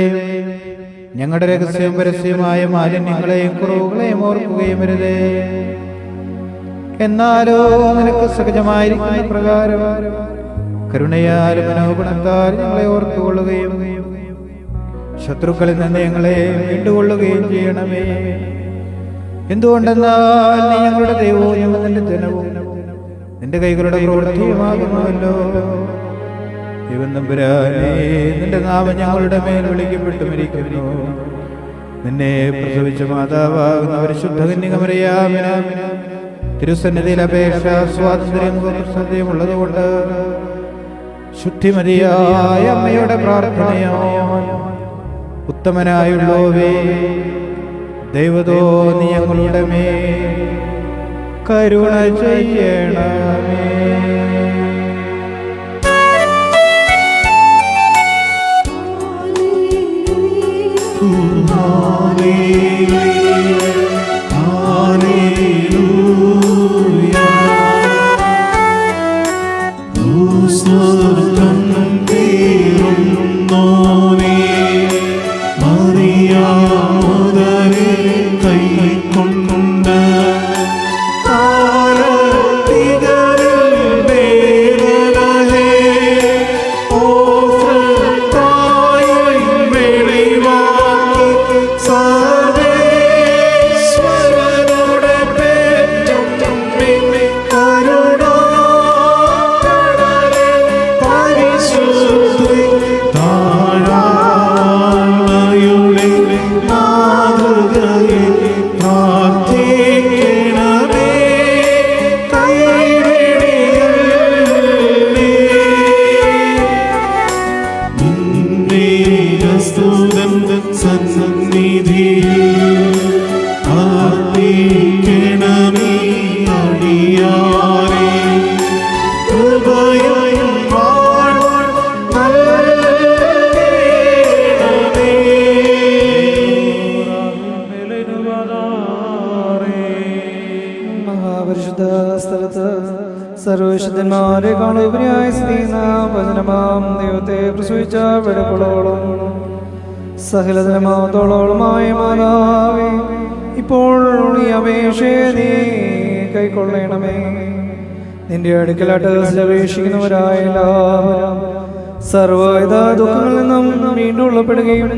ഞങ്ങളുടെ രഹസ്യവും പരസ്യമായ മാലിന്യങ്ങളെയും കുറവുകളെയും ഓർക്കുകയും വരുതേ. എന്നാലോ നിനക്ക് സഹജമായിരിക്കുന്ന പ്രകാരം കരുണയാലും മനോഗുണത്താൽ ഞങ്ങളെ ഓർത്തുകൊള്ളുകയും ശത്രുക്കളിൽ നിന്ന് ഞങ്ങളെ വീണ്ടുകൊള്ളുകയും ചെയ്യണമേ. എന്തുകൊണ്ടെന്നാൽ നീ ഞങ്ങളുടെ ദൈവവും ഞങ്ങൾ നിന്റെ ജനവും നിന്റെ കൈകളുടെ പ്രവൃത്തിയുമാകുന്നുവല്ലോ. ദൈവം തമ്പുരാനേ, നിന്റെ നാമം ഞങ്ങളുടെ മേൽ വിളിക്കപ്പെട്ടുമിരിക്കുന്നു. നിന്നെ പ്രസവിച്ച മാതാവാകുന്ന പരിശുദ്ധ കന്യകമറിയാമിന് തിരുസന്നിധിയിൽ അപേക്ഷ സ്വാതന്ത്ര്യം ഉള്ളതുകൊണ്ട് ശുദ്ധിമതിയായ അമ്മയുടെ പ്രാർത്ഥനയോ ഉത്തമനായുള്ളോവേ, ദൈവതോ നീ ഞങ്ങളുടെ മേൽ കരുണ ചെയ്യണമേ. Maria സർവശുദ്ധന്മാരെക്കാളുപരിയായ സ്ത്രീന വചനമാം ദൈവത്തെ പ്രസവിച്ച വെടുപ്പുകളോളം സകലതരമാത്തോളമായ മാതാവേ, ഇപ്പോൾ ഈ അപേക്ഷയെ നീ കൈക്കൊള്ളണമേ. നിന്റെ അടുക്കലാട്ട് അപേക്ഷിക്കുന്നവരായ എല്ലാവരും സർവ്വവിധ ദുഃഖങ്ങളിൽ നിന്നും വീണ്ടും ഉള്ളപ്പെടുകയും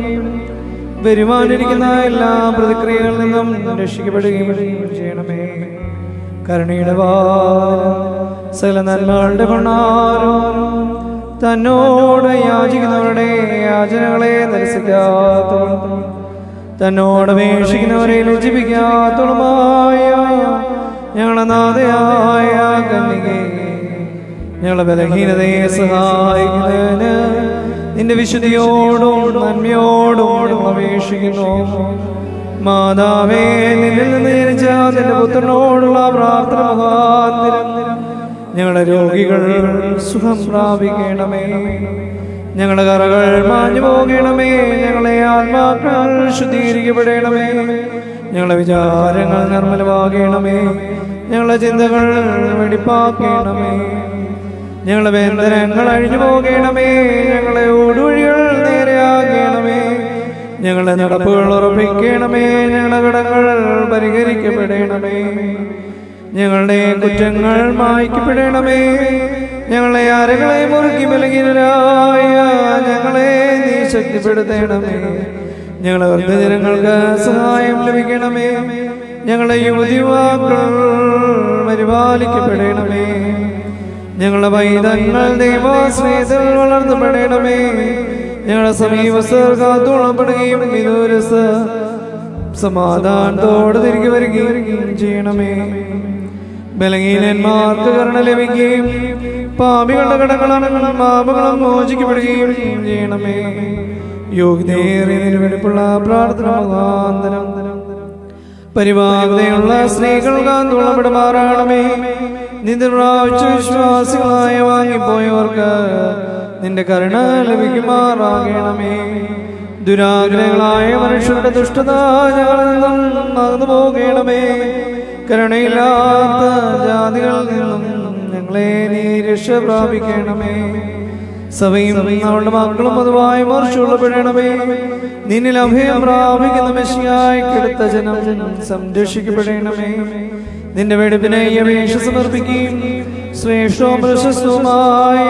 വരുവാനിരിക്കുന്ന എല്ലാ പ്രതിക്രിയകളിൽ നിന്നും രക്ഷിക്കപ്പെടുകയും ചെയ്യണമേ. കരുണയുടെ വാതിലും സകല നന്മകളുടെ ഭണ്ഡാരവും തന്നോട് യാചിക്കുന്നവരുടെ യാചനകളെ നിരസിക്കാത്തോളം തന്നോട് അപേക്ഷിക്കുന്നവരെ ലജ്ജിപ്പിക്കാത്തോളമായ ഞങ്ങളുടെ നാഥയായ കന്യകേ, ഞങ്ങളുടെ ബലഹീനതയെ സഹായിക്കുന്നതിന് നിന്റെ വിശുദ്ധിയോടും നന്മയോടും അപേക്ഷിക്കുന്നു. മാതാവേ, നിന്നിൽ നിന്ന് ജനിച്ച നിന്റെ പുത്രനോടുള്ള പ്രാർത്ഥന മുഖാന്തരം ഞങ്ങളുടെ രോഗികൾ സുഖം പ്രാപിക്കണമേ. ഞങ്ങളുടെ കറകൾ മാഞ്ഞു പോകണമേ. ഞങ്ങളെ ആത്മാക്കൾ ശുദ്ധീകരിക്കപ്പെടണമേ. ഞങ്ങളുടെ വിചാരങ്ങൾ നിർമ്മലമാകണമേ. ഞങ്ങളുടെ ചിന്തകൾ വെടിപ്പാക്കണമേ. ഞങ്ങളുടെ ബന്ധനങ്ങൾ അഴിഞ്ഞു പോകണമേ. ഞങ്ങളെ ഊടുവഴികൾ നേരെയാകണമേ. ഞങ്ങളുടെ നടപ്പുകൾ ഉറപ്പിക്കണമേ. ഞങ്ങളുടെ കടങ്ങൾ പരിഹരിക്കപ്പെടണമേ. ഞങ്ങളുടെ കുറ്റങ്ങൾ മായ്ക്കപ്പെടണമേ. ഞങ്ങളെ അരകളെ മുറുക്കി ബലഹീനരായ ഞങ്ങളെ നീ ശക്തിപ്പെടുത്തണമേ. ഞങ്ങളെ വൃദ്ധജനങ്ങൾക്ക് സഹായം ലഭിക്കണമേ. ഞങ്ങളുടെ യുവതിയുവാക്കൾ പരിപാലിക്കപ്പെടണമേ. ഞങ്ങളുടെ പൈതങ്ങൾ ദൈവാശ്രയത്തിൽ വളർത്തപ്പെടണമേ. ഞങ്ങളുടെ സമീപസ്ഥർ കാത്തുകൊള്ളപ്പെടുകയും വിദൂരസ്ഥ സമാധാനത്തോട് തിരികെ വരികയും ചെയ്യണമേ. ബലഹീനന്മാർക്ക് കരുണ ലഭിക്കുകയും പാപികളുടെ കടങ്ങളും പാപങ്ങളും മോചിക്കപ്പെടുകയും ചെയ്യണമേ. യോഗ്യതയേറിയതിനു വേണ്ടിയുള്ള പ്രാർത്ഥന മുഖാന്തരം പരിപാകതയുള്ള സ്ത്രീകൾ കാത്തുകൊള്ളപ്പെടുമാറാണമേ. നിന്റെ പ്രാപിച്ച വിശ്വാസികളായ വാങ്ങിപ്പോയവർക്ക് നിന്റെ കരുണ ലഭിക്കുമാറാകണമേ. ദുരാഗ്രഹങ്ങളായ മനുഷ്യരുടെ ദുഷ്ടത ഞങ്ങളിൽ നിന്നും നടന്നു പോകണമേ. കരുണയില്ലാത്ത ജാതികളിൽ നിന്നും ഞങ്ങളെ നീ രക്ഷ പ്രാപിക്കണമേ. സഭയും അവളുടെ മക്കളും പൊതുവായി മോർച്ചുള്ളപ്പെടണമേ. നിന്നിൽ അഭയം പ്രാപിക്കുന്ന മെസ്സിയായിക്കെടുത്ത ജനം സംരക്ഷിക്കപ്പെടണമേ. നിന്റെ വെടിപ്പിനെ ഈ അപേക്ഷ സമർപ്പിക്കുകയും ശ്രേഷ്ഠവും പ്രശസ്തവുമായ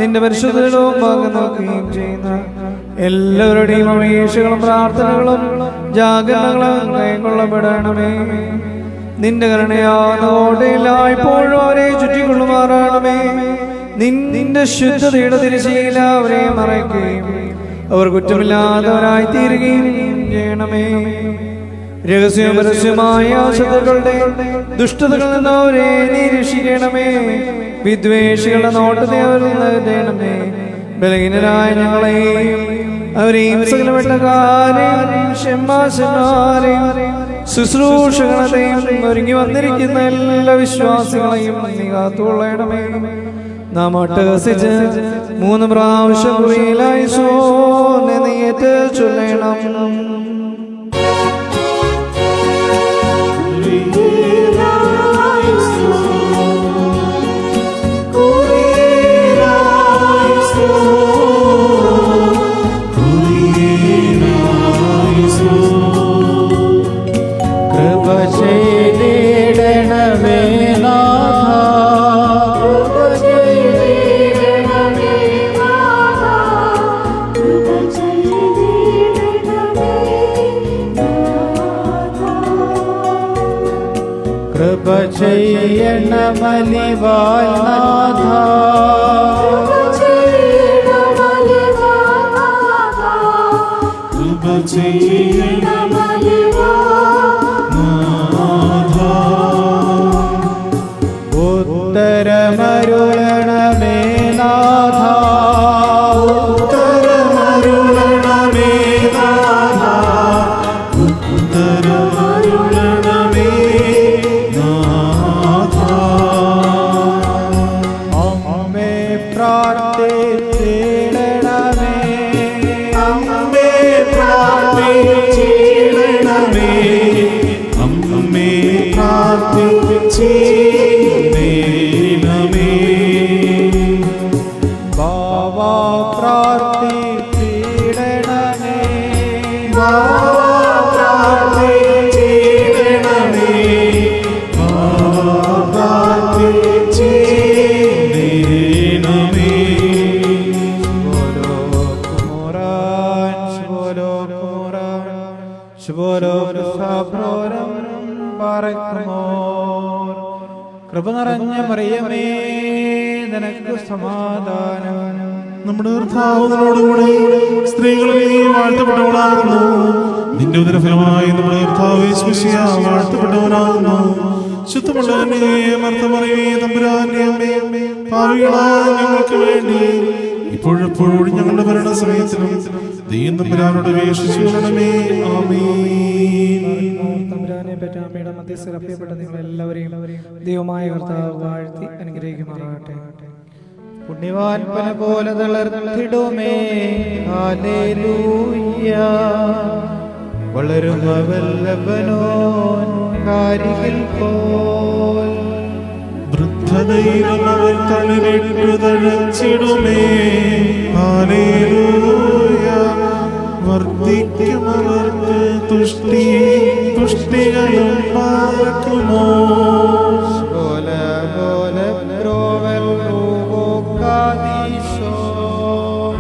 നിന്റെ പരിശുദ്ധവും ഭാഗം നോക്കുകയും ചെയ്യുന്ന എല്ലാവരുടെയും അപേക്ഷകളും പ്രാർത്ഥനകളും ജാഗരണങ്ങളും കൈക്കൊള്ളപ്പെടണമേ. നിന്റെ കരുണയാതോടെ എല്ലായ്പ്പോഴും അവരെ ചുറ്റിക്കൊള്ളുമാറാണമേ. നിന്റെ ശുദ്ധതയുടെ തിരശ്ശീല അവരെ മറയ്ക്കുകയും അവർ കുറ്റമില്ലാത്തവരായി തീരുകയും ചെയ്യണമേ. രഹസ്യവും പരസ്യമായ ശത്രുക്കളുടെ ദുഷ്ടതകളിൽ നിന്ന് അവരെ നീ രക്ഷിക്കണമേ. വിദ്വേഷികളുടെ നോട്ടത്തെ അവരിൽ നേടണമേ. ബലഹീനരായ ഞങ്ങളെയും അവരെയും സകലവെട്ടക്കാരെയും ഷെമ്മാശന്മാരെയും ശുശ്രൂഷകളെയും ഒരുങ്ങി വന്നിരിക്കുന്ന എല്ലാ വിശ്വാസികളെയും നീ കാത്തുകൊള്ളണമേ. നാം അട്ടഹസിച്ച് 3 പ്രാവശ്യം കുറിയിലായി സോനെ നീയേറ്റ് ചൊല്ലണം. ചെയ്യണമലിവാൽനാഥ കൃപ ചെയ്യണമലിവാൽനാഥ ഉത്തരമരുളണമേ നാഥ ഉത്തരമരുളണമേ നാഥ ഉത്തരമരുളണമേ നാഥ അമ്മേ പ്രാർത്ഥിച്ചിടണമേ അമ്മേ പ്രാർത്ഥിച്ചിടണമേ അമ്മേ പ്രാർത്ഥിച്ചിടണമേ കൃപ നിറഞ്ഞ മറിയമേ നിനക്ക് സമാധാനം. നമ്മുടെ കർത്താവിനോടുകൂടെ സ്ത്രീകളിൽ നീ വാഴ്ത്തപ്പെട്ടവളാകുന്നു. നിന്റെ ഉദരഫലമായി നമ്മുടെ കർത്താവ് യേശുമിശിഹ വാഴ്ത്തപ്പെട്ടവനാകുന്നു. ശുദ്ധമുള്ളവനെ മർത്തമറിയമേ തമ്പുരാന്റെ അമ്മേ, പാപികളായ ഞങ്ങൾക്ക് വേണ്ടി ഇപ്പോഴെപ്പോഴും ഞങ്ങളുടെ മരണസമയത്തിലും ദൈവം തമ്പുരാനോട് അപേക്ഷിച്ചു കൊള്ളണമേ. ആമേൻ. തമ്പുരാനെ പറ്റി അമ്മയുടെ മധ്യസ്ഥ പ്രിയപ്പെട്ട നിങ്ങളെല്ലാവരെയും ദൈവമായ കർത്താവ് വാഴ്ത്തി അനുഗ്രഹിക്കുമാറാകട്ടെ. പുണ്യവാൻപന പോലെ തളർത്തിടുമേ. ഹല്ലേലൂയ. വളരുമ വല്ലഭനോൻ കാരികിൽ പോൽ. വൃദ്ധതയിലും അവർ തളിരിട്ടു തഴച്ചിടുമേ. ഹല്ലേലൂയ. വർദ്ധിക്കും അവർക്ക് തുഷ്ടികളും പാർക്കുമോ.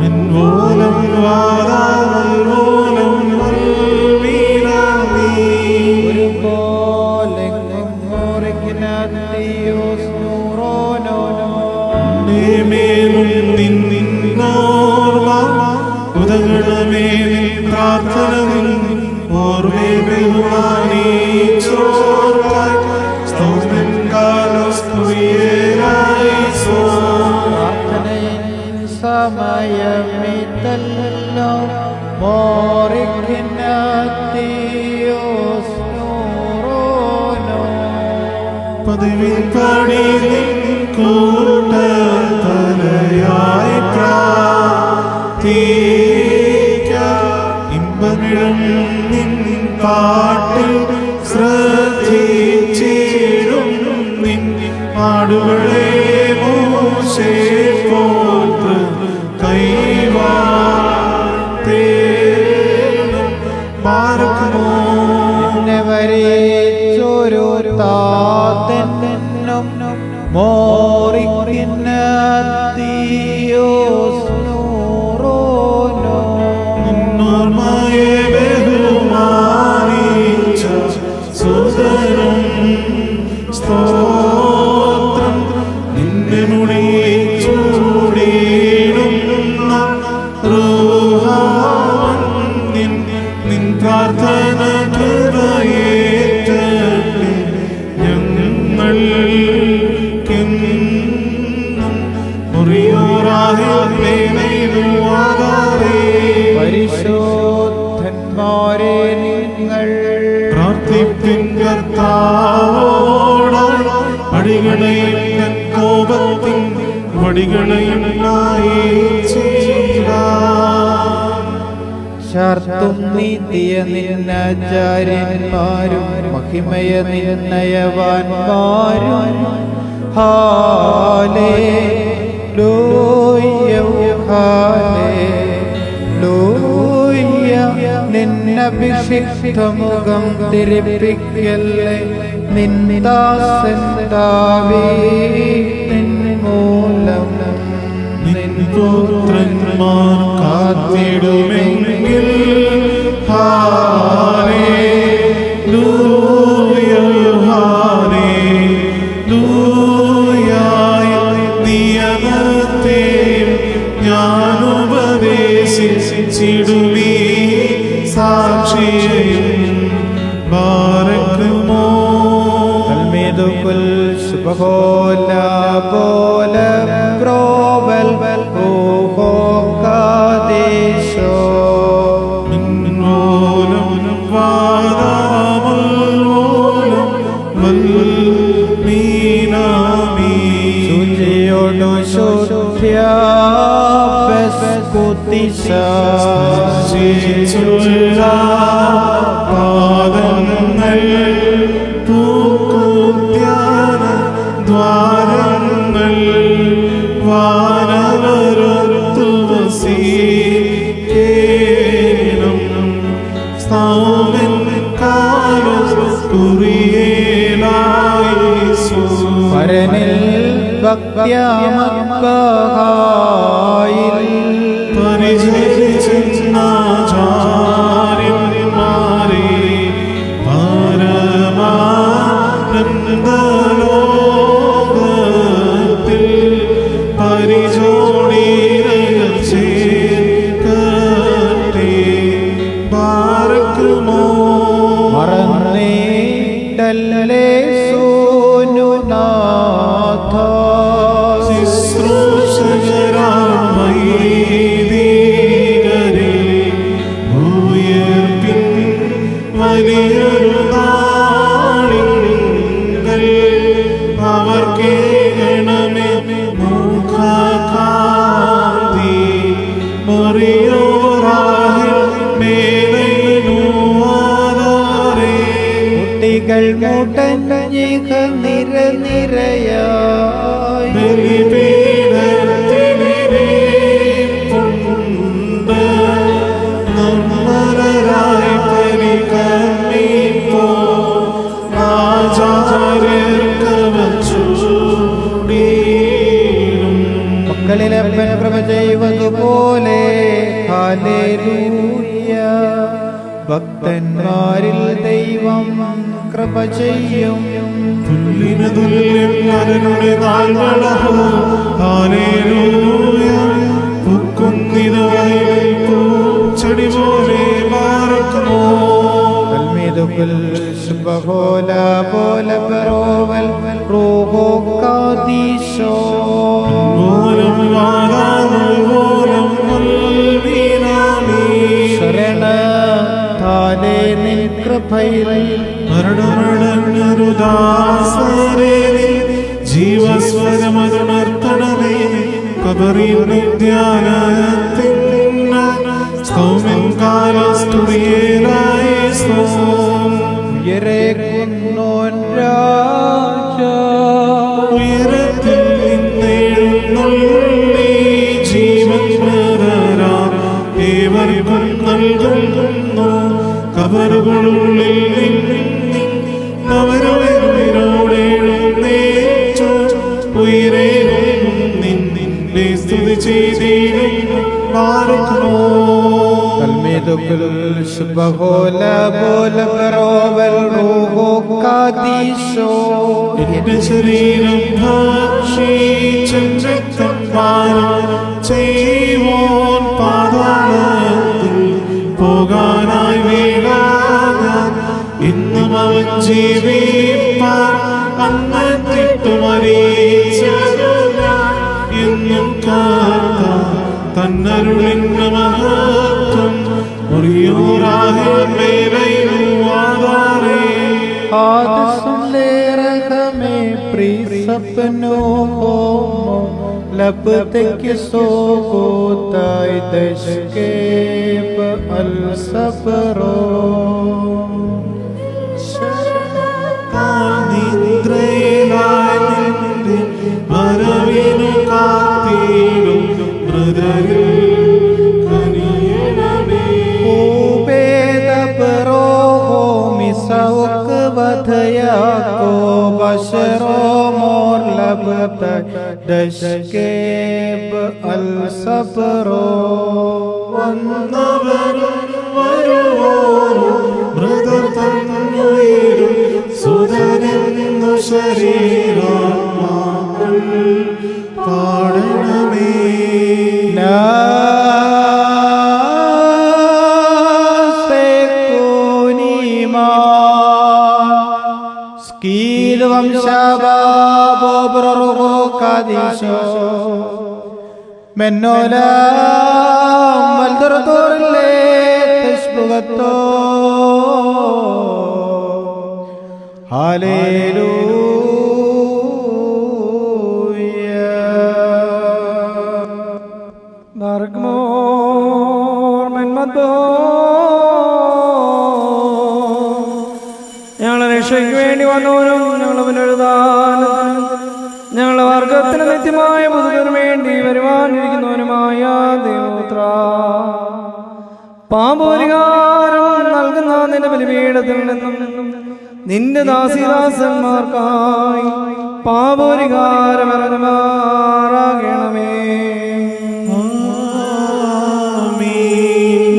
മിൻവോലം വാദാമൽവോലം വൽമീനാമീ. മേലും നിന്നോർമ്മ ഉദകണമേ. പ്രാർത്ഥന ഓർമ്മേ ബഹുമാനിച്ചോർക്കായി സ്തോത്രം കാലസ്തുയേരായിസോ. സമയമിതല്ലോ മോറിക്കിനോ പതിവിൻ പടി കൂട്ടത്തലയായി പ്രാർത്ഥിക്കാം. ഇമ്പമിഴം നിൻ പാട്ടിൽ ശ്രദ്ധിച്ചിടും. നിൻ പാടുകളെ മോശെ പോൽ കൈവാഴ്ത്തേണം. പാർക്കുമോ വരേച്ചൊരു താതനും മോറിക്കിനോറോനോ. നിന്നോർമ്മയെ ബഹുമാനിച്ച സുതരും സ്തോത്രം. നിന്നെ മുടി ചൂടിടുന്ന റൂഹാവൻ നിൻ പ്രാർത്ഥന കൃപയേറ്റട്ടെ. ഞങ്ങൾക്കെന്നും മുറിയോറാകെ പരിശോധന്മാരെ നിങ്ങൾ പ്രാർത്ഥിപ്പിൻ കർത്താവോടായി. അടികളെയും തൻ കോപത്തിൻ വടികളെയും ശർത്തും നീതിയ നിന്നാചാര്യന്മാരും മഹിമയ നിർണയവാന്മാരും ഹല്ലേലൂയ ഹല്ലേലൂയ. നിന്നഭിഷിക്തമുഖം തിരിപ്പിക്കല്ലേ. നിന്ദാസൻ ദാവീദിൻ മൂലം നിൻ പുത്രന്മാർ കാത്തിടുമെങ്കിൽ. Hallelujah hallelujah. നിയമത്തെ ഞാൻ ഉപദേശിച്ചിടുമീ സാക്ഷിയെയും ബാരക്കുമോ. കൽമേതുകുൽ ശുഭഹോല പോല പ്രോവൽ ഓഹോ കാദേശോ. മിൻവോലം വാദാമൽവോലം വൽമീനാമീ. ശുചിയോടു ശുദ്ധ്യാപസ്കുതിശ. പാദങ്ങൾ പൂക്കുദ്യാന ദ്വാരങ്ങൾ വാനവരത്തു വസീകേണം. സൗമൻ കാലോസ് കുറിയേലായിസോ പരനിൽ ഭക്ത്യാമക്കായിൽ പരിചരിച്ചെന്നാചാര്യന്മാരെ പരമാനന്ദലോകത്തിൽ പരിചോടിരകൾ ചേർക്കട്ടെ ബാരക്കുമോ മറന്നേടല്ലേ സോനുനാഥ ശുശ്രൂഷകരാമൈദീകരെ ഉയർപ്പിൻ വലിയൊരു നാളിങ്കൽ അവർക്കേകണമേ മുഖകാന്തി മറിയോറാഹിൽ മേലയിലുവാതാരേ കുട്ടികൾ മുടഞ്ഞിക നിരനിരയായി ബലിപീഠത്തിനിരേപ്പുണ്ട് നിർമ്മലരായി പരികർമ്മിപ്പോ ആചാര്യർക്ക് വച്ചൂടീടും മക്കളിലപ്പൻ കൃപ ചെയ്വതുപോലെ ഹല്ലേലൂയ ഭക്തന്മാരിൽ ദൈവം കൃപ ചെയ്യും പുല്ലിനു തുല്യം നരനുടെ നാൾവളഹോ ഹല്ലേലൂയ പൂക്കുന്നിതായി പൂച്ചെടി പോലെ പാർക്കുമോ തൽമീദുൽ സുബ്ഹോല പോല പരോവൽ റൂഹോ കാദീശോ മൂലം വാദാമുൽ മൂലം മുൽമീനാമീ ശരണ താലേ നിൻ കൃപയിൽ മരണമടങ്ങരുദാസരേ ജീവസ്വരമതുണർത്തണമേ കബറിധ്യാനത്തിൻ സൗമ്യൻ കാലസ്തുതിയേലായി സ്വം ഉയരെ കുന്നോൻ രാജ ഉയരത്തിൽ നിന്നെഴുന്നള്ളി ജീവൻ പ്രദരാം ഏവർക്കും നൽകുന്നു കബറുകളുള്ളിൽ അവരോടെഴുന്നേറ്റു ഉയരേറും നിന്നെ സ്തുതി ചെയ്തിരുന്നു പാർക്കുമോ തൽമീദുൽ സുബ്ഹോല പോല പരോവൽ റൂഹോ കാദീശോ എന്റെ ശരീരം ഭക്ഷിച്ചും രക്തം പാനം ചെയ്യുവോൻ പാതാളത്തിൽ പോകാനായി വീഴാൻ ഇന്നും അവൻ ജീവിപ്പാൻ അന്നത്തിട്ടു മരിച്ചതുമില്ല. എന്നും കാത്ത തന്നരുളിന്റെ മഹത്വം മുറിയോറാഹിൽ മേലയിലുവാതാരേ आज सुन ले रखमे प्री सपनों हो लब तक सो गोताई दश के अल सफरो നിദ്രയിലായി നിന്റെ വരവിനു കാത്തിടും മൃദരിൽ കനിയണമേ ऊबेद परो हो मिसौक वधया को बशरो मोर लब तक दश के अल सफरो വന്നവരും വരുവോരും മൃദർ തന്നുയിരും സുതരെന്നു ശരീരാത്മാക്കൾ പാടണമേ Skil vamshaba bobrorgo kadisho mennola maldortorle tashbugato hallelujah Bargmor men maddo ഞങ്ങളെ രക്ഷയ്ക്ക് വേണ്ടി വന്നവനും ഞങ്ങളെ പുനരുദ്ധാനത്തിനും ഞങ്ങളുടെ വർഗത്തിന് നിത്യമായ പുതുക്കിന് വേണ്ടി വരുവാനിരിക്കുന്നവനുമായ ദൈവപുത്ര പാപപരിഹാരം നൽകുന്ന നിൽക്കുന്ന നിന്റെ ബലിപീഠത്തിൽ നിന്നും നിന്റെ ദാസിദാസന്മാർക്കായി പാപപരിഹാരമരണമാറാകണമേ.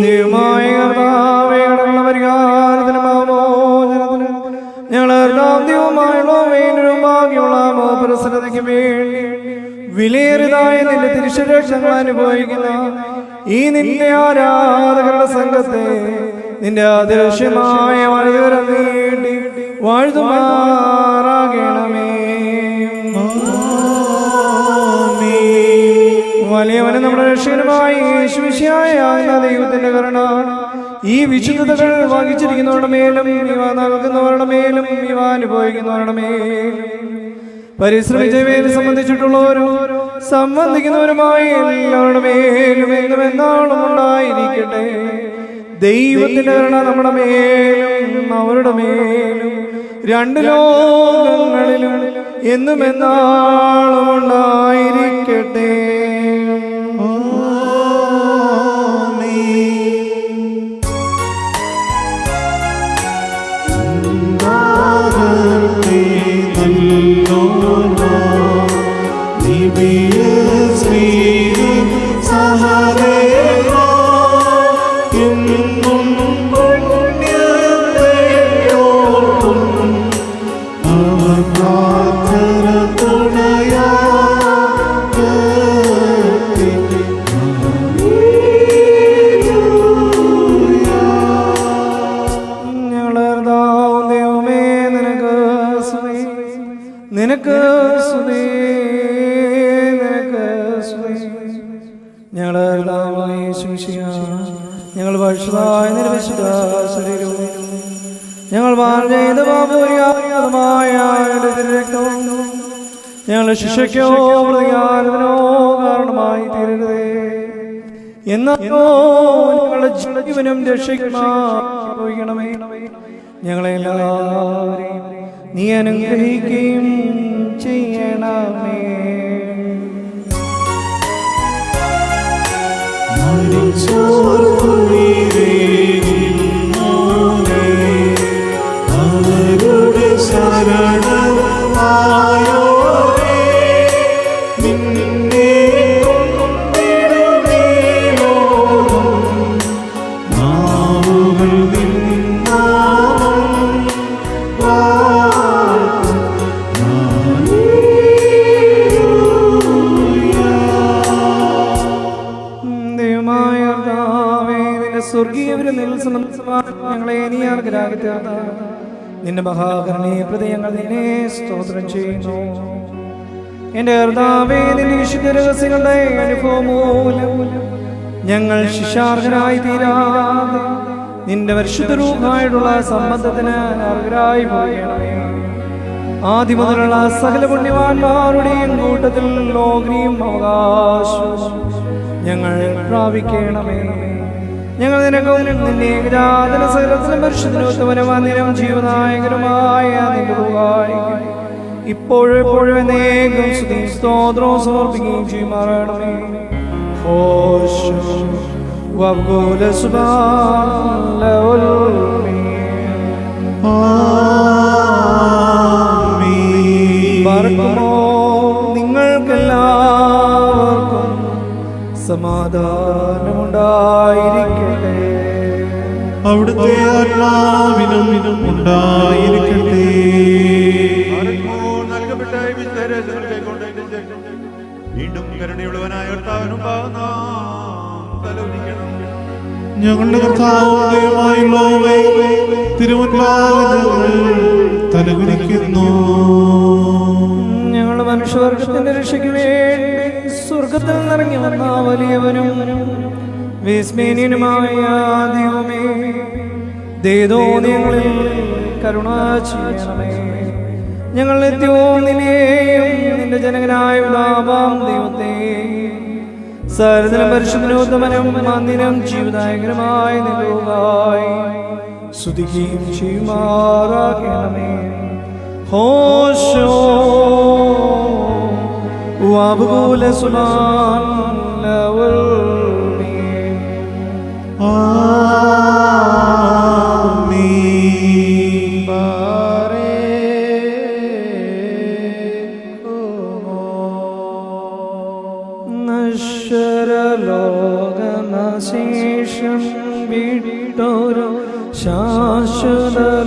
ദൈവമായ കർത്താവേ, കടങ്ങളുടെ പരിഹാരത്തിന് പാപമോചനത്തിന് ഞങ്ങളെ ദൈവമായുള്ള വീണ്ടും ബാക്കിയുള്ള മോപരസരതയ്ക്ക് വേണ്ടി വിലയേറിയതായ നിന്റെ തിരുശരക്ഷങ്ങൾ അനുഭവിക്കുന്ന ഈ നിന്റെ ആരാധകരുടെ സംഘത്തെ നിന്റെ അദൃശ്യമായ വഴികരം നീട്ടി വാഴ്ത്തുമാറാകണമേ. വലിയവനും നമ്മുടെ രക്ഷകനുമായി യേശുമിശിഹായ ദൈവത്തിന്റെ കരുണ ഈ വിശുദ്ധതകൾ വഹിച്ചിരിക്കുന്നവരുടെ മേലും ഇവ നൽകുന്നവരുടെ മേലും ഇവ അനുഭവിക്കുന്നവരുടെ മേലും പരിശ്രമിച്ചവയെ സംബന്ധിച്ചിട്ടുള്ളവരും സംബന്ധിക്കുന്നവരുമായി എല്ലാവരുടെ മേലും എന്നും എന്നാളും ഉണ്ടായിരിക്കട്ടെ. ദൈവത്തിന്റെ കരുണ നമ്മുടെ മേലും അവരുടെ മേലും രണ്ട് ലോകങ്ങളിലും എന്നും എന്നാളും ഉണ്ടായിരിക്കട്ടെ. ഞങ്ങൾ വർഷമായ നിരവിശുദ്ധ ശരീരവും ഞങ്ങൾ വാഴ്ച പാപപരിഹാരമായ രക്തവും ഞങ്ങളുടെ ശിക്ഷയ്ക്കോ പ്രതികാരത്തിനോ കാരണമായി തീരരുതേ. എന്നാലോ ഞങ്ങളുടെ ജീവനും രക്ഷിക്കണമേ. ഞങ്ങളെല്ലാവരെയും നീ അനുഗ്രഹിക്കുകയും ചെയ്യണമേ. അവരുടെ ശരണമായോരേ നിന്നെ നാവുകൾ ഞങ്ങളെ നീ ആർഗ്രാഹി തീർത്ത നിന്റെ മഹാകരുണയെ പ്രതി ഞങ്ങൾ നിന്നെ സ്തോത്രം ചെയ്യുന്നു. എന്റെ കർത്താവേ, നിന്റെ വിശുദ്ധ രഹസ്യങ്ങളുടെ അനുഭവം മൂലം ഞങ്ങൾ ശിക്ഷാർഹരായി തീരാതെ നിന്റെ പരിശുദ്ധ രൂപമായിട്ടുള്ള സംബന്ധത്തിന് അർഹരായി പോകണമേ. ആദ്യം മുതലുള്ള സകല പുണ്യവാന്മാരുടെയും കൂട്ടത്തിൽ ലോകയും അവകാശവും ഞങ്ങൾ പ്രാപിക്കണമേ. ഞങ്ങൾ നിനക്കും നിന്റെ ഏകജാതന സകലത്തിലും പരിശുദ്ധനും ജീവനായകരുമായ നിന്റെ രൂപമായിരിക്കും ഇപ്പോഴും എപ്പോഴും എന്നേക്കും സ്തുതിയും സ്തോത്രവും സമർപ്പിക്കുകയും ചെയ്യുമാറാകണമേ. നിങ്ങൾക്കെല്ലാവർക്കും സമാധാനമുണ്ടായിരിക്കട്ടെ. അവിടുത്തെ ആത്മാവിനും ഉണ്ടായിരിക്കട്ടെ. നൽകപ്പെട്ട വീണ്ടും കരുണയുള്ളവനായ കർത്താവിനും തലോലിക്കണം. ഞങ്ങളുടെ കർത്താവും ദൈവമായുള്ളവേ, തിരുമുൻപാകെ ഞങ്ങൾ തലകുനിക്കുന്നു. ഞങ്ങളുടെ മനുഷ്യവർഗത്തിന്റെ രക്ഷയ്ക്ക് വേണ്ടി സ്വർഗത്തിൽ നിറങ്ങി വന്ന വലിയവനും വിസ്മയനുമായ ദൈവമേ, ഞങ്ങളിൽ കരുണ ചെയ്യണമേ. ഞങ്ങൾ നിത്യവും നിന്നെയും നിന്റെ ജനകനായ ഉദാപാം ദൈവത്തെ സകലത്തിലും പരിശുദ്ധനോത്തമനും മന്ദിരം ജീവദായകരമായ നിലവുകായി സ്തുതിക്കുകയും ചെയ്യുമാറാകണമേ. ഹോശോ വബൂല സുലാൻ ലവൽ ശാശ്വതലോകേ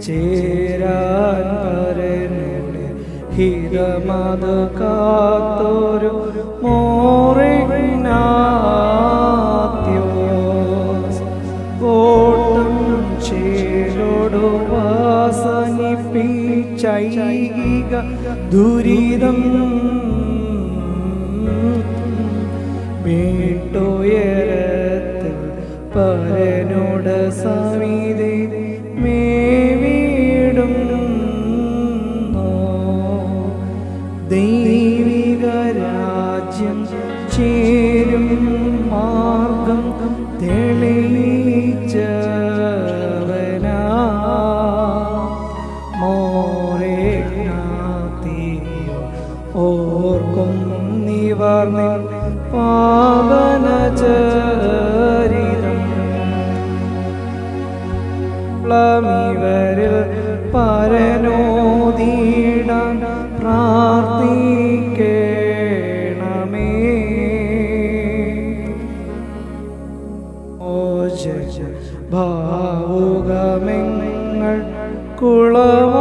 ചേരാൻ പരനുടെ ഹിതമത് കാത്തൊരു മോറിനാത്യോസ് ഓട്ടം ചേരോടു വാസനിപ്പിച്ചൈക ദുരിതം വീട്ടുയരത്തിൽ പരനോട് സമിതി മേവിടും ദൈവിക രാജ്യം ചേരും മാർഗം തെളിയിച്ചവനാ മോറേനാത്തിയോ ഓർക്കും നിവർന്നിൽ പാവനചരിതം പ്ലമിവരിൽ പരനോദീടാൻ പ്രാർത്ഥിക്കണമേ. ഓജ ഭാവുകമെങ്ങൾ കുളവാങ്ങേണമേ.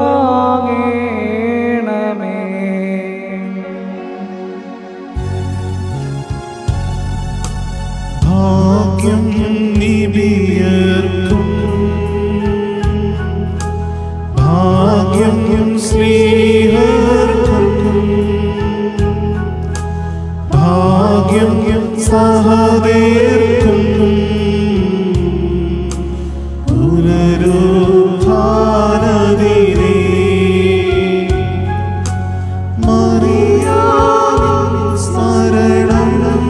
ഭാഗ്യം നിബിയർക്കും ഭാഗ്യം സ്നേഹർക്കും ഭാഗ്യം സഹദേർക്കും പുനരുത്ഥാനദിനേ മറിയാമിൻ സ്മരണം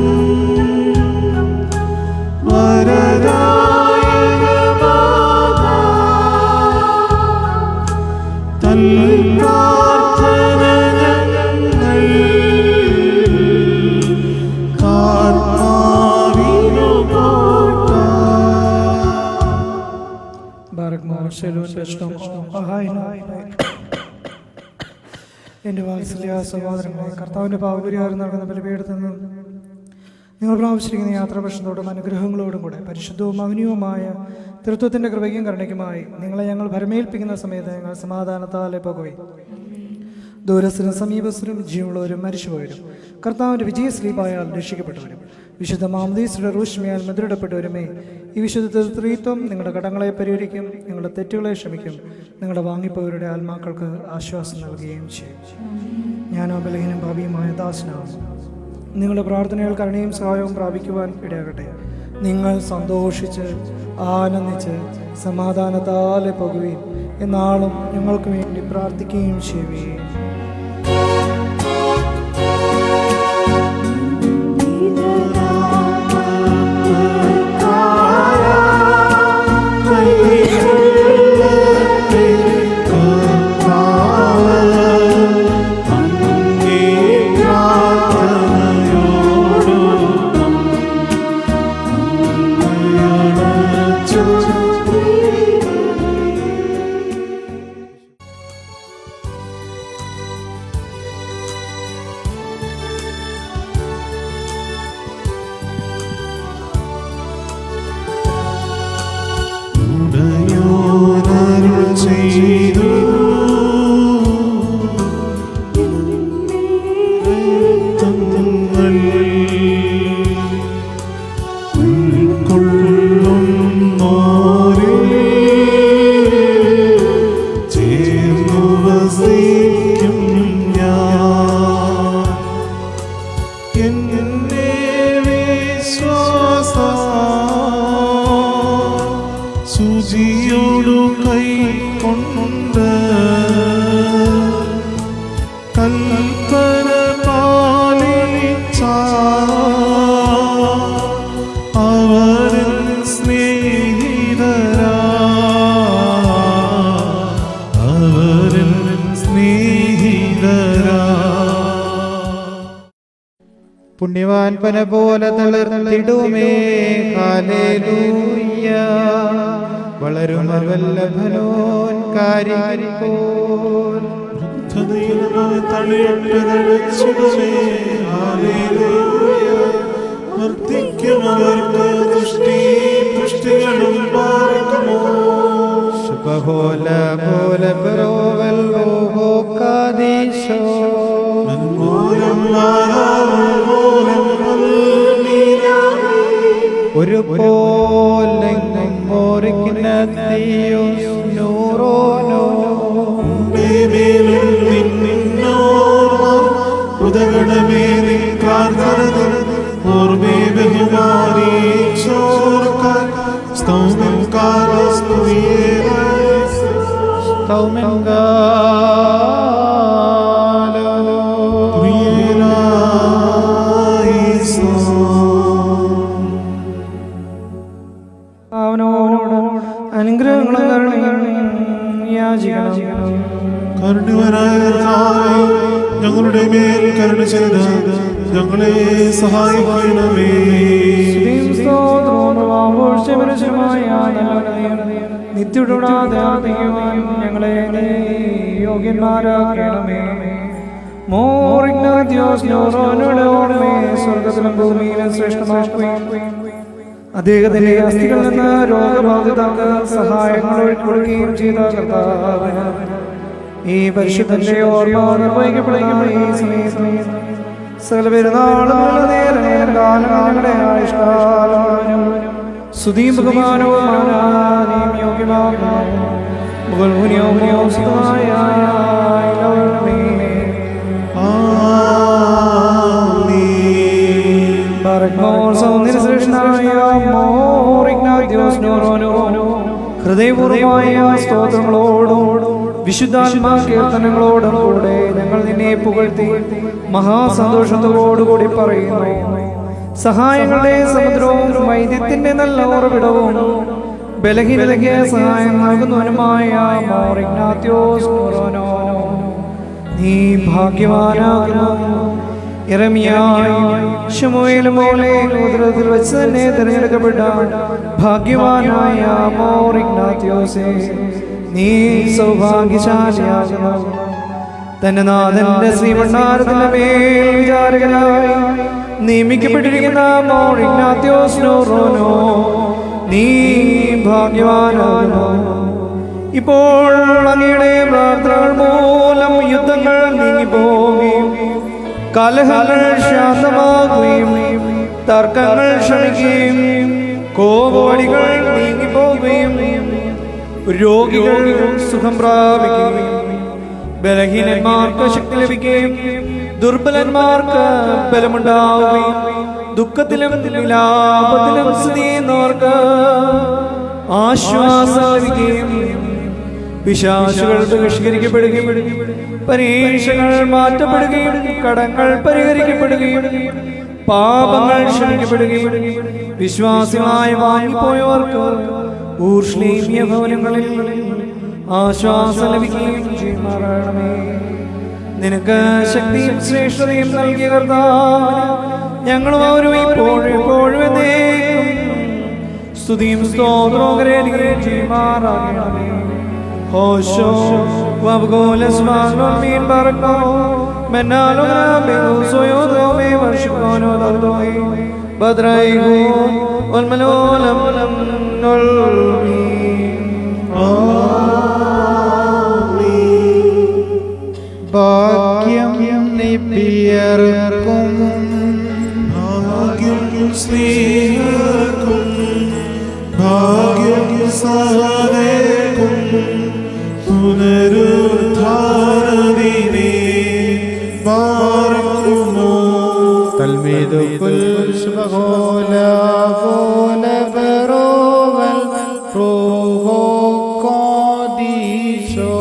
എൻ്റെ വാത്സല്യ സഹോദരങ്ങളെ, കർത്താവിൻ്റെ പാവപരിഹാരം നൽകുന്ന ബലിപീഠത്തിൽ നിന്ന് നിങ്ങൾ പ്രാപിച്ചിരിക്കുന്ന യാത്രാഭക്ഷണത്തോടും അനുഗ്രഹങ്ങളോടും കൂടെ പരിശുദ്ധവും മൗനവുമായ തൃത്വത്തിൻ്റെ കൃപയ്ക്കും കരുണയ്ക്കുമായി നിങ്ങളെ ഞങ്ങൾ ഭരമേൽപ്പിക്കുന്ന സമയത്ത് ഞങ്ങൾ സമാധാനത്താലെ പോകുകയും ദൂരസ്ഥരും സമീപസ്ഥരും ജീവനുള്ളവരും മരിച്ചുപോയവരും കർത്താവിൻ്റെ വിജയസ്ലീപായാൽ രക്ഷിക്കപ്പെട്ടവരും വിശുദ്ധ മാമദീസയുടെ റൂഷ്മയാൽ മുദ്രയിടപ്പെട്ടവരുമേ, ഈ വിശുദ്ധ ത്രിത്വം നിങ്ങളുടെ കടങ്ങളെ പരിഹരിക്കും, നിങ്ങളുടെ തെറ്റുകളെ ക്ഷമിക്കും, നിങ്ങളുടെ വാങ്ങിപ്പോയവരുടെ ആത്മാക്കൾക്ക് ആശ്വാസം നൽകുകയും ചെയ്യും. ഞാനോ ബലഹീനം ഭാവിയുമായ ദാസനാകും. നിങ്ങളുടെ പ്രാർത്ഥനകൾ കരുണയും സഹായവും പ്രാപിക്കുവാൻ ഇടയാകട്ടെ. നിങ്ങൾ സന്തോഷിച്ച് ആനന്ദിച്ച് സമാധാനത്താലെ പോകുകയും എന്നാളും ഞങ്ങൾക്ക് വേണ്ടി പ്രാർത്ഥിക്കുകയും ചെയ്യുകയും. സൂചിയോടു കൈ കൊണ്ട് കൽപ്പന പാലിച്ച അവരിൽ സ്നേഹിതരാ അവരിൽ സ്നേഹിതരാ. പുണ്യവാൻ പന പോലെ തളർന്നിടുമേ. ഹല്ലേലൂയ. വളരും വല്ലഭനോൻ കാരിപ്പോൽ വർദ്ധിക്കും അവർക്ക് സൃഷ്ടി പുഷ്ടികളും പാർക്കുമോ ശുഭഹോല പോല ബറോവൽ ഓഹോ കാദീശോ മൂലം മൂലം ഒരു പോലെങ്ങും മോറിക്കുന്ന ദിയോസ് നൂറോനോ മേലും നിന്നോർമ്മ ഉദകടമേ നിൻ പ്രാർത്ഥന ഓർമ്മേ ബഹുമാനിച്ചോർക്കാൻ സ്തോമം അവനോട് അനുഗ്രഹങ്ങളും കരുണയും യാചിക്കണം. കരുണവനായ കർത്താവേ, ഞങ്ങളുടെ മേൽ കരുണ ചെയ്ത് ഞങ്ങളെ സഹായിക്കണമേ. സ്തുതിയും സ്തോത്രവും ആഘോഷപരശമായ നിത്യകൂടാതെ ആർപ്പിക്കുവാൻ ഞങ്ങളെ നീ യോഗ്യന്മാരാക്കണമേ. സ്വർഗത്തിലും ഭൂമിയിലും ശ്രേഷ്ഠമാക്കുകയും അദ്ദേഹത്തിന്റെ അസ്ഥികളിൽ നിന്ന് രോഗബാധിതർക്ക് സഹായങ്ങൾ ഒഴുക്കുകയും ചെയ്ത കർത്താവിന് ഈ പരിശുദ്ധന്റെ ഓർമ്മ നിർവഹിക്കപ്പെടുന്ന ഈ സമയത്ത് സകല പെരുന്നാളുകളുടെ നേരം കാലങ്ങളുടെ ആയുഷ്കാലം സ്തുതിയും ബഹുമാനവും ആരാധനയും യോഗ്യമാകുന്നു. ഹൃദയപൂർവമായ സ്തോത്രങ്ങളോടും വിശുദ്ധാത്മാ കീർത്തനങ്ങളോടും കൂടെ ഞങ്ങൾ നിന്നെ പുകഴ്ത്തി മഹാസന്തോഷത്തോടുകൂടി പറയുന്നു. സഹായങ്ങളുടെ സമുദ്രവും വൈദ്യത്തിന്റെ നല്ല ഉറവിടവും ബലഹീനതയ്ക്ക് സഹായം നൽകുന്നവനുമായ മോർ ഇഗ്നാത്യോസ് മോറോനോ, നീ ഭാഗ്യവാനാകുന്നു. യിരെമ്യായും ശമൂവേലും പോലെ ഉദരത്തിൽ വെച്ച് തന്നെ തിരഞ്ഞെടുക്കപ്പെട്ട ഭാഗ്യവാനായ മോർ ഇഗ്നാത്യോസേ, നീ സൗഭാഗ്യശാലിയാകുന്നു. തന്റെ നാഥന്റെ ശ്രീമണ്ഡാരത്തിന്റെ മേൽ വിചാരകനായി നിയമിക്കപ്പെട്ടിരിക്കുന്ന മോർ ഇഗ്നാത്യോസ് മോറോനോ, നീ ഭാഗ്യവാനാകുന്നു. ഇപ്പോൾ അങ്ങയുടെ പ്രാർത്ഥനകൾ മൂലം യുദ്ധങ്ങൾ നീങ്ങിപ്പോവുകയും കലഹങ്ങൾ ശാന്തമാകുകയും തർക്കങ്ങൾ ക്ഷണിക്കുകയും കോപവടികൾ നീങ്ങിപ്പോവുകയും രോഗികൾ സുഖം പ്രാപിക്കുകയും ബലഹീനന്മാർക്ക് ശക്തി ലഭിക്കുകയും ദുർബലന്മാർക്ക് ബലമുണ്ടാവുകയും ദുഃഖത്തിലും വിലാപത്തിലും സ്ഥിതി ചെയ്യുന്നവർക്ക് ആശ്വാസം ലഭിക്കുകയും പിശാചുകൾ ബഹിഷ്കരിക്കപ്പെടുകയും പരീക്ഷകൾ മാറ്റപ്പെടുകയും കടങ്ങൾ പരിഹരിക്കപ്പെടുകയും പാപങ്ങൾ ക്ഷമിക്കപ്പെടുകയും വിശ്വാസികളായി വാങ്ങിപ്പോയവർക്ക് ഊർഷ്ണീമ്യ ഭവനങ്ങളിൽ ആശ്വാസം ലഭിക്കുകയും ചെയ്യുമാറാകണമേ. നിനക്ക് ശക്തിയും ശ്രേഷ്ഠതയും നൽകിയ കർത്താവിന് ഞങ്ങളും അവരും ഇപ്പോഴും എന്നേക്കും സ്തുതിയും സ്തോത്രവും കരേറ്റുകയും ചെയ്യുമാറാകണമേ. ഹോശോ വബഗോലസ് മാലോമീൻ ബർക്കോ മെന്നാലോ ബെഗോസോയോ ദോമേ വർഷിക്കോനോ ദോയി ബദ്രൈഗോ വൽമലോലം നൊൽമി ഭാഗ്യം നിപ്പിയർക്കും ഭാഗ്യം സ്നേഹർക്കും ഭാഗ്യം സഹനേക്കും പുനരുദ്ധാരദിനെ പാർക്കുമോ തൽമീദു കുൽ ശുഭഹോല പോല ബറോവൽ റൂഹോ കാദീശോ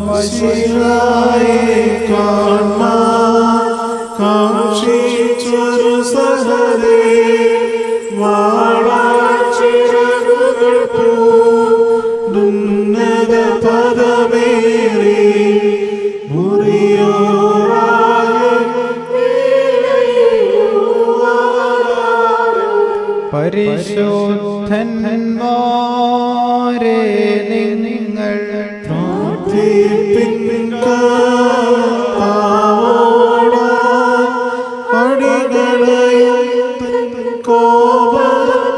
മശിഹായെ കാൺമാൻ കാക്ഷിച്ചൊരു സഹനേ വാളാച്ചിറകുകൾ പൂണ്ടുന്നത പദമേറി പരിശുദ്ധന്മാരെ നിങ്ങൾ അടികളയും കോപം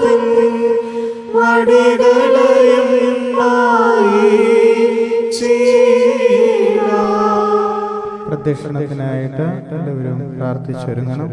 പടികളയും പ്രദക്ഷിണത്തിനായിട്ട് എല്ലാവരും പ്രാർത്ഥിച്ചൊരുങ്ങണം.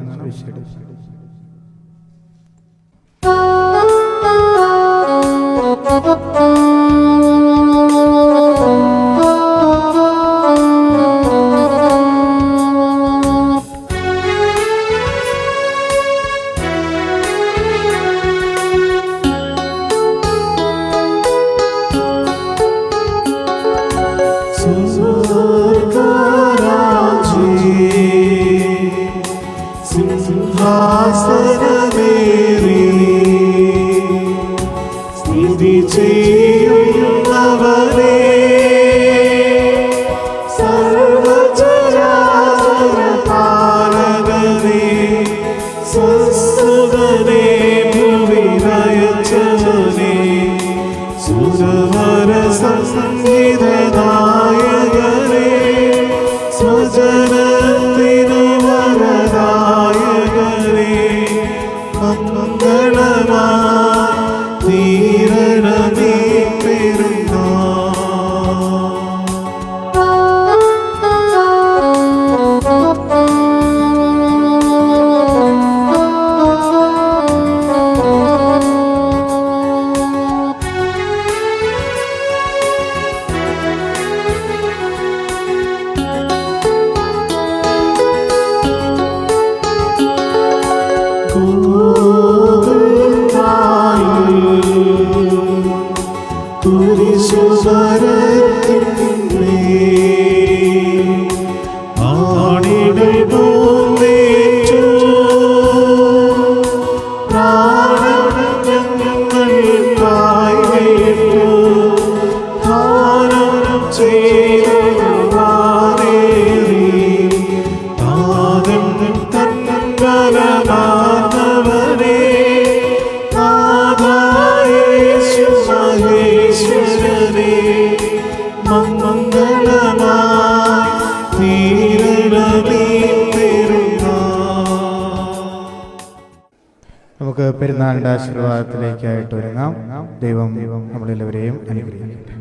നമുക്ക് പെരുന്നാളിന്റെ ആശീർവാദത്തിലേക്കായിട്ട് ഒരുങ്ങാം. ദൈവം നമ്മളെല്ലാവരെയും അനുഗ്രഹിക്കട്ടെ.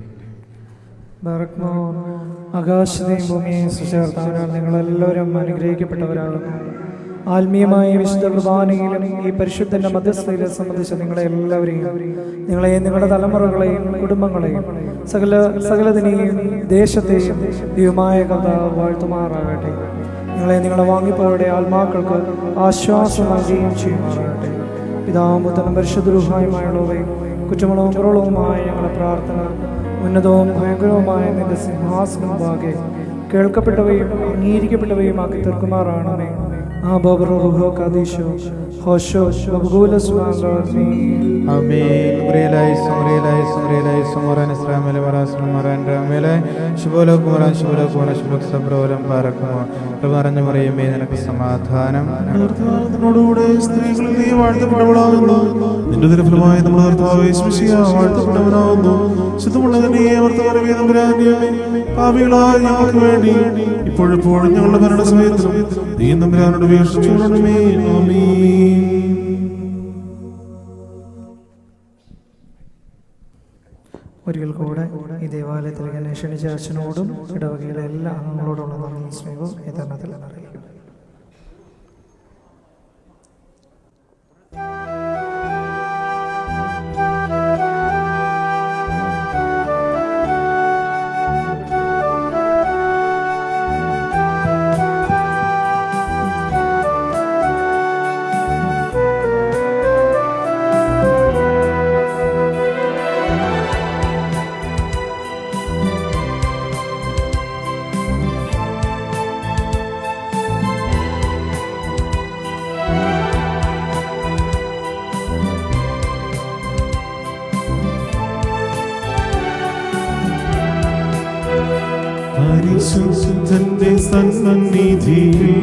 ആകാശത്തെയും ഭൂമിയെയും സൃഷ്ടികർത്താവിനാൽ നിങ്ങളെല്ലാവരും അനുഗ്രഹിക്കപ്പെട്ടവരാകുന്നു. ആത്മീയമായ വിശുദ്ധ കുർബാനയിലും ഈ പരിശുദ്ധന്റെ മധ്യസ്ഥതയെ സംബന്ധിച്ച് നിങ്ങളെ എല്ലാവരെയും, നിങ്ങളെയും നിങ്ങളുടെ തലമുറകളെയും കുടുംബങ്ങളെയും സകലതിനെയും ദേശത്തെയും ദൈവമായ കർത്താവ് വാഴ്ത്തുമാറാകട്ടെ. നിങ്ങളെ നിങ്ങളെ വാങ്ങിപ്പോരുടെ ആത്മാക്കൾക്ക് ആശ്വാസം നൽകുകയും ചെയ്യുമാറാകട്ടെ. പിതാവും പുത്രനും പരിശുദ്ധ റൂഹായുമായുള്ളവയും കുറ്റമുളവും കുറവുമായ ഞങ്ങളുടെ പ്രാർത്ഥന ഉന്നതവും ഭയങ്കരവുമായ നിന്റെ സിംഹാസനമുമ്പാകെ കേൾക്കപ്പെട്ടവയും അംഗീകരിക്കപ്പെട്ടവയുമാക്കി തീർക്കുമാറാണമേ. നിനക്ക് സമാധാനം. സ്ത്രീകളിൽ നീ വാഴ്ത്തപ്പെട്ടവളാകുന്നു. നിന്റെ ദിനഫലമായ നമ്മുടെ കർത്താവ് യേശുമിശിഹാ വാഴ്ത്തപ്പെട്ടവനാകുന്നു. ശുദ്ധമുള്ള തന്നെ പാപികളായ ഞങ്ങൾക്ക് വേണ്ടി ഇപ്പോഴെപ്പോഴും ഞങ്ങളുടെ മരണസമയത്തും നീ തമ്പുരാനോട് വീക്ഷിച്ചുകൊള്ളണമേ. ആമീൻ. ഒരിക്കൽ കൂടെ ഈ ദേവാലയത്തിലേക്ക് എന്നെ ക്ഷണിച്ച അച്ഛനോടും ഇടവകയിലെ എല്ലാ അംഗങ്ങളോടുള്ള നന്ദി സ്നേഹവും യഥാർത്ഥത്തിൽ അറിയിക്കും. പരിശുദ്ധന്റെ സന്നിധിയിൽ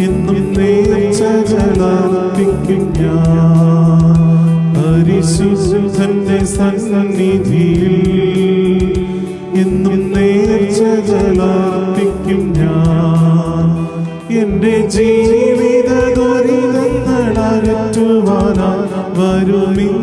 എന്നും നേർച്ചകളർപ്പിക്കും ഞാൻ. പരിശുദ്ധന്റെ സന്നിധിയിൽ എന്നും നേർച്ചകളർപ്പിക്കും ഞാൻ. എന്റെ ജീവിത ദുരിതങ്ങൾ അകറ്റുവാനാ വരുമിൻ